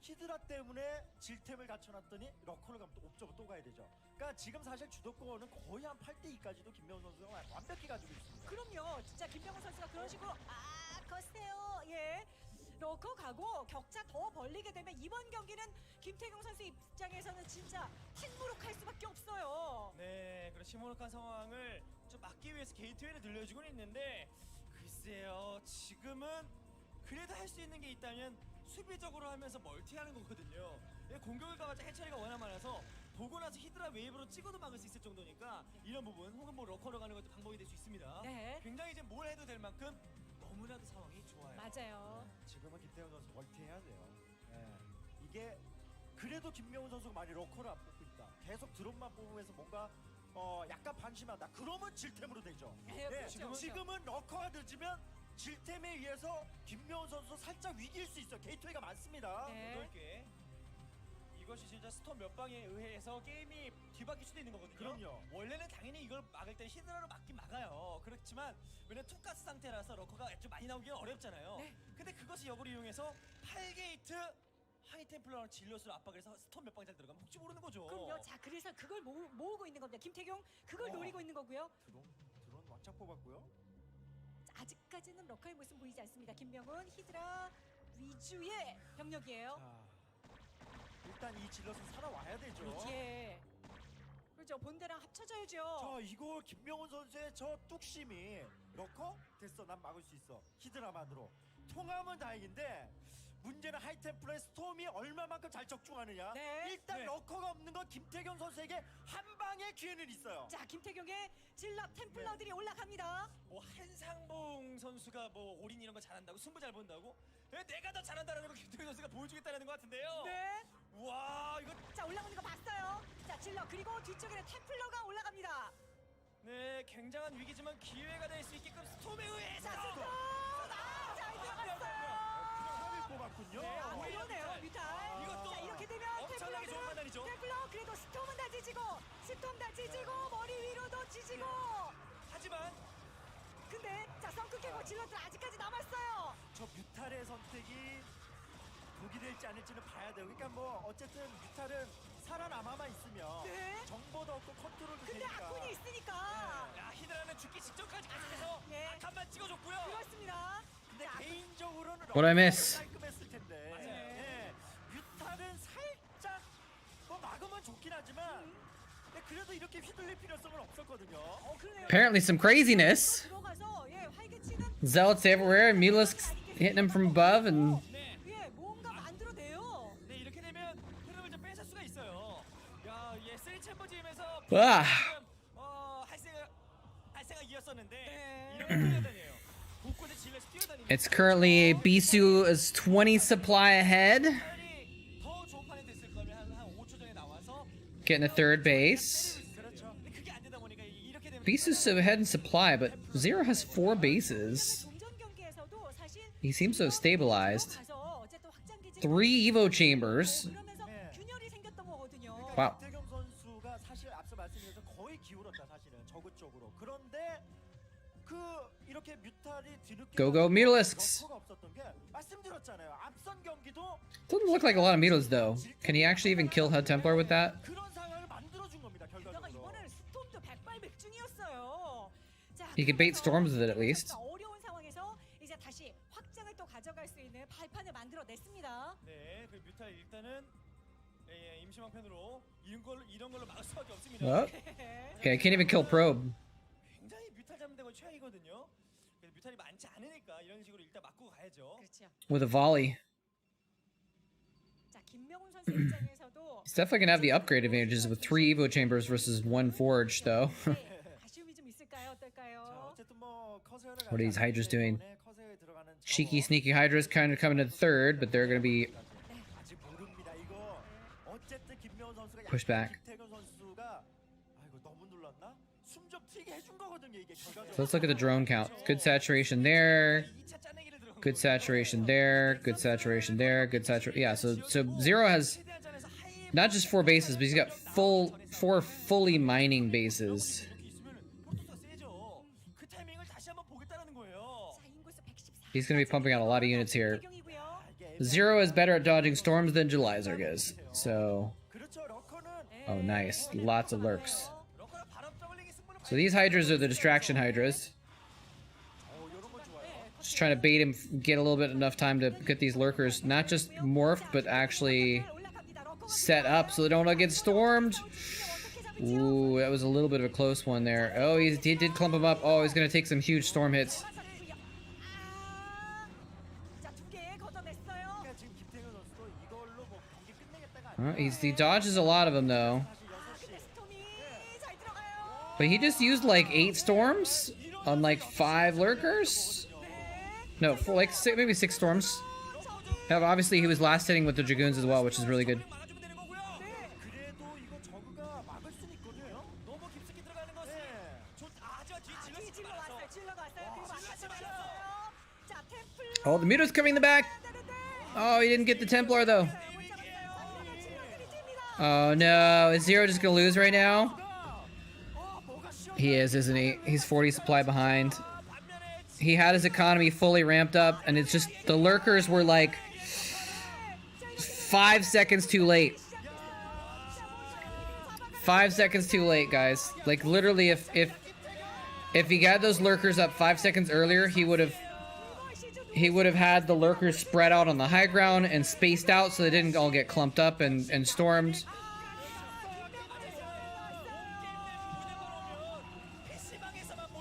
히드라 때문에 질템을 갖춰놨더니 러커를 가면 또 옵저버 또 가야 되죠. 그러니까 지금 사실 주도권은 거의 한 8대2까지도 김명훈 선수가 완벽히 가지고 있습니다. 그럼요. 진짜 김명훈 선수가 그런 식으로 거세요. 예. 러커 가고 격차 더 벌리게 되면 이번 경기는 김태경 선수 입장에서는 진짜 핵무룩할 수밖에 없어요. 네, 그런 시무룩한 상황을 좀 막기 위해서 게이트웨이를 늘려주고는 있는데 글쎄요, 지금은 그래도 할 수 있는 게 있다면 수비적으로 하면서 멀티하는 거거든요. 공격을 가봤자 해처리가 워낙 많아서 보고 나서 히드라 웨이브로 찍어도 막을 수 있을 정도니까 이런 부분 혹은 뭐 러커로 가는 것도 방법이 될 수 있습니다. 네. 굉장히 이제 뭘 해도 될 만큼 너무나도 상황이 좋아요. 맞아요. 지금은 김태훈 선수 멀티해야 돼요. 이게 그래도 김명훈 선수가 많이 러커를 안 뽑고 있다. 계속 드론만 뽑으면서 뭔가 약간 방심한다. 그러면 질템으로 되죠. 그렇죠. 지금은 러커가 늦으면 질템에 의해서 김명훈 선수 살짝 위기일 수 있어요. 게이트웨이가 많습니다. 네. 8개. 이것이 진짜 스톰 몇 방에 의해서 게임이 뒤바뀔 수도 있는 거거든요. 그럼요. 원래는 당연히 이걸 막을 때 히드라로 막긴 막아요. 그렇지만 왜냐면 투가스 상태라서 러커가 좀 많이 나오기는 어렵잖아요. 네. 근데 그것을 역으로 이용해서 8게이트 하이템플러랑 질럿으로 압박을 해서 스톰 몇 방에 잘 들어가면 혹시 모르는 거죠. 그럼요. 자, 그래서 그걸 모으고 있는 겁니다. 김태경 그걸 노리고 있는 거고요. 드론 왕창 뽑았고요. 자, 아직까지는 러커의 모습 보이지 않습니다. 김명훈 히드라 위주의 병력이에요. 자, 일단 이 질럿은 살아와야 되죠. 예. 그렇죠. 본대랑 합쳐져야죠. 자, 이거 김명훈 선수의 저 뚝심이 러커? 됐어, 난 막을 수 있어. 히드라만으로 통하면 다행인데 문제는 하이템플러의 스톰이 얼마만큼 잘 적중하느냐. 네. 일단 러커가 없는 건 김태경 선수에게 한 방의 기회는 있어요. 자, 김태경의 질럿 템플러들이 올라갑니다. 뭐 한상봉 선수가 뭐 올인 이런 거 잘한다고 승부 잘 본다고 내가 더 잘한다라는 거 김태균 선수가 보여주겠다는 것 같은데요. 네. 와, 이거 자, 올라오는 거 봤어요. 자, 질럿 그리고 뒤쪽에는 템플러가 올라갑니다. 네, 굉장한 위기지만 기회가 될 수 있게끔 스톰에 의해서 자, 스톰! 잘 들어갔어요. 뽑았군요. 네, 그러네요, 뮤탈. 이것도 자, 이렇게 되면 엄청나게 좋은 판단이죠. 템플러 그래도 스톰은 다 지지고 스톰 다 지지고 머리 위로도 지지고. 하지만 근데 자, 성크 깨고 질럿들 아직까지 남았어요. 저 뮤탈의 선택이 독이 될지 아닐지는 봐야 돼요. 그러니까 뭐 어쨌든 뮤탈은 살아남아만 있으면 네. 정보도 없고 컨트롤도 근데 되니까. 아군이 있으니까. 야, 히드라는 죽기 직전까지 계속해서 네. 악한만 찍어줬고요. 그렇습니다. 근데 자, 개인적으로는 What I miss? 깔끔했을 텐데. 맞아요. 예. 뮤탈은 살짝 뭐 막으면 좋긴 하지만 근데 그래도 이렇게 휘둘릴 필요성은 없었거든요. 그러네요. Apparently some craziness. 들어가서 활개치는 Zealots everywhere, Melisk hitting him from above, and 네. 뭔가 만들어내요. 네, 이렇게 되면 흐름을 좀 뺏을 수가 있어요. 야, 쓰리 챔버 지으면서 와. 할세가 이었었는데 네. 이런 뛰어다녀요. 곳곳에 질럿이 뛰어다니면서 it's currently Bisu is 20 supply ahead, 차라리 더 좋은 판이 됐을 거면 한 5초 전에 나와서 getting a third base. 그렇죠. 근데 그게 안 되다 Beast is ahead in supply, but Zero has 4 bases. He seems to have stabilized. 3 Evo chambers. Wow. Go Mutalisks! Doesn't look like a lot of Mutas though. Can he actually even kill HUD Templar with that? He could bait storms with it at least. What? Okay, I can't even kill probe. With a volley. He's definitely gonna have the upgrade advantages with 3 Evo chambers versus 1 forge though. What are these Hydras doing? Cheeky, sneaky Hydras kind of coming to the 3rd, but they're gonna be pushed back. So let's look at the drone count. Good saturation there. Good saturation there. Good saturation there. Good saturation. Yeah, so Zero has not just 4 bases, but he's got 4 fully mining bases. He's going to be pumping out a lot of units here. Zero is better at dodging storms than July Zerg is. So, oh nice, lots of lurks. So these Hydras are the distraction Hydras. Just trying to bait him, get a little bit enough time to get these lurkers not just morphed, but actually set up so they don't get stormed. Ooh, that was a little bit of a close one there. Oh, he did clump him up. Oh, he's gonna take some huge storm hits. He dodges a lot of them though. But he just used like 8 storms on like 5 lurkers. No, like maybe 6 storms. Yeah, obviously he was last hitting with the Dragoons as well, which is really good. Oh, the Muta's coming in the back. Oh, he didn't get the Templar though. Oh no, is Zero just gonna lose right now? He is, isn't he? He's 40 supply behind. He had his economy fully ramped up, and it's just the lurkers were like 5 seconds too late. 5 seconds too late, guys. Like literally, if he got those lurkers up 5 seconds earlier, he would have had the lurkers spread out on the high ground and spaced out so they didn't all get clumped up and stormed.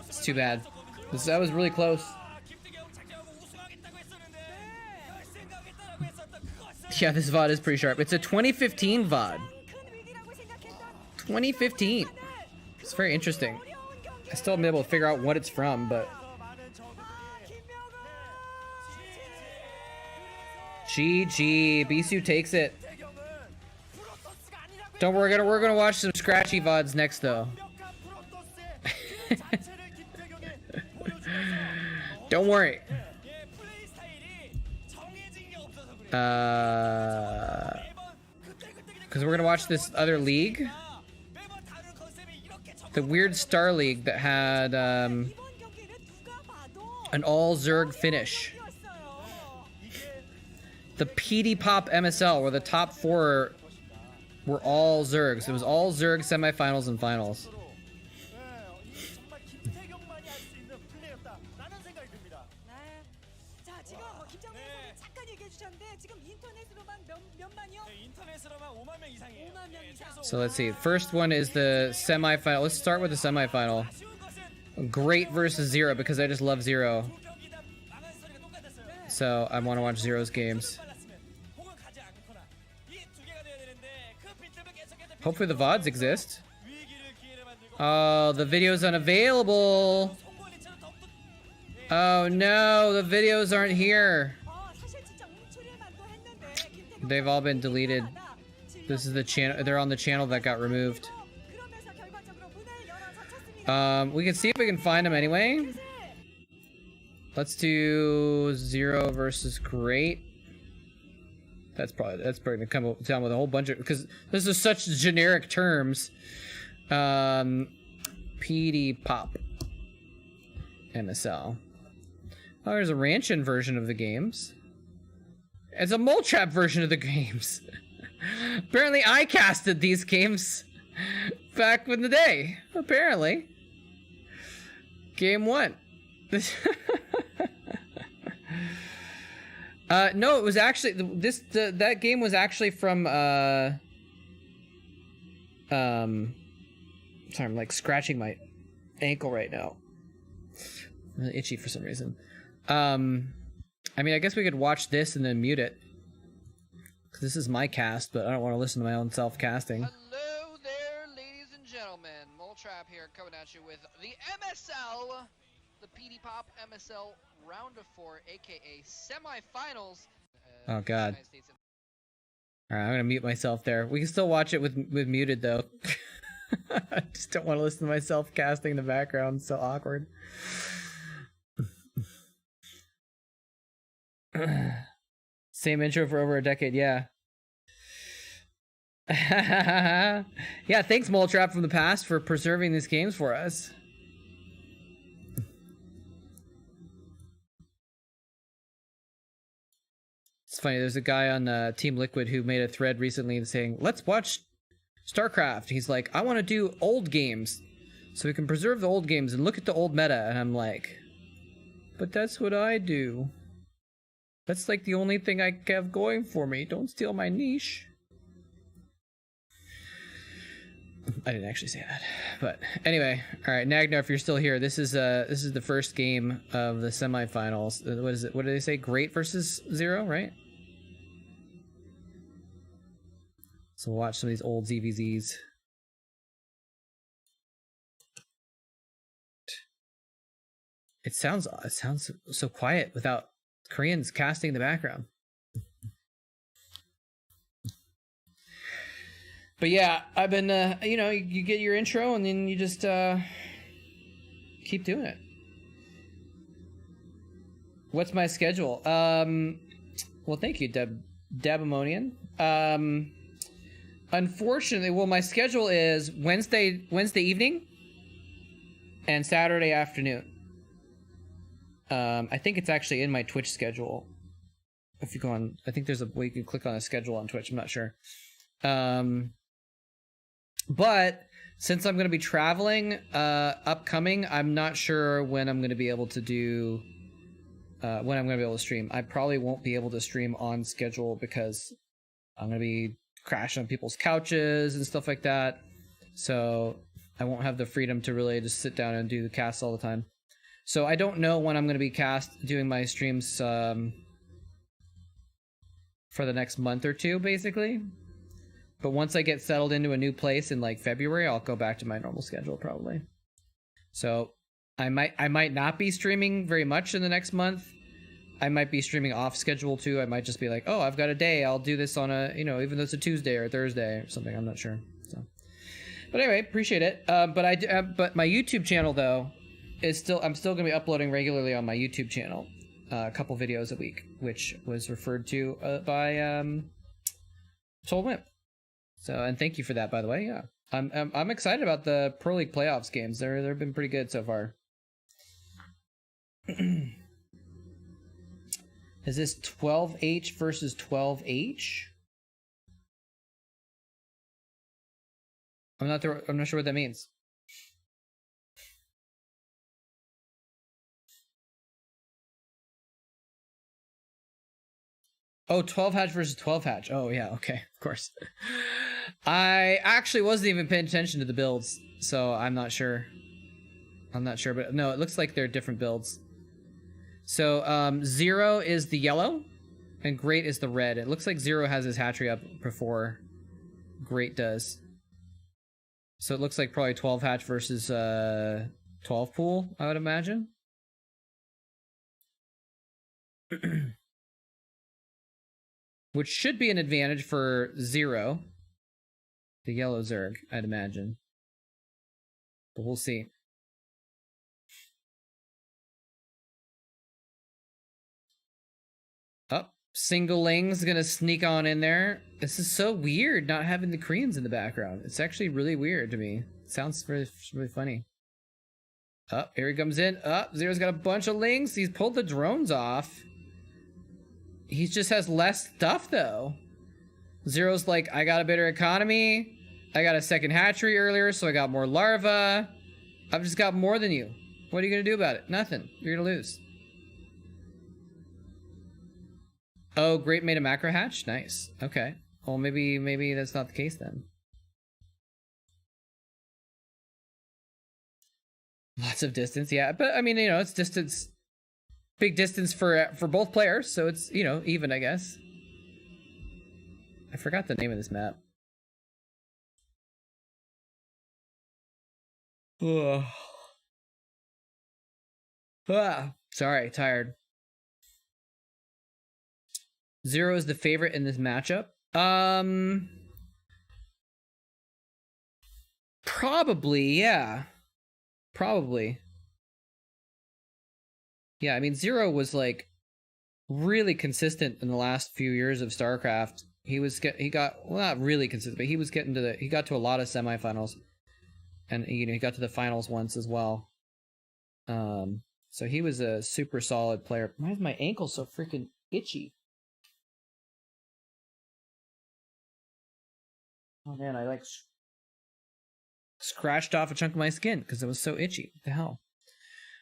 It's too bad. That was really close. Yeah, this VOD is pretty sharp. It's a 2015 VOD. 2015. It's very interesting. I still haven't been able to figure out what it's from, but... GG. Bisu takes it. Don't worry, we're gonna watch some scratchy VODs next though. Don't worry. Because we're gonna watch this other league. The weird Star League that had an all Zerg finish. The PD Pop MSL, where the top 4 were all Zergs. It was all Zerg semifinals and finals. So let's see. First one is the semifinal. Let's start with the semifinal. Great versus Zero, because I just love Zero. So I want to watch Zero's games. Hopefully the VODs exist. Oh, the video's unavailable. Oh no, the videos aren't here. They've all been deleted. This is the channel. They're on the channel that got removed. We can see if we can find him anyway. Let's do 0 versus great. That's probably gonna come down with a whole bunch of, because this is such generic terms. PD pop. MSL. Oh, there's a Ranchin version of the games. It's a moletrap version of the games. Apparently I casted these games back in the day. Apparently. Game 1. No, it was actually that game was actually from sorry, I'm like scratching my ankle right now. I'm really itchy for some reason. I mean, I guess we could watch this and then mute it. 'Cause this is my cast, but I don't want to listen to my own self-casting. Hello there, ladies and gentlemen. Moletrap here, coming at you with the MSL, the PD Pop MSL Round of 4, aka semifinals. Oh God. All right, I'm gonna mute myself there. We can still watch it with muted though. I just don't want to listen to myself casting in the background. It's so awkward. Same intro for over a decade, yeah. Yeah, thanks Moletrap from the past for preserving these games for us. It's funny, there's a guy on Team Liquid who made a thread recently saying, let's watch Starcraft. He's like, I want to do old games so we can preserve the old games and look at the old meta. And I'm like, but that's what I do. That's like the only thing I have going for me. Don't steal my niche. I didn't actually say that, but anyway. All right, Nagna, if you're still here, this is the first game of the semifinals. What is it? What did they say? Great versus 0, right? So we'll watch some of these old ZVZs. It sounds so quiet without Koreans casting in the background. But yeah, I've been, you know, you get your intro and then you just keep doing it. What's my schedule? Well, thank you, Dabamonian. Unfortunately, well, my schedule is Wednesday evening and Saturday afternoon. I think it's actually in my Twitch schedule. If you go on, I think there's a way you can click on a schedule on Twitch. I'm not sure. But since I'm going to be traveling upcoming, I'm not sure when I'm going to be able to do when I'm going to be able to stream. I probably won't be able to stream on schedule because I'm going to be crashing on people's couches and stuff like that. So I won't have the freedom to really just sit down and do the cast all the time. So I don't know when I'm going to be doing my streams for the next month or two, basically. But once I get settled into a new place in like February, I'll go back to my normal schedule probably. So I might not be streaming very much in the next month. I might be streaming off schedule too. I might just be like, oh, I've got a day. I'll do this on a, you know, even though it's a Tuesday or Thursday or something. I'm not sure. So, but anyway, appreciate it. But my YouTube channel though is I'm still gonna be uploading regularly on my YouTube channel, a couple videos a week, which was referred to by Soul Wimp. So, and thank you for that, by the way. Yeah, I'm excited about the Pro League playoffs games. They've been pretty good so far. Is this 12H versus 12H? I'm not sure what that means. Oh, 12 hatch versus 12 hatch. Oh yeah, okay, of course. I actually wasn't even paying attention to the builds, so I'm not sure. But no, it looks like they're different builds. So 0 is the yellow, and Great is the red. It looks like 0 has his hatchery up before Great does. So it looks like probably 12 hatch versus 12 pool, I would imagine. Which should be an advantage for 0. The yellow Zerg, I'd imagine. But we'll see. Singling's gonna sneak on in there. This is so weird not having the Koreans in the background. It's actually really weird to me. It sounds really, really funny. Oh, here he comes in. Oh, Zero's got a bunch of lings. He's pulled the drones off. He just has less stuff though. Zero's like, I got a better economy. I got a second hatchery earlier, so I got more larvae. I've just got more than you. What are you gonna do about it? Nothing. You're gonna lose. Oh, Great made a macro hatch? Nice. Okay. Well, maybe that's not the case then. Lots of distance, yeah. But I mean, you know, it's distance, big distance for both players, so it's, you know, even, I guess. I forgot the name of this map. Ugh. Ah, sorry, tired. Zero is the favorite in this matchup. Probably, yeah. Probably. Yeah, I mean, Zero was like really consistent in the last few years of Starcraft. He got well, not really consistent, but he was getting to he got to a lot of semifinals, and you know, he got to the finals once as well. So he was a super solid player. Why is my ankle so freaking itchy? Oh man, I like scratched off a chunk of my skin because it was so itchy. What the hell?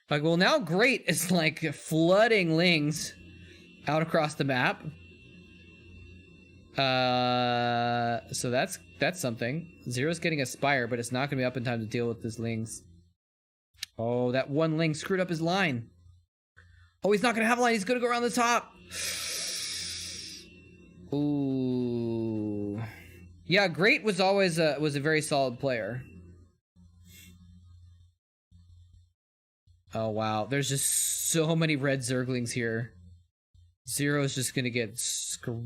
Like, well, now Great is like flooding lings out across the map. So that's something. Zero's getting a Spire, but it's not gonna be up in time to deal with his lings. Oh, that one ling screwed up his line. Oh, he's not gonna have a line. He's gonna go around the top. Ooh. Yeah, Great was always was a very solid player. Oh wow, there's just so many red Zerglings here. Zero's just gonna get screwed.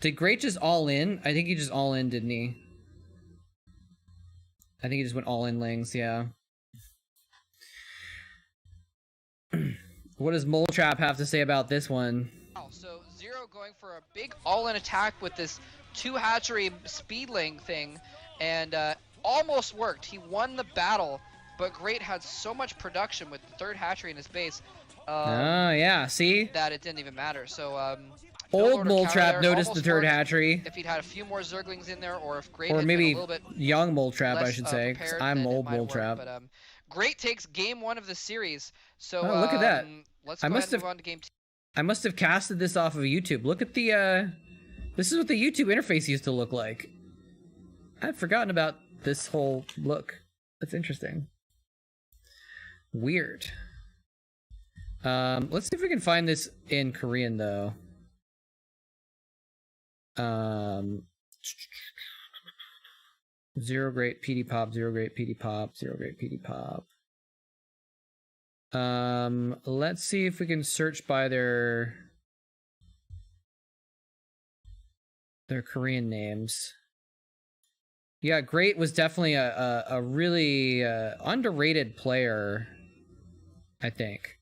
Did Great just all in? I think he just all in, didn't he? I think he just went all in lings, yeah. What does moletrap have to say about this one? So Zero going for a big all-in attack with this 2 hatchery speedling thing, and almost worked. He won the battle, but Great had so much production with the 3rd hatchery in his base. Oh yeah, see? That it didn't even matter. So old moletrap noticed the 3rd hatchery. If he'd had a few more Zerglings in there, or if Great or had maybe been a little bit young moletrap, I less, should say. 'Cause I'm old moletrap. But Great takes game 1 of the series. So oh, look at that. Let's go ahead and move on to game 2. I must have casted this off of YouTube. Look at the this is what the YouTube interface used to look like. I'd forgotten about this whole look. That's interesting. Weird. Let's see if we can find this in Korean though. Zero Great PD Pop, Zero Great PD Pop, Zero Great PD Pop. Let's see if we can search by their Korean names. Yeah, Great was definitely a really underrated player, I think.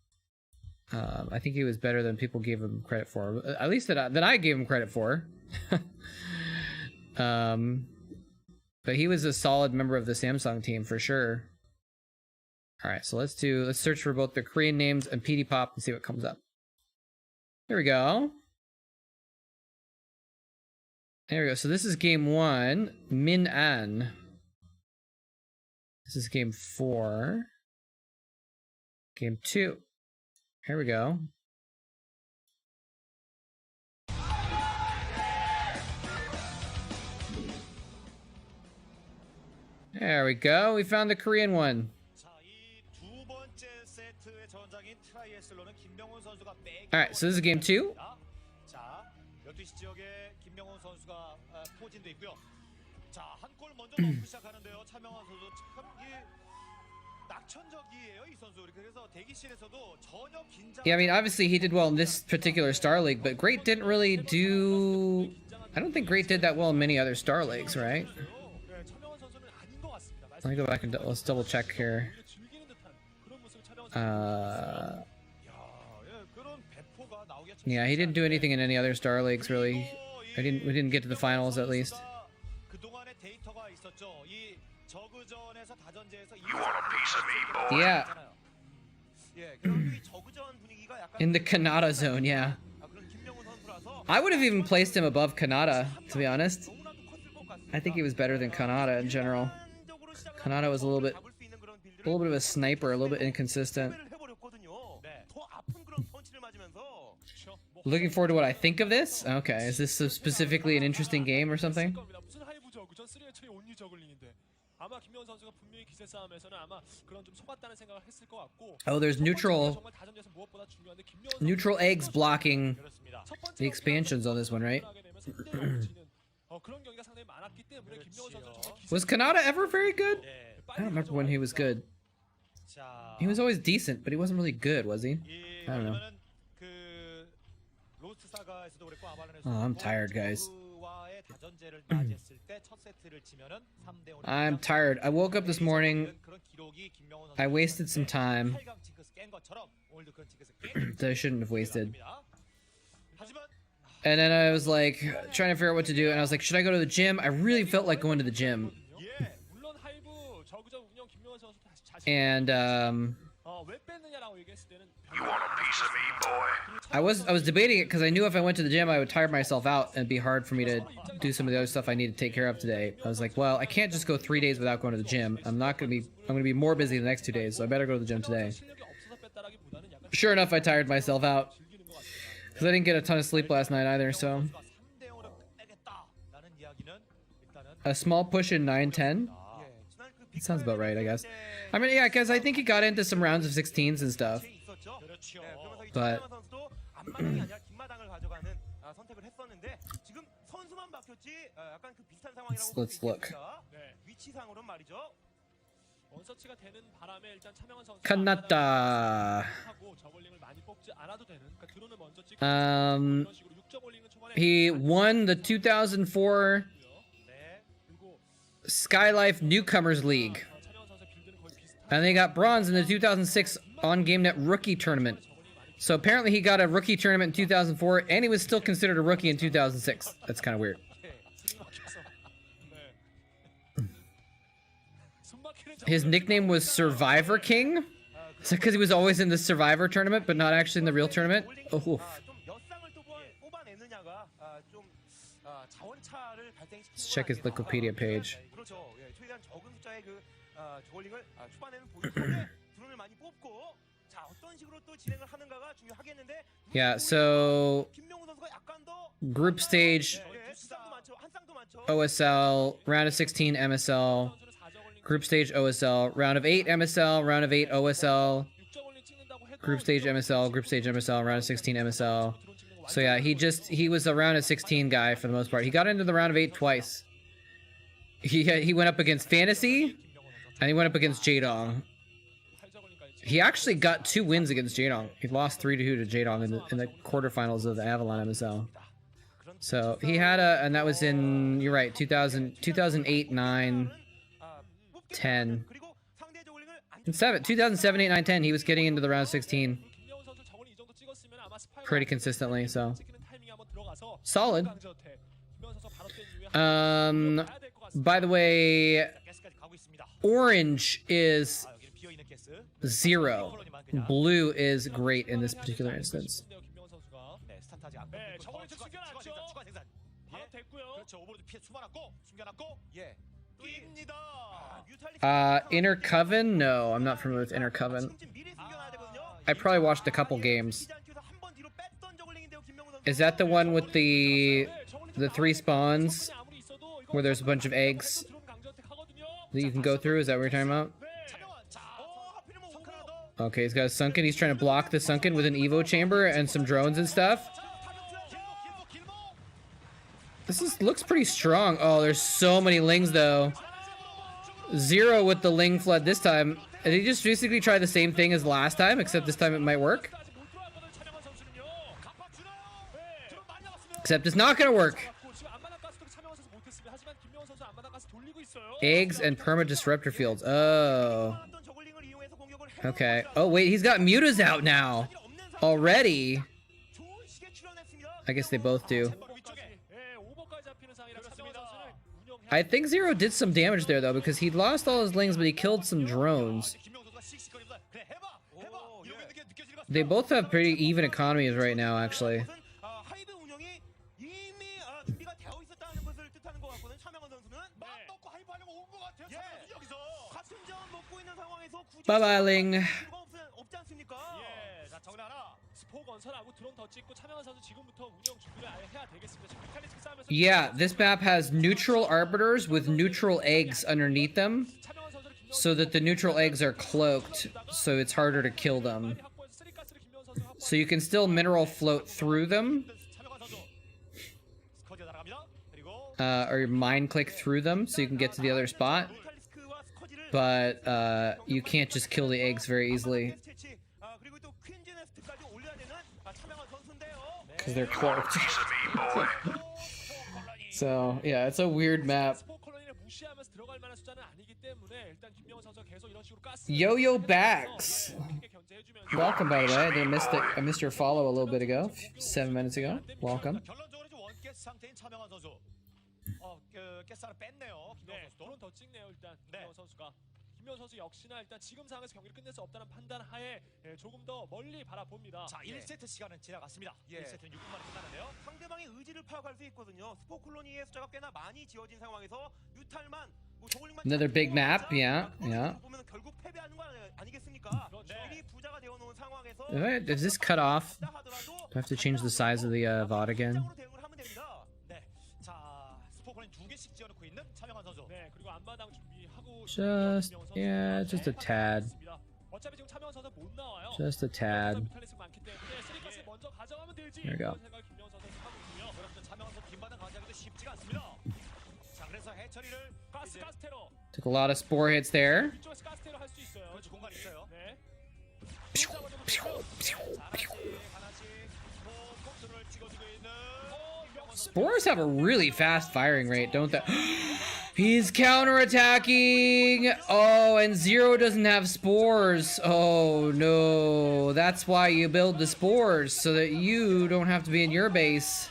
I think he was better than people gave him credit for. At least that I gave him credit for. But he was a solid member of the Samsung team for sure. All right, so let's search for both the Korean names and PD Pop and see what comes up. There we go. There we go. So this is game 1, Min An. This is game 4. Game 2. Here we go. There we go. We found the Korean one. Alright, so this is game 2. Yeah, I mean, obviously he did well in this particular Star League, but Great didn't really do... I don't think Great did that well in many other Star Leagues, right? Let me go back and let's double check here. Yeah, he didn't do anything in any other Star Leagues really. We didn't get to the finals at least. You want a piece of me, boy? Yeah. In the Kanata zone, yeah. I would have even placed him above Kanata, to be honest. I think he was better than Kanata in general. Kanata was a little bit of a sniper, a little bit inconsistent. Looking forward to what I think of this? Okay, is this specifically an interesting game or something? Oh, there's neutral eggs blocking the expansions on this one, right? Was Kanata ever very good? I don't remember when he was good. He was always decent, but he wasn't really good, was he? I don't know. Oh, I'm tired, guys. I'm tired. I woke up this morning. I wasted some time that I shouldn't have wasted. And then I was like, trying to figure out what to do, and I was like, should I go to the gym? I really felt like going to the gym. And, You want a piece of me, boy? I was debating it because I knew if I went to the gym I would tire myself out and it'd be hard for me to do some of the other stuff I need to take care of today. I was like, well, I can't just go 3 days without going to the gym. I'm gonna be more busy the next 2 days, so I better go to the gym today. Sure enough, I tired myself out because I didn't get a ton of sleep last night either. So a small push in 9-10. That sounds about right, I guess. I mean, yeah, because I think he got into some rounds of 16s and stuff. But let's look. Kanata. He won the 2004 Skylife Newcomers League. And they got bronze in the 2006 On GameNet Rookie Tournament. So apparently he got a rookie tournament in 2004, and he was still considered a rookie in 2006. That's kind of weird. His nickname was Survivor King? Is that because he was always in the Survivor tournament, but not actually in the real tournament? Oh. Let's check his Wikipedia page. Yeah, so group stage OSL, round of 16 MSL, group stage OSL, round of 8 MSL, round of 8 OSL, group stage MSL, group stage MSL, round of 16 MSL. So yeah, he was a round of 16 guy for the most part. He got into the round of 8 twice. He went up against Fantasy, and he went up against Jaedong. He actually got 2 wins against Jaedong. He lost 3-2 to Jaedong in the quarterfinals of the Avalon MSL. So he had and that was in, you're right, 2008, 9, 10, and 2007, 8, 9, 10. He was getting into the round of 16 pretty consistently, so solid. By the way, orange is 0. Blue is great in this particular instance. Inner Coven? No, I'm not familiar with Inner Coven. I probably watched a couple games. Is that the one with the 3 spawns where there's a bunch of eggs that you can go through? Is that what you're talking about? Okay, he's got a Sunken. He's trying to block the Sunken with an Evo chamber and some drones and stuff. This looks pretty strong. Oh, there's so many Lings, though. 0 with the Ling flood this time. Did he just basically try the same thing as last time, except this time it might work? Except it's not gonna work. Eggs and perma disruptor fields. Oh. Okay. Oh, wait, he's got mutas out now. Already. I guess they both do. 예, 오버까지 잡히는 상황이라 차명원 선수는 운영해야 I think Zero did some damage there though, because he lost all his lings, but he killed some drones. They both have pretty even economies right now, actually. 하이브 운영이 이미 준비가 되어 있었다는 것을 뜻하는 것 같거든요. 차명원 선수는 막 먹고 하이브 하려고 온 것 같아요. 차명원 여기서 같은 점 먹고 있는 상황에서 굳이 Bye bye, Ling. 없지 않습니까? 예, 자 정리하나 스포 건설하고 드론 더 찍고 차명원 선수 지금부터 운영 준비를 아예 해야 되겠습니다. 지금 뮤탈리스크 싸움에서 Yeah, this map has neutral arbiters with neutral eggs underneath them, so that the neutral eggs are cloaked, so it's harder to kill them. So you can still mineral float through them, or mine click through them, so you can get to the other spot. But you can't just kill the eggs very easily, because they're cloaked. So yeah, it's a weird map. Yo-Yo Bags. Welcome, by the way. I missed your follow a little bit ago, 7 minutes ago. Welcome. 드론 더 찍네요 일단 김명훈 선수가. 김명훈 선수 역시나 일단 지금 상황에서 경기를 끝낼 수 없다는 판단 하에 조금 더 멀리 바라봅니다. 자, 1세트 시간은 지나갔습니다. 1세트는 6분 만에 끝나는데요. 상대방의 의지를 파악할 수 있거든요. 스포 콜로니의 숫자가 꽤나 많이 지어진 상황에서 뮤탈만 뭐 저글링만 Another big map, yeah. 보면 결국 패배하는 거 아니겠습니까? 미리 부자가 되어 놓은 상황에서 Is this cut off? Do I have to change the size of the VOD again? Just a tad. Just a tad. There we go. Took a lot of spore hits there. Spores have a really fast firing rate, don't they? He's counterattacking! Oh, and Zero doesn't have spores. Oh no, that's why you build the spores, so that you don't have to be in your base.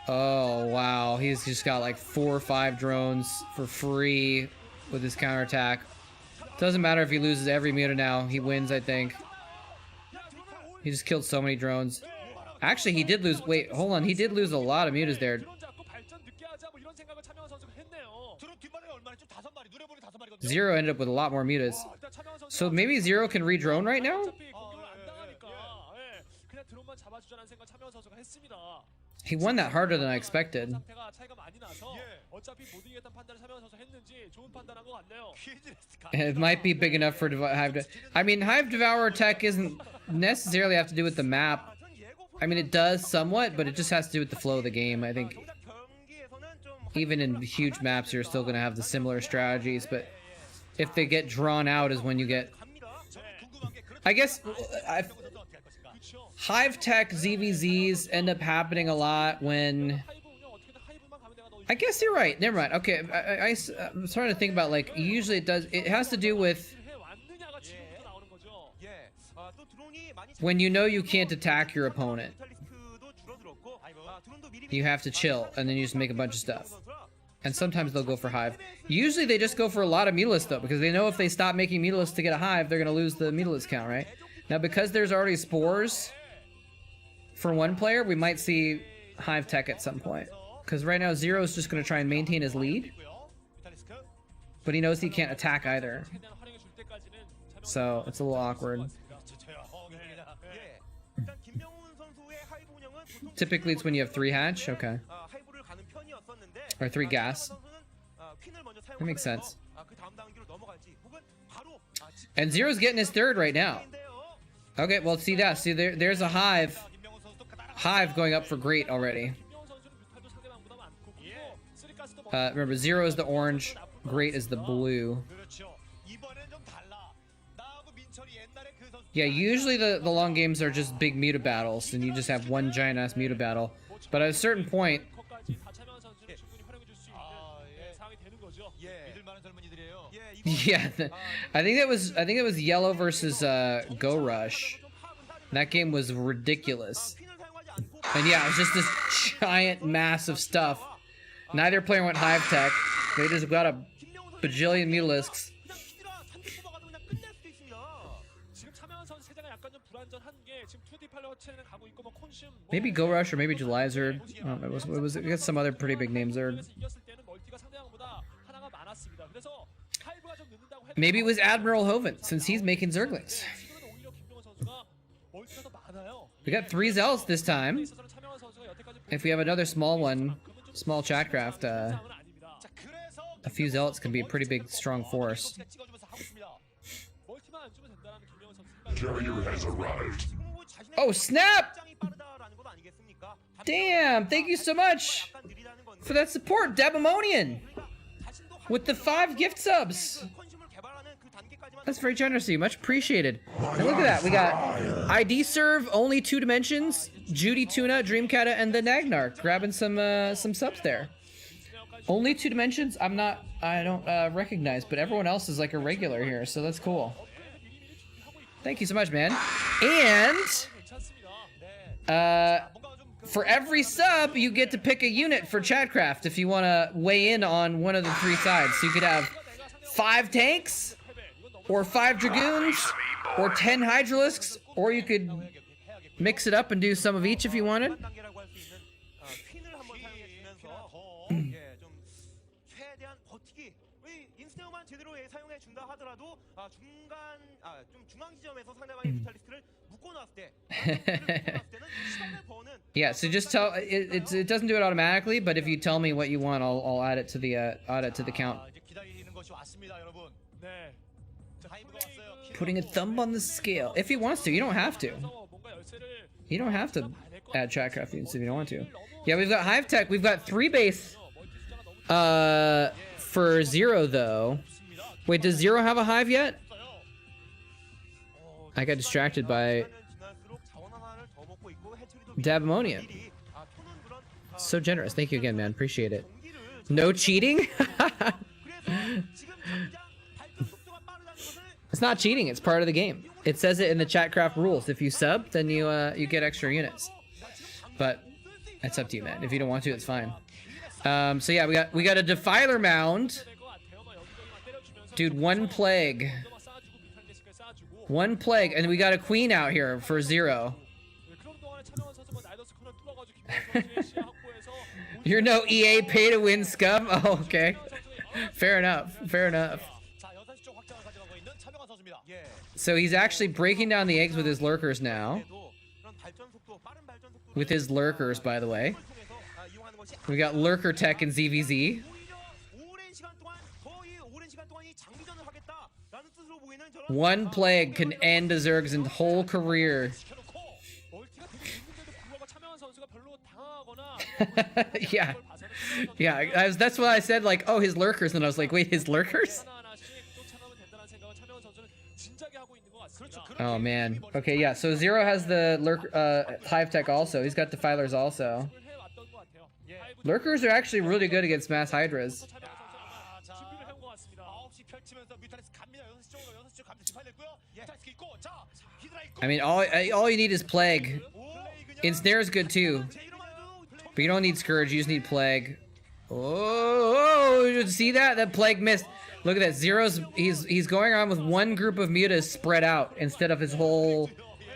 Oh wow, he's just got like 4 or 5 drones for free with his counterattack. Doesn't matter if he loses every muta now, he wins, I think. He just killed so many drones. Actually, he did lose, wait, hold on, he did lose a lot of mutas there. Zero ended up with a lot more mutas. So maybe Zero can re-drone right now? He won that harder than I expected. It might be big enough for Hive to... I mean, Hive Devourer tech isn't necessarily have to do with the map. I mean, it does somewhat, but it just has to do with the flow of the game. I think even in huge maps, you're still going to have the similar strategies, but if they get drawn out is when you get... I guess Hive tech ZVZs end up happening a lot when... I guess you're right. Never mind. Okay, I'm trying to think about, like, usually it has to do with when you know you can't attack your opponent. You have to chill, and then you just make a bunch of stuff. And sometimes they'll go for Hive. Usually they just go for a lot of Mutalisks, though, because they know if they stop making Mutalisks to get a Hive, they're going to lose the Mutalisk count, right? Now, because there's already spores for one player, we might see Hive tech at some point. Because right now, Zero's just going to try and maintain his lead. But he knows he can't attack either. So, it's a little awkward. Typically, it's when you have 3 hatch. Okay. Or 3 gas. That makes sense. And Zero's getting his 3rd right now. Okay, well, see that. See, there's a Hive. Hive going up for Great already. Remember, Zero is the orange, Great is the blue. Yeah, usually the long games are just big muta battles, and you just have one giant-ass muta battle. But at a certain point... Yeah, I think it was Yellow versus Go Rush. That game was ridiculous. And yeah, it was just this giant mass of stuff. Neither player went hive tech. They just got a bajillion mutalisks. Maybe Go Rush or maybe July Zerg. It was got some other pretty big names there. Maybe it was Admiral Hoven, since he's making Zerglings. We got 3 Zealots this time. If we have another small one, small Chatcraft, a few Zealots can be a pretty big, strong force. Carrier has arrived. Oh, snap! Damn, thank you so much for that support, Dabamonian, with the 5 gift subs. That's very generous of you, much appreciated. And look at that, we got ID Serve, only 2 dimensions, Judy Tuna, Dreamcata, and the Nagnar grabbing some subs there. Only 2 dimensions. I don't recognize, but everyone else is like a regular here, so that's cool. Thank you so much, man. And for every sub, you get to pick a unit for Chatcraft if you want to weigh in on one of the 3 sides. So you could have 5 tanks, or 5 Dragoons, or 10 Hydralisks, or you could mix it up and do some of each if you wanted. Yeah, so just tell it doesn't do it automatically, but if you tell me what you want, I'll add it to the count. Putting a thumb on the scale if he wants to. You don't have to. You don't have to add Chatcraft units if you don't want to. Yeah, we've got hive tech. We've got 3 base for 0 though. Wait, does 0 have a hive yet? I got distracted by Dabamonian. So generous. Thank you again, man. Appreciate it. No cheating? It's not cheating. It's part of the game. It says it in the Chatcraft rules. If you sub, then you get extra units. But that's up to you, man. If you don't want to, it's fine. So yeah, we got a Defiler Mound. Dude, 1 plague. 1 plague, and we got a queen out here for 0. You're no EA pay to win scum? Oh, okay. Fair enough. Fair enough. So he's actually breaking down the eggs with his lurkers now. With his lurkers, by the way. We got lurker tech in ZVZ. 1 plague can end a Zerg's whole career. Yeah. Yeah, that's what I said, like, oh, his lurkers, and I was like, wait, his lurkers? Oh, man. Okay, yeah, so 0 has the hive tech also. He's got defilers also. Lurkers are actually really good against mass hydras. I mean, all you need is Plague. Ensnare is good too, but you don't need Scourge. You just need Plague. Oh, see that? That Plague missed. Look at that. 0's. He's going around with 1 group of mutas spread out instead of his whole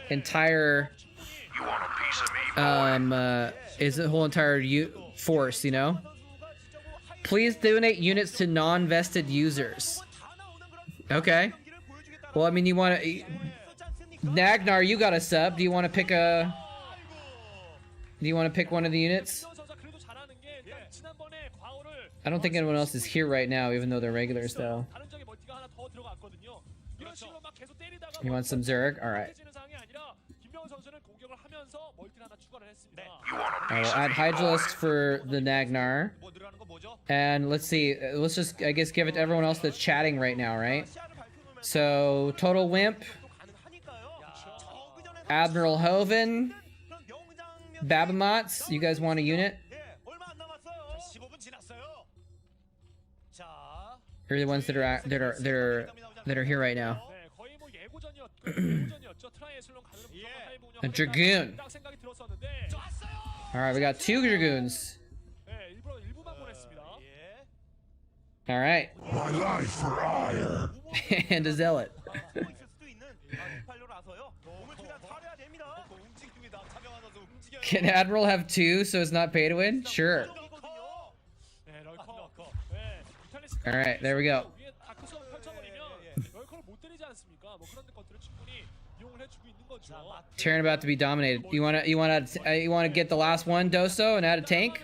entire. You want a piece of me, his whole entire force. You know. Please donate units to non-vested users. Okay. Well, I mean, you want to... Nagnar, you got a sub. Do you want to pick a... Do you want to pick one of the units? I don't think anyone else is here right now, even though they're regulars, though. You want some Zerg? Alright. I will add Hydralisk for the Nagnar. And let's see. Let's just, I guess, give it to everyone else that's chatting right now, right? So, Total Wimp. Admiral Hoven. Babamots, you guys want a unit? You're the ones that are here right now. A Dragoon. Alright, we got 2 Dragoons. Alright. My life for ire. And a Zealot. Can Admiral have 2 so it's not pay to win? Sure. Alright, there we go. Terran about to be dominated. You wanna get the last one, Doso, and add a tank?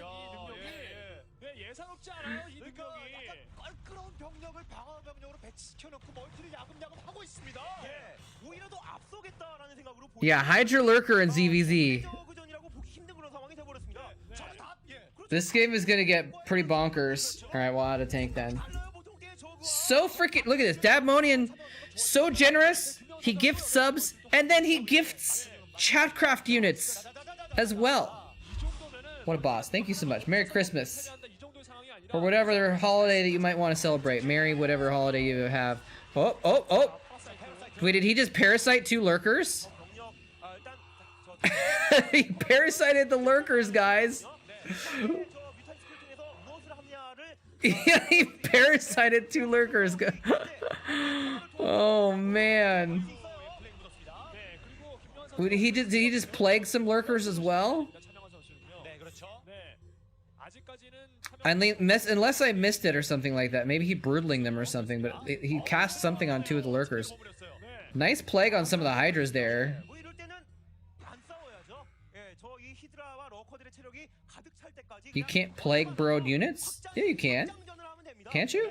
Yeah, Hydra Lurker and ZVZ. This game is gonna get pretty bonkers. Alright, we'll add a tank then. So freaking, look at this. Dabmonian, so generous. He gifts subs, and then he gifts Chatcraft units as well. What a boss. Thank you so much. Merry Christmas. Or whatever holiday that you might want to celebrate. Merry whatever holiday you have. Oh, oh, oh. Wait, did he just parasite 2 lurkers? He parasited the lurkers, guys. He parasited 2 lurkers. Oh man. Did he just plague some lurkers as well? Unless I missed it or something like that. Maybe he brutaling them or something, but he cast something on 2 of the lurkers. Nice plague on some of the hydras there. You can't plague burrowed units? Yeah, you can. Can't you?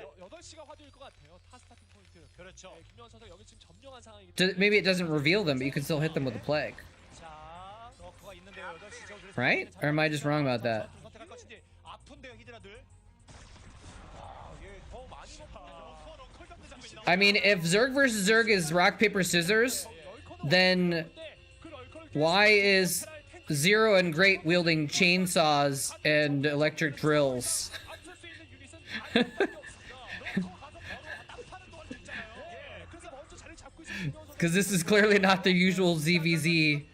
Maybe it doesn't reveal them, but you can still hit them with a plague. Right? Or am I just wrong about that? I mean, if Zerg versus Zerg is rock, paper, scissors, then why is Zero and Great wielding chainsaws and electric drills? Because this is clearly not the usual ZVZ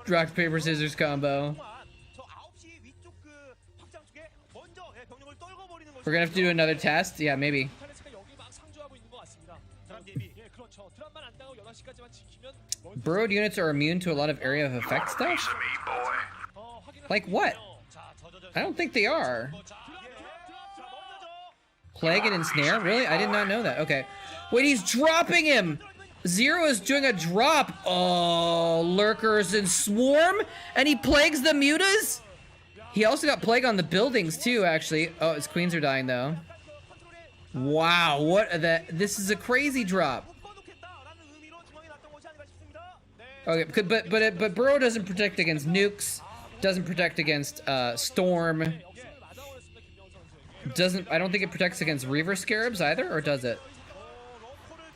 rock, paper, scissors combo. We're gonna have to do another test? Yeah, maybe. Burrowed units are immune to a lot of area of effect stuff? Like what? I don't think they are. Plague and Ensnare? Really? I did not know that. Okay. Wait, he's dropping him! Zero is doing a drop. Oh, Lurkers and Swarm? And he plagues the mutas? He also got plague on the buildings too, actually. Oh, his queens are dying though. Wow, what the? This is a crazy drop. Okay, but Burrow doesn't protect against nukes, doesn't protect against Storm. I don't think it protects against Reaver Scarabs either, or does it?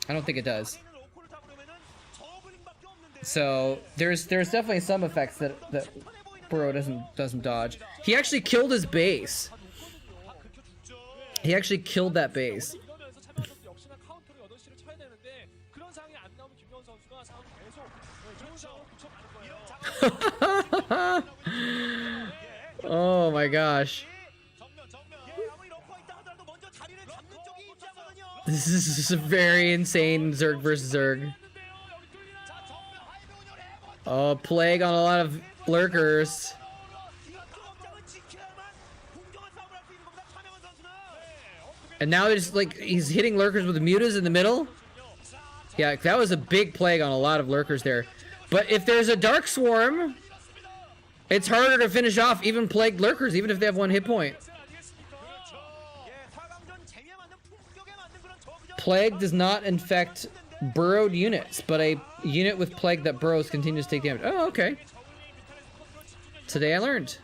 I don't think it does. So there's definitely some effects that Burrow doesn't dodge. He actually killed his base. He actually killed that base. Oh my gosh. This is a very insane Zerg versus Zerg. Oh, plague on a lot of lurkers. And now there's like he's hitting lurkers with the mutas in the middle. Yeah, that was a big plague on a lot of lurkers there. But if there's a Dark Swarm, it's harder to finish off even plagued lurkers, even if they have 1 hit point. Plague does not infect burrowed units, but a unit with plague that burrows continues to take damage. Oh, okay. Today I learned.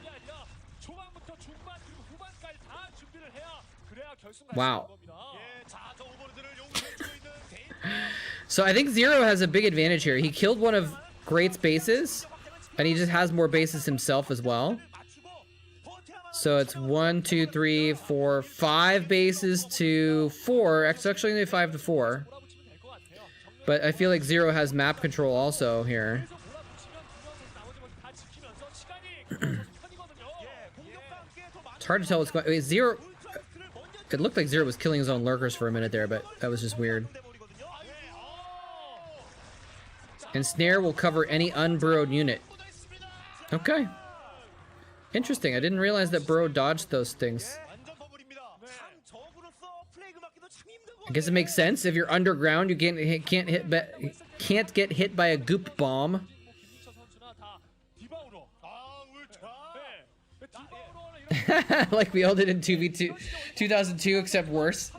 Wow. So I think Zero has a big advantage here. He killed one of Great's bases, and he just has more bases himself as well. So it's 1, 2, 3, 4, 5 bases to 4. It's actually only 5 to 4. But I feel like Zero has map control also here. It's hard to tell what's going on. Zero... It looked like Zero was killing his own lurkers for a minute there, but that was just weird. And Snare will cover any unburrowed unit. Okay. Interesting. I didn't realize that Burrow dodged those things. I guess it makes sense. If you're underground, you can't get hit by a goop bomb. Like we all did in 2v2 2002, except worse.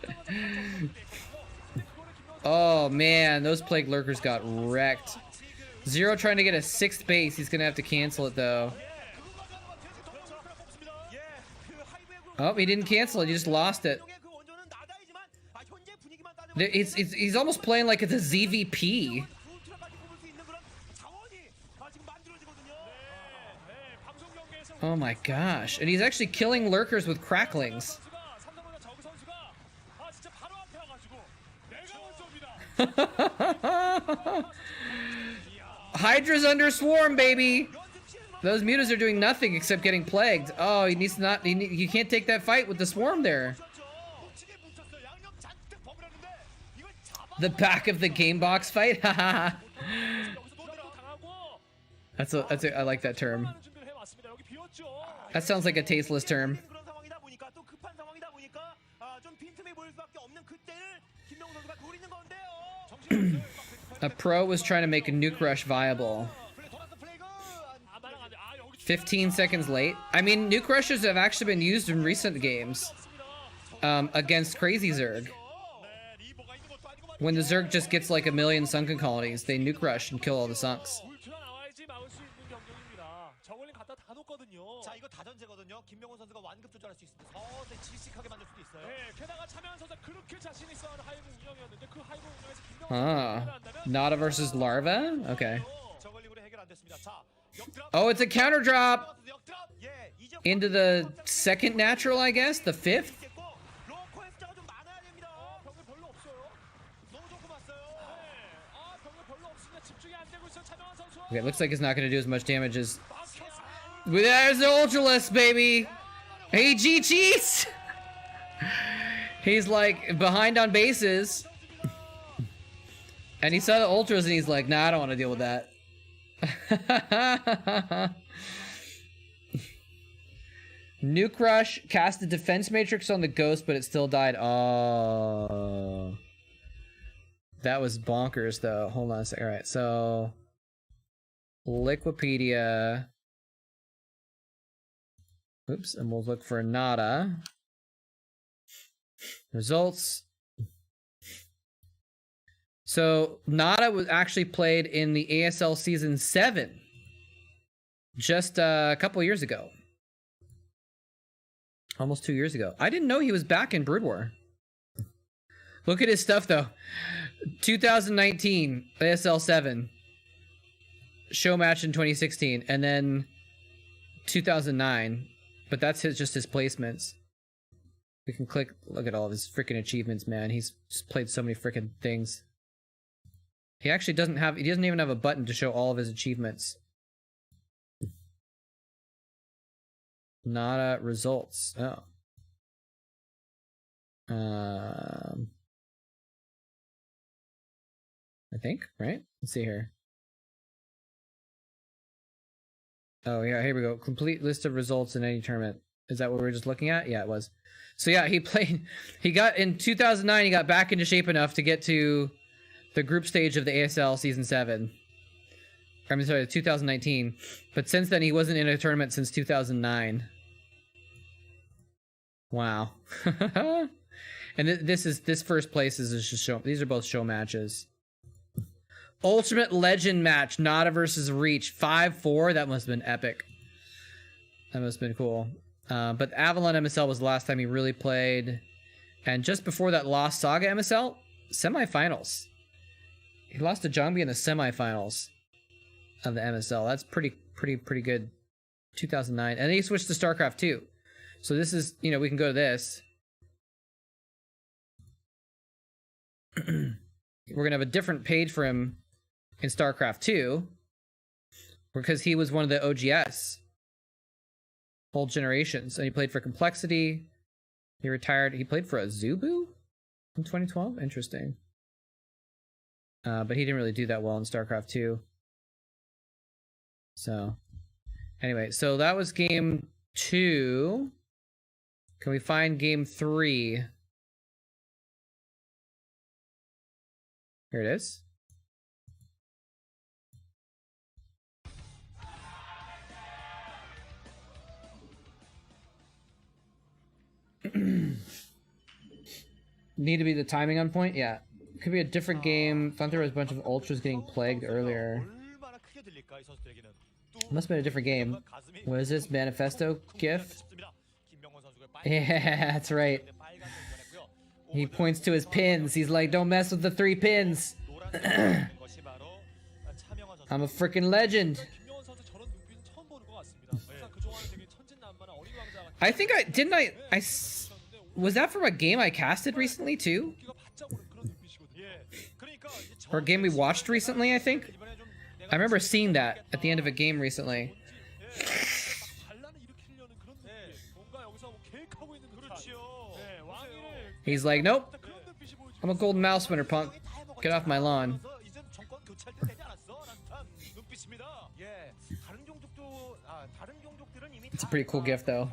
Oh man, those plague lurkers got wrecked. Zero trying to get a 6th base. He's gonna have to cancel it though. Oh, he didn't cancel it. He just lost it. He's almost playing like it's a ZVP. Oh my gosh. And he's actually killing lurkers with cracklings. Hydra's under swarm, baby. Those mutas are doing nothing except getting plagued. Oh, he needs to not. You can't take that fight with the swarm there. The back of the game box fight. Haha. I like that term. That sounds like a tasteless term. A pro was trying to make a nuke rush viable. 15 seconds late. I mean, nuke rushes have actually been used in recent games against crazy Zerg. When the Zerg just gets like 1 million sunken colonies, they nuke rush and kill all the sunks. Ah, Nada versus Larva? Okay. Oh, it's a counter drop into the 2nd natural, I guess? The 5th? Okay, looks like it's not going to do as much damage as... There's the Ultralisk, baby! Hey, G-Cheese! He's like behind on bases. And he saw the Ultras and he's like, nah, I don't want to deal with that. Nuke Rush cast the defense matrix on the ghost, but it still died. Oh. That was bonkers, though. Hold on a second. All right, so... Liquipedia. Oops, and we'll look for Nada. Results. So, Nada was actually played in the ASL Season 7. Just a couple years ago. Almost 2 years ago. I didn't know he was back in Brood War. Look at his stuff, though. 2019, ASL 7. Show match in 2016. And then 2009. But that's just his placements. We can look at all of his freaking achievements, man. He's just played so many freaking things. He actually doesn't even have a button to show all of his achievements. Nada results. Oh. I think, right? Let's see here. Oh yeah, here we go. Complete list of results in any tournament. Is that what we were just looking at? Yeah, it was. So yeah, he got in 2009, he got back into shape enough to get to the group stage of the ASL Season 7. I'm sorry, 2019. But since then, he wasn't in a tournament since 2009. Wow. And this first place is just show. These are both show matches. Ultimate Legend match, Nada versus Reach, 5-4. That must have been epic. That must have been cool. But Avalon MSL was the last time he really played. And just before that, Lost Saga MSL, semifinals. He lost to Jongbi in the semifinals of the MSL. That's pretty good. 2009. And then he switched to Starcraft 2. So this is, we can go to this. we're gonna have a different page for him in StarCraft 2 because he was one of the OGS whole generations, and he played for Complexity. He retired. He played for a Zubu in 2012. Interesting. But he didn't really do that well in StarCraft 2. So, anyway, so that was game 2. Can we find game 3? Here it is. Need to be the timing on point? Yeah. Could be a different game. Thought there was a bunch of ultras getting plagued earlier. Must have been a different game. What is this? Manifesto GIF? Yeah, that's right. He points to his pins. He's like, don't mess with the 3 pins. I'm a freaking legend. I think was that from a game I casted recently too? Or a game we watched recently, I think? I remember seeing that at the end of a game recently. He's like, nope. I'm a golden mouse winner, punk. Get off my lawn. It's a pretty cool gift, though.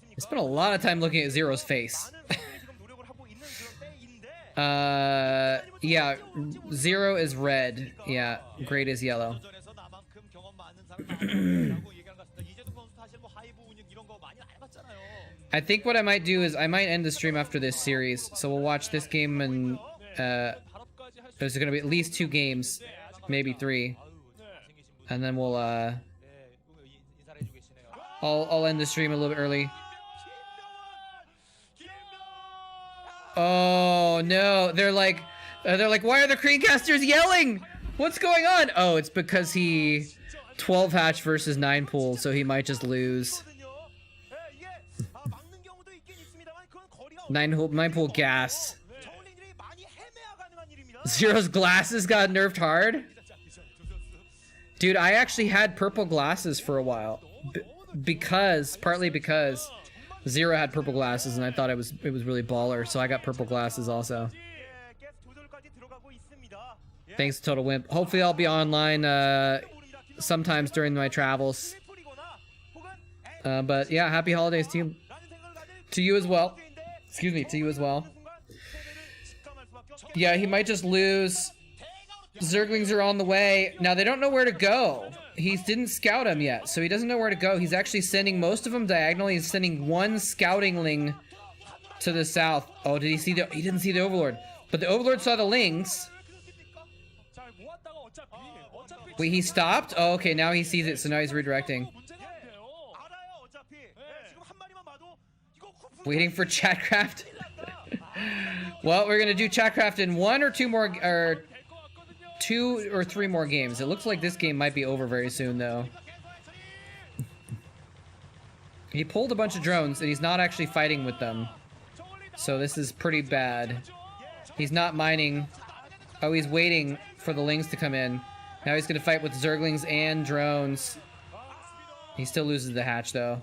I spent a lot of time looking at Zero's face. Yeah, Zero is red. Yeah, Great is yellow. I think what I might do is I might end the stream after this series, so we'll watch this game and there's gonna be at least 2 games, maybe 3, and then we'll I'll end the stream a little bit early. Oh no, they're like, why are the Creamcasters yelling? What's going on? Oh, it's because he 12 hatch versus 9 pool, so he might just lose. 9 pool gas. Zero's glasses got nerfed hard. Dude, I actually had purple glasses for a while, partly because Zero had purple glasses, and I thought it was really baller, so I got purple glasses also. Thanks to Total Wimp. Hopefully I'll be online sometimes during my travels. But yeah, happy holidays to you. To you as well. Excuse me, to you as well. Yeah, he might just lose. Zerglings are on the way. Now, they don't know where to go. He didn't scout them yet, so he doesn't know where to go. He's actually sending most of them diagonally. He's sending 1 scoutingling to the south. Oh, did he see the... He didn't see the Overlord. But the Overlord saw the Lings. Wait, he stopped? Oh, okay, now he sees it, so now he's redirecting. Waiting for Chatcraft. Well, we're gonna do Chatcraft in 1 or 2 more, or 2 or 3 more games. It looks like this game might be over very soon, though. He pulled a bunch of drones, and he's not actually fighting with them. So this is pretty bad. He's not mining. Oh, he's waiting for the Lings to come in. Now he's gonna fight with Zerglings and drones. He still loses the hatch, though.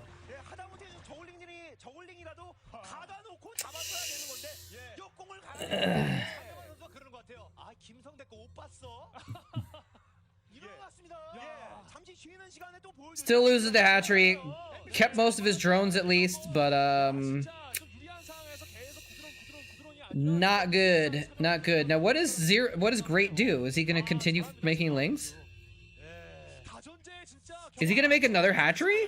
Still loses the hatchery. Kept most of his drones at least, but not good. Not good. Now what does Great do? Is he gonna continue making Lings? Is he gonna make another hatchery?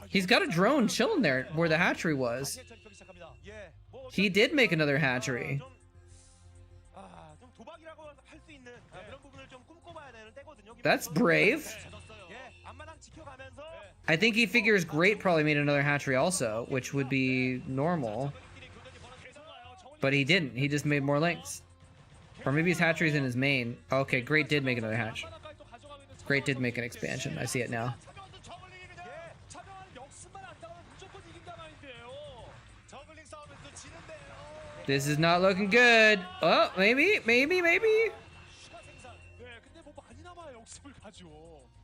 He's got a drone chilling there where the hatchery was. He did make another hatchery. That's brave. I think he figures Great probably made another hatchery also, which would be normal. But he didn't. He just made more Lings. Or maybe his hatchery's in his main. Okay, Great did make another hatch. Great did make an expansion. I see it now. This is not looking good. Oh, maybe.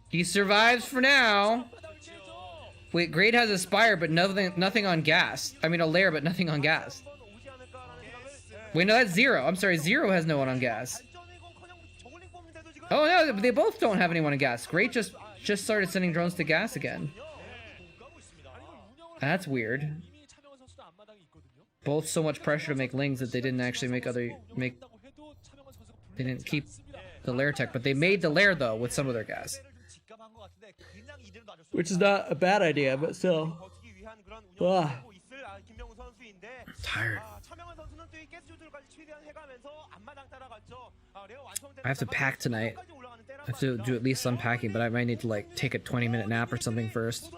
He survives for now. Wait, Great has a Spire, but nothing on gas. I mean, a lair, but nothing on gas. Wait, no, that's Zero. I'm sorry, Zero has no one on gas. Oh no, they both don't have anyone on gas. Great just started sending drones to gas again. That's weird. Both so much pressure to make lings that they didn't actually they didn't keep the lair tech, but they made the lair though with some of their gas. Which is not a bad idea, but still. Ugh. Tired. I have to pack tonight. I have to do at least some packing, but I might need to like take a 20-minute nap or something first.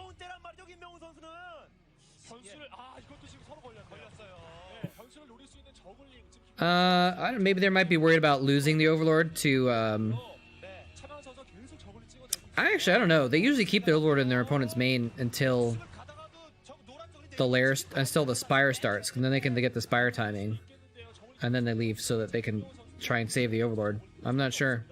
I don't know, maybe they might be worried about losing the Overlord to I don't know. They usually keep the Overlord in their opponent's main until the Spire starts, and then they get the Spire timing, and then they leave so that they can try and save the Overlord. I'm not sure.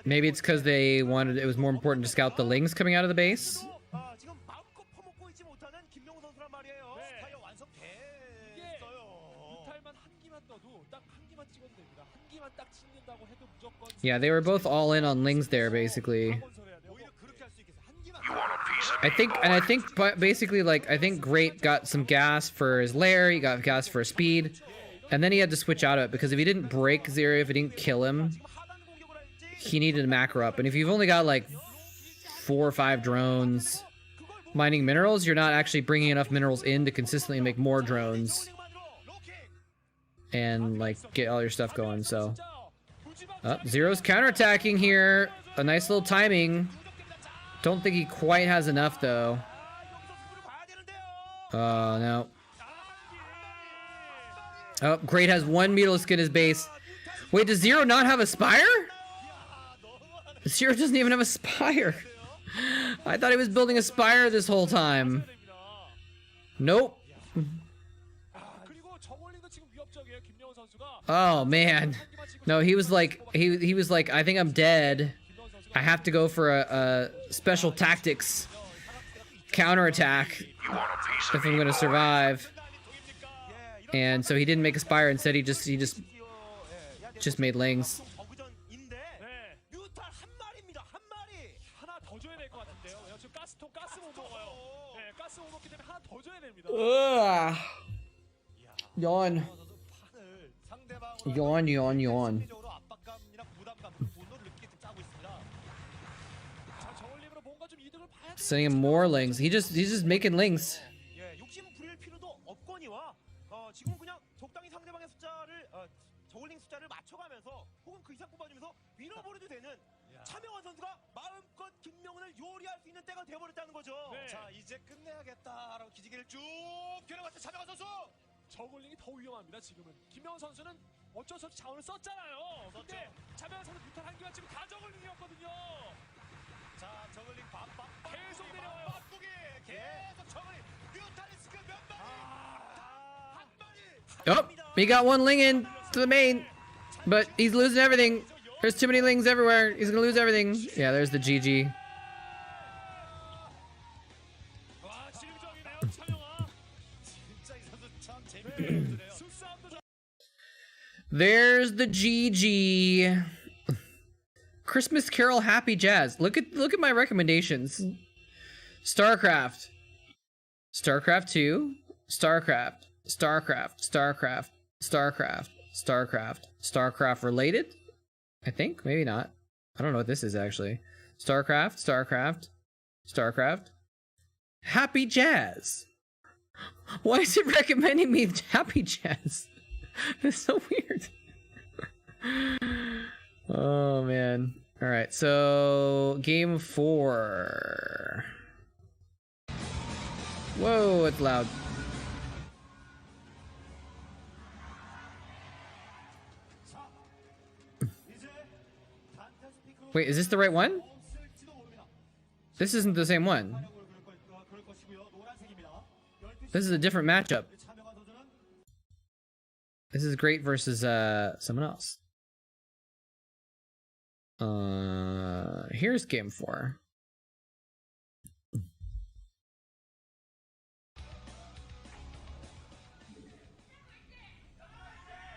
Maybe it's because it was more important to scout the lings coming out of the base. Yeah, they were both all in on lings there, basically. I think basically, like, I think Great got some gas for his lair, he got gas for his speed, and then he had to switch out of it, because if he didn't break Zero, if he didn't kill him, he needed to macro up. And if you've only got, like, 4 or 5 drones mining minerals, you're not actually bringing enough minerals in to consistently make more drones and, like, get all your stuff going, so... Zero's counterattacking here. A nice little timing. Don't think he quite has enough, though. Oh, no. Oh, Great has 1 Mutalisk in his base. Wait, does Zero not have a Spire? Zero doesn't even have a Spire. I thought he was building a Spire this whole time. Nope. Oh, man. No, he was like, he was like, I think I'm dead. I have to go for a special tactics counterattack if I'm gonna survive. And so he didn't make a Spire. Instead, he just made lings. Ugh. Yawn. Yawn. Sending him more lings. He's just making lings. 저글링이 더 위험합니다. 지금은 김명훈 선수는 어쩔 수 없이 자원을 썼잖아요. 근데 차명한 선수 뮤탈 한 개만 치고 다 저글링이었거든요. 자, 저글링 계속 내려와요. 바꾸기 계속 저글링 뮤탈리스크 몇 마리 한 마리. Oh, he got 1 ling in to the main, but he's losing everything. There's too many lings everywhere. He's gonna lose everything. Yeah, there's the GG. There's the GG. Christmas Carol Happy Jazz. Look at my recommendations. Starcraft. Starcraft 2. Starcraft. Starcraft related? I think, maybe not. I don't know what this is actually. Starcraft. Happy Jazz. Why is it recommending me Happy Jazz? It's so weird. Oh man. All right, so game 4. Whoa, it's loud. Wait, is this the right one? This isn't the same one. This is a different matchup. This is great versus someone else. Here's game 4.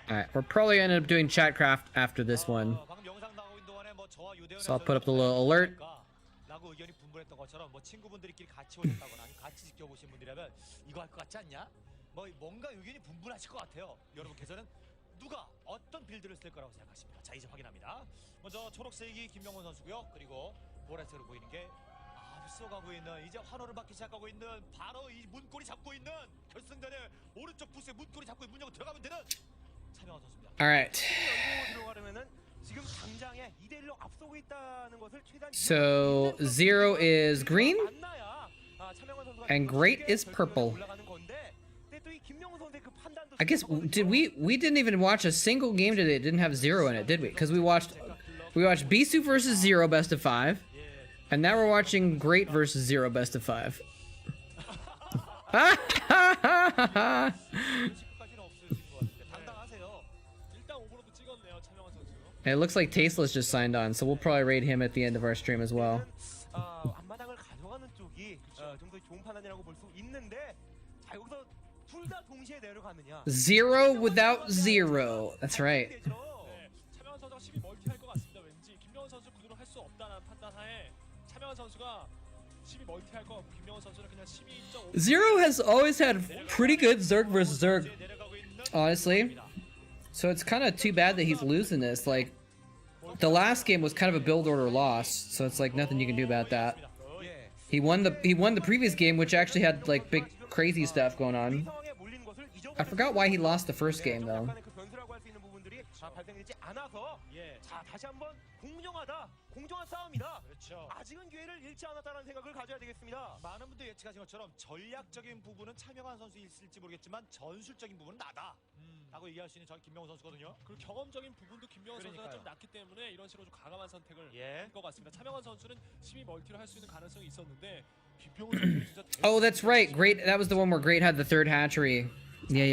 Alright, we're probably gonna end up doing Chatcraft after this one. So I'll put up the little alert. 라고 의견이 분분했던 것처럼 뭐 친구분들끼리 같이 오셨다거나 아니면 같이 지켜보신 분들이라면 이거 할 것 같지 않냐? 뭐 뭔가 의견이 분분하실 것 같아요. 여러분께서는 누가 어떤 빌드를 쓸 거라고 생각하십니까? 자, 이제 확인합니다. 먼저 초록색이 김명훈 선수고요. 그리고 보라색으로 보이는 게 앞서가고 있는, 이제 환호를 받기 시작하고 있는, 바로 이 문고리 잡고 있는, 결승전에 오른쪽 부스에 문고리 잡고 문 열고 들어가면 되는 차명훈 선수입니다. Alright. So 0 is green and great is purple. I guess we didn't even watch a single game today that didn't have 0 in it, did we? Because we watched Bisu versus 0 best of 5, and now we're watching Great versus 0 best of 5. It looks like Tasteless just signed on, so we'll probably raid him at the end of our stream as well. 0 without 0. That's right. 0 has always had pretty good Zerg versus Zerg, honestly. So it's kind of too bad that he's losing this. Like, the last game was kind of a build order loss, so it's like nothing you can do about that. He won the previous game, which actually had like big crazy stuff going on. I forgot why he lost the first game though. 공정한 싸움이다. 그렇죠. 아직은 기회를 잃지 않았다는 생각을 가져야 되겠습니다. 많은 분들이 예측하신 것처럼 전략적인 부분은 차명한 선수 있을지 모르겠지만 전술적인 부분은 나다. 라고 얘기할 수 있는 전 김명훈 선수거든요. 그리고 경험적인 부분도 김명훈 선수가 좀 낮기 때문에 이런 식으로 좀 과감한 선택을 할 것 같습니다. 차명한 선수는 12 멀티를 할 수 있는 가능성이 있었는데 김명훈 선수는 진짜 Oh, that's right. Great. That was the one where Great had the third hatchery. Yeah.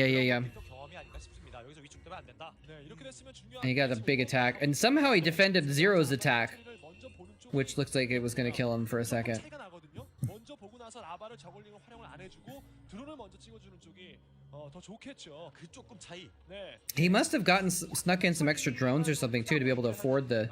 경험이 아닐까 싶습니다. 여기서 위축되면 안 된다. 네, 이렇게 됐으면 중요한 And he got a big attack, and somehow he defended Zero's attack, which looks like it was going to kill him for a second. 먼저 보고 나서 라바를 저글링을 활용을 안 해주고 드론을 먼저 찍어주는 쪽이 더 좋겠죠. 그 조금 차이. 네. He must have snuck in some extra drones or something too to be able to afford the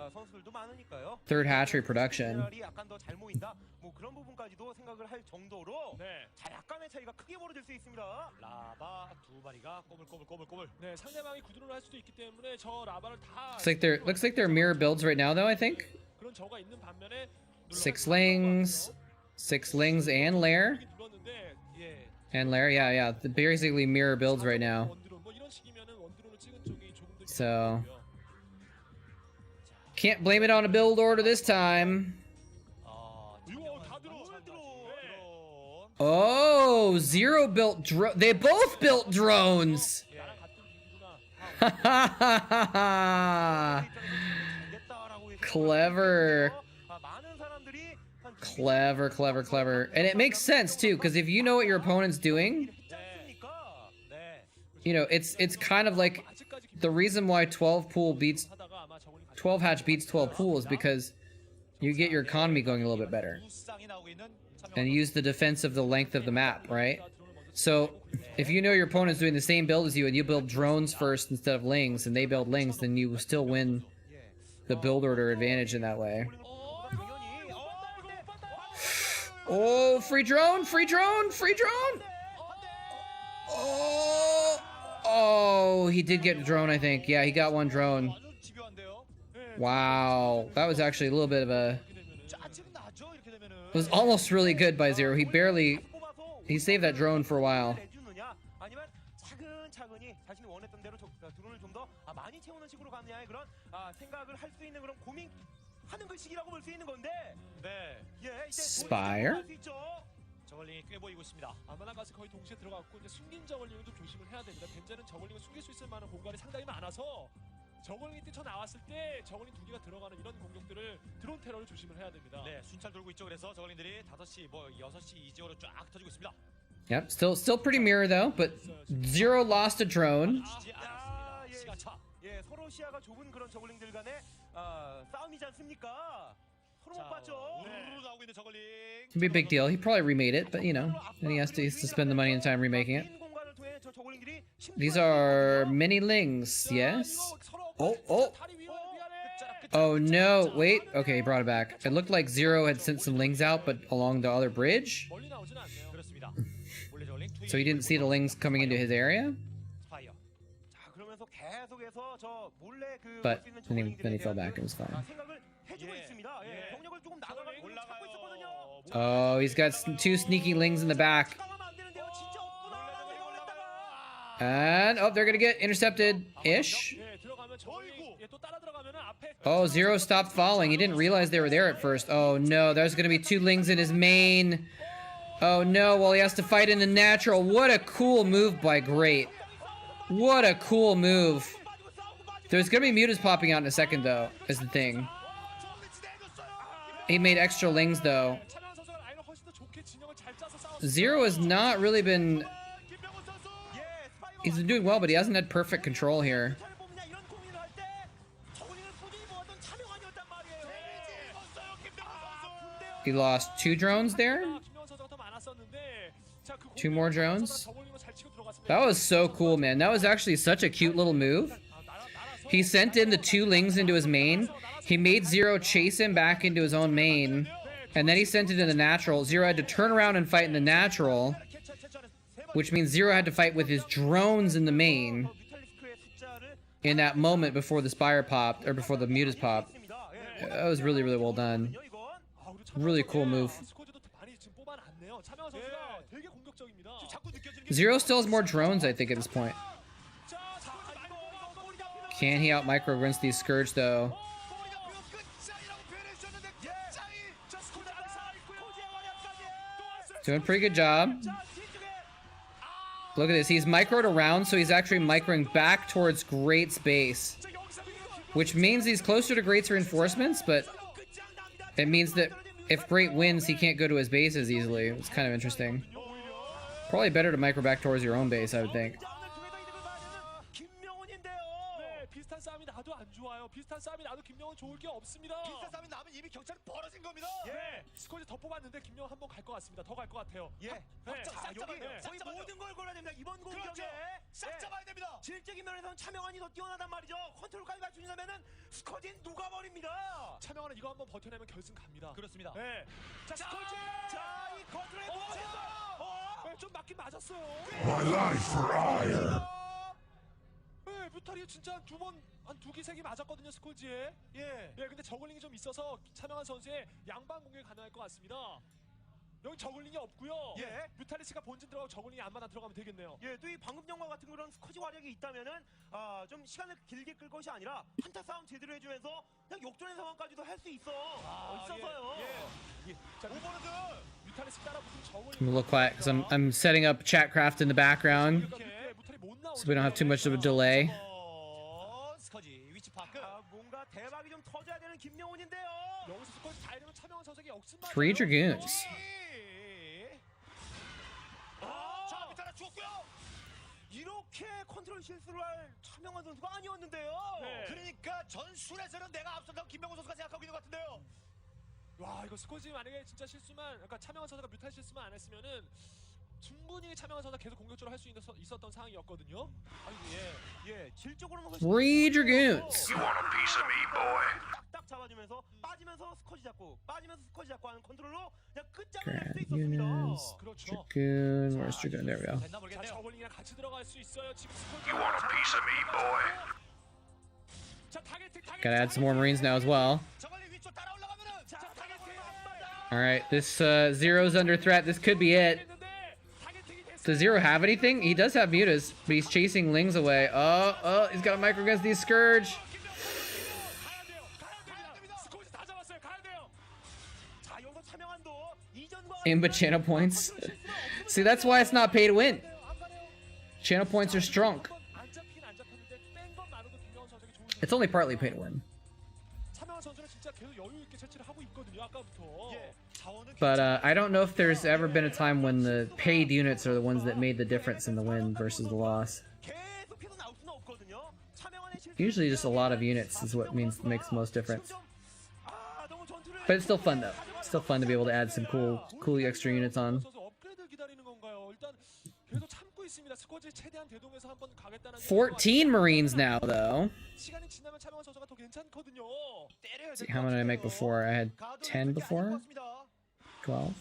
third hatchery production. 약간 더 잘 모인다. 뭐 그런 부분까지도 생각을 할 정도로 자, 약간의 차이가 크게 벌어질 수 있습니다. 라바 두 마리가 꼬물꼬물. 네, 상대방이 구드론을 할 수도 있기 때문에 저 라바를 다 Looks like they're mirror builds right now though, I think. 그런 저가 있는 반면에 6 lings and lair. And lair, yeah. They're basically mirror builds right now. So can't blame it on a build order this time. Oh, 0 built they both built drones. Clever. And it makes sense too, because if you know what your opponent's doing, you know, it's kind of like the reason why 12 hatch beats 12 pool is because you get your economy going a little bit better and use the defense of the length of the map, right? So if you know your opponent's doing the same build as you and you build drones first instead of lings and they build lings, then you still win the build order advantage in that way. Oh, free drone! Oh, he did get a drone, I think. Yeah, he got one drone. Wow, that was actually a little bit of a... It was almost really good by 0. He saved that drone for a while. Spire? 저글링이 꽤 보이고 있습니다. 아마나가스 거의 동시에 들어갔고 이제 숨긴 저글링은 좀 조심을 해야 됩니다. 벤제는 저글링을 숨길 수 있을 만한 공간이 상당히 많아서 저글링이 뛰쳐 나왔을 때 저글링 2개가 들어가는 이런 공격들을 드론 테러를 조심을 해야 됩니다. 네, 순찰 돌고 있죠. 그래서 저글링들이 5시, 뭐 6시 이지어로 쫙 터지고 있습니다. Yep, still pretty mirror though, but Zero lost a drone. 예, 서로 시야가 좁은 그런 저글링들 간의 싸움이지 않습니까? 서로 못 봤죠. 나오고 있는 저글링. It'd be a big deal. He probably remade it, but you know, then he has to spend the money and time remaking it. These are mini lings, yes? Oh no, wait. Okay, he brought it back. It looked like Zero had sent some lings out, but along the other bridge? So he didn't see the lings coming into his area? But then he fell back, it was fine. Oh, he's got two sneaky lings in the back. And, oh, they're gonna get intercepted-ish. Oh, Zero stopped falling. He didn't realize they were there at first. Oh no, there's gonna be two lings in his main. Oh no, well he has to fight in the natural. What a cool move by Great. What a cool move. There's gonna be mutas popping out in a second though, is the thing. He made extra lings though. Zero has not really been... He's been doing well, but he hasn't had perfect control here. He lost 2 drones there. 2 more drones. That was so cool, man. That was actually such a cute little move. He sent in the 2 lings into his main. He made Zero chase him back into his own main. And then he sent it in the natural. Zero had to turn around and fight in the natural. Which means Zero had to fight with his drones in the main. In that moment before the Spire popped, or before the mutas popped. That was really, really well done. Really cool move. Zero still has more drones, I think, at this point. Can he out micro against these Scourge, though? Doing a pretty good job. Look at this. He's microed around, so he's actually microing back towards Great's base. Which means he's closer to Great's reinforcements, but it means that if Great wins, he can't go to his base as easily. It's kind of interesting. Probably better to micro back towards your own base, I would think. 비슷한 싸움이 나도 김명훈 좋을 게 없습니다. 비슷한 싸움이 나면 이미 격차는 벌어진 겁니다. 예. 스코지 더 뽑았는데 김명훈 한번 갈 것 같습니다. 더 갈 것 같아요. 예. 싹 잡아야 돼요. 거의 모든 걸 걸어야 됩니다. 이번 공격에 싹 잡아야 됩니다. 질적인 면에서는 차명환이 더 뛰어나단 말이죠. 컨트롤까지 갖추려면은 스코지는 녹아버립니다. 차명환은 이거 한번 버텨내면 결승 갑니다. 그렇습니다. 예. 자, 스코지. 자, 이 컨트롤에 놓쳤어. 좀 맞긴 맞았어요. My life for ire. 네, 뮤탈이 진짜 한 2기 3기 맞았거든요, 스콜지에. 예, 근데 저글링이 좀 있어서 차명한 선수의 양방 공격이 가능할 것 같습니다. 여기 저글링이 없고요. 예, 뮤탈리스가 본진 들어가고 저글링이 안마다 들어가면 되겠네요. 예, 또 이 방금 영화 같은 그런 스커지 화력이 있다면은 좀 시간을 길게 끌 것이 아니라 한타 싸움 제대로 해주면서 그냥 역전의 상황까지도 할 수 있어서요. 예. 자, 오버로드 뮤탈리스 따라붙은 저글링. I'm a little quiet because I'm setting up Chatcraft in the background, so we don't have too much of a delay. 뭔가 대박이 좀 터져야 되는 김명훈인데요. 여기서 스코지 다 이러면 차명한 선수에게 역습만. 3 Dragoons. 자, 밑에 죽었고요. 이렇게 컨트롤 실수를 할 차명한 선수가 아니었는데요. 네. 그러니까 전술에서는 내가 앞섰던 김명훈 선수가 생각하고 있는 것 같은데요. 와, 이거 스코지 만약에 진짜 실수만, 그러니까 차명한 선수가 뮤탈 실수만 안 했으면은 충분히 차명한 선수가 계속 공격적으로 할 수 있었던 상황이었거든요. 예, 질적으로는 3 Dragoons. You want a piece of me, boy? 딱 잡아주면서 빠지면서 스커지 잡고 빠지면서 스커지 잡고 하는 컨트롤로 그냥 끝장을 낼 수 있었습니다. 그렇죠. Dragoon, where's Dragoon? There we go. 자, 저글링이랑 같이 들어갈 수 있어요. 지금 스커지. You want a piece of me, boy? 자, 타겟. Gotta add some more Marines now as well. 저글링 위쪽 따라 올라가면은 자, 타겟. Alright, this Zero's under threat. This could be it. Does Zero have anything? He does have mutas, but he's chasing lings away. Oh, he's got a micro against these Scourge. Imba channel points. See, that's why it's not pay to win. Channel points are strong. It's only partly pay to win. But I don't know if there's ever been a time when the paid units are the ones that made the difference in the win versus the loss. Usually just a lot of units is what makes the most difference. But it's still fun though. It's still fun to be able to add some cool extra units on. 14 Marines now though. Let's see, how many did I make before? I had 10 before? 12?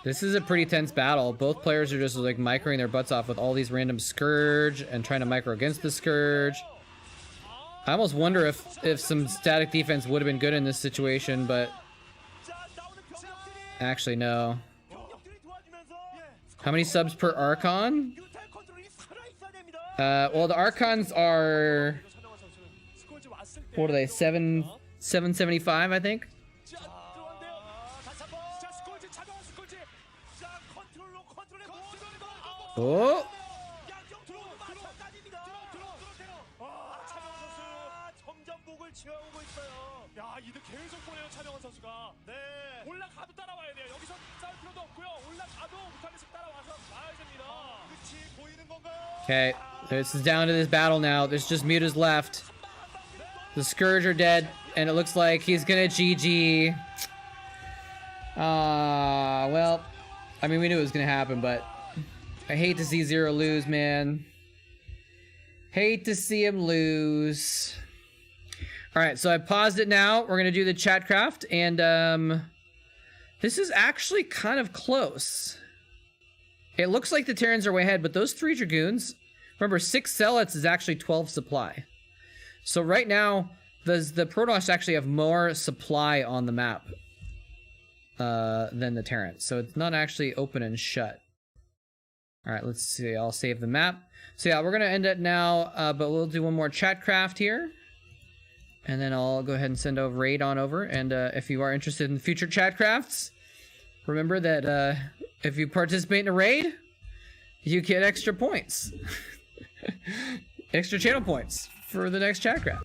This is a pretty tense battle. Both players are just like microing their butts off with all these random Scourge and trying to micro against the Scourge. I almost wonder if some static defense would have been good in this situation, but actually no. How many subs per Archon? Well, the Archons are, what are they? 775, I think. Oh. Okay, this is down to this battle now. There's just Mutas left. The Scourge are dead, and it looks like he's gonna GG. Well, I mean, we knew it was gonna happen, but I hate to see Zero lose, man. Hate to see him lose. All right, so I paused it now. We're gonna do the Chatcraft, and this is actually kind of close. It looks like the Terrans are way ahead, but those 3 Dragoons, remember 6 Zealots is actually 12 supply. So right now, the Protoss actually have more supply on the map than the Terrans. So it's not actually open and shut. All right, let's see. I'll save the map. So yeah, we're gonna end it now, but we'll do one more Chatcraft here. And then I'll go ahead and send a raid on over. And if you are interested in future Chatcrafts, remember that if you participate in a raid, you get extra points. Extra channel points for the next Chatcraft.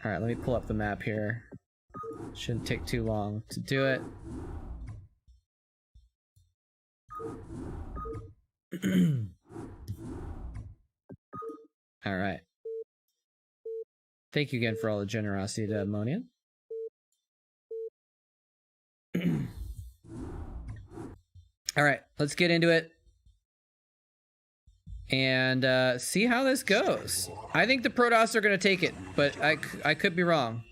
Alright, let me pull up the map here. Shouldn't take too long to do it. Alright. Thank you again for all the generosity to Monian. All right, let's get into it and see how this goes. I think the Protoss are going to take it, but I could be wrong.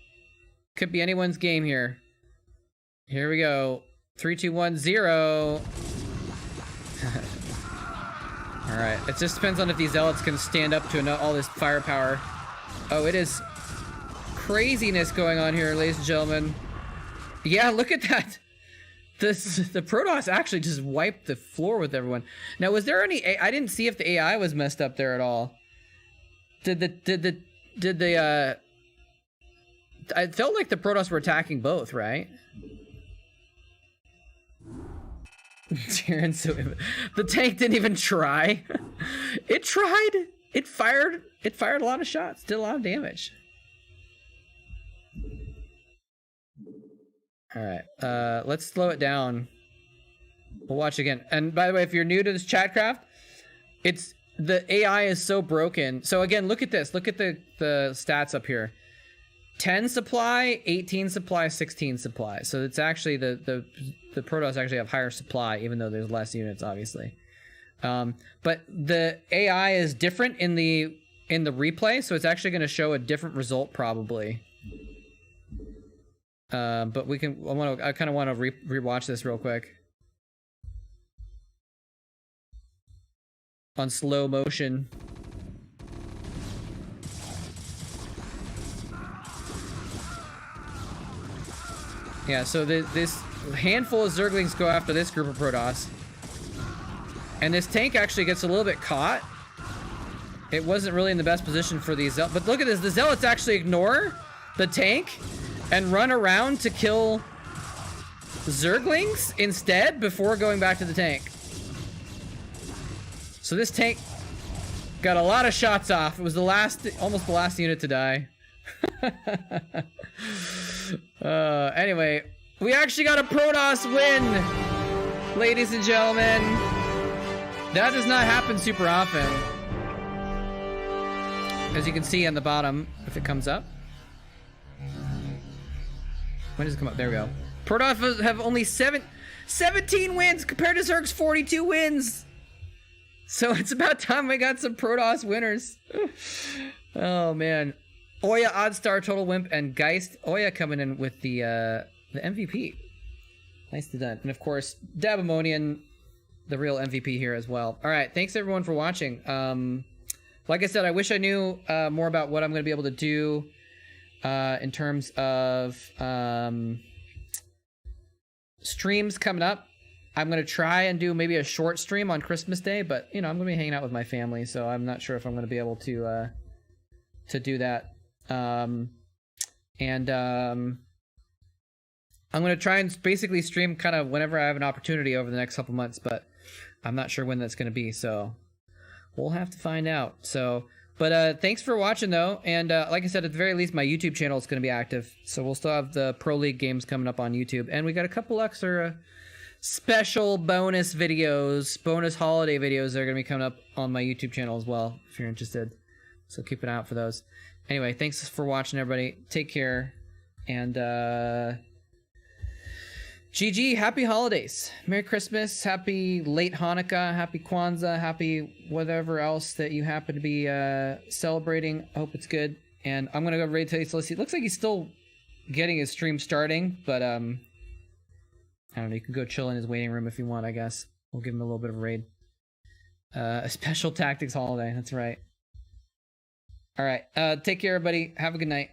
Could be anyone's game here. Here we go. 3, 2, 1, 0. All right, it just depends on if these Zealots can stand up to all this firepower. Oh, it is craziness going on here, ladies and gentlemen. Yeah, look at that. The Protoss actually just wiped the floor with everyone. Now, was there any? I didn't see if the AI was messed up there at all. Did the? I felt like the Protoss were attacking both, right? Terran, so the tank didn't even try. It tried. It fired a lot of shots. Did a lot of damage. All right, let's slow it down. We'll watch again. And by the way, if you're new to this Chatcraft, the AI is so broken. So again, look at this. Look at the stats up here. 10 supply, 18 supply, 16 supply. So it's actually the Protoss actually have higher supply, even though there's less units, obviously. But the AI is different in the replay, so it's actually going to show a different result probably. But we can. I kind of want to rewatch this real quick on slow motion. Yeah. So this handful of Zerglings go after this group of Protoss, and this tank actually gets a little bit caught. It wasn't really in the best position for these, but look at this. The Zealots actually ignore the tank and run around to kill Zerglings instead before going back to the tank. So this tank got a lot of shots off. It was almost the last unit to die. Anyway, we actually got a Protoss win, ladies and gentlemen. That does not happen super often. As you can see on the bottom, if it comes up. When does it come up? There we go. Protoss have only 17 wins compared to Zerg's 42 wins. So it's about time we got some Protoss winners. Oh man. Oya, Oddstar, Total Wimp, and Geist. Oya coming in with the MVP. Nicely done. And of course, Dabamonian, the real MVP here as well. Alright, thanks everyone for watching. Like I said, I wish I knew more about what I'm going to be able to do in terms of streams coming up. I'm going to try and do maybe a short stream on Christmas Day, but, you know, I'm going to be hanging out with my family, so I'm not sure if I'm going to be able to do that. I'm going to try and basically stream kind of whenever I have an opportunity over the next couple months, but I'm not sure when that's going to be, so we'll have to find out. So, but thanks for watching, though, and like I said, at the very least, my YouTube channel is going to be active, so we'll still have the Pro League games coming up on YouTube, and we got a couple extra special bonus videos, bonus holiday videos that are going to be coming up on my YouTube channel as well, if you're interested. So keep an eye out for those. Anyway, thanks for watching, everybody. Take care. And GG, happy holidays. Merry Christmas, happy late Hanukkah, happy Kwanzaa, happy whatever else that you happen to be celebrating. I hope it's good. And I'm going to go raid Tasteless. It looks like he's still getting his stream starting, but I don't know, you can go chill in his waiting room if you want, I guess. We'll give him a little bit of a raid. A special tactics holiday, that's right. Alright, take care everybody. Have a good night.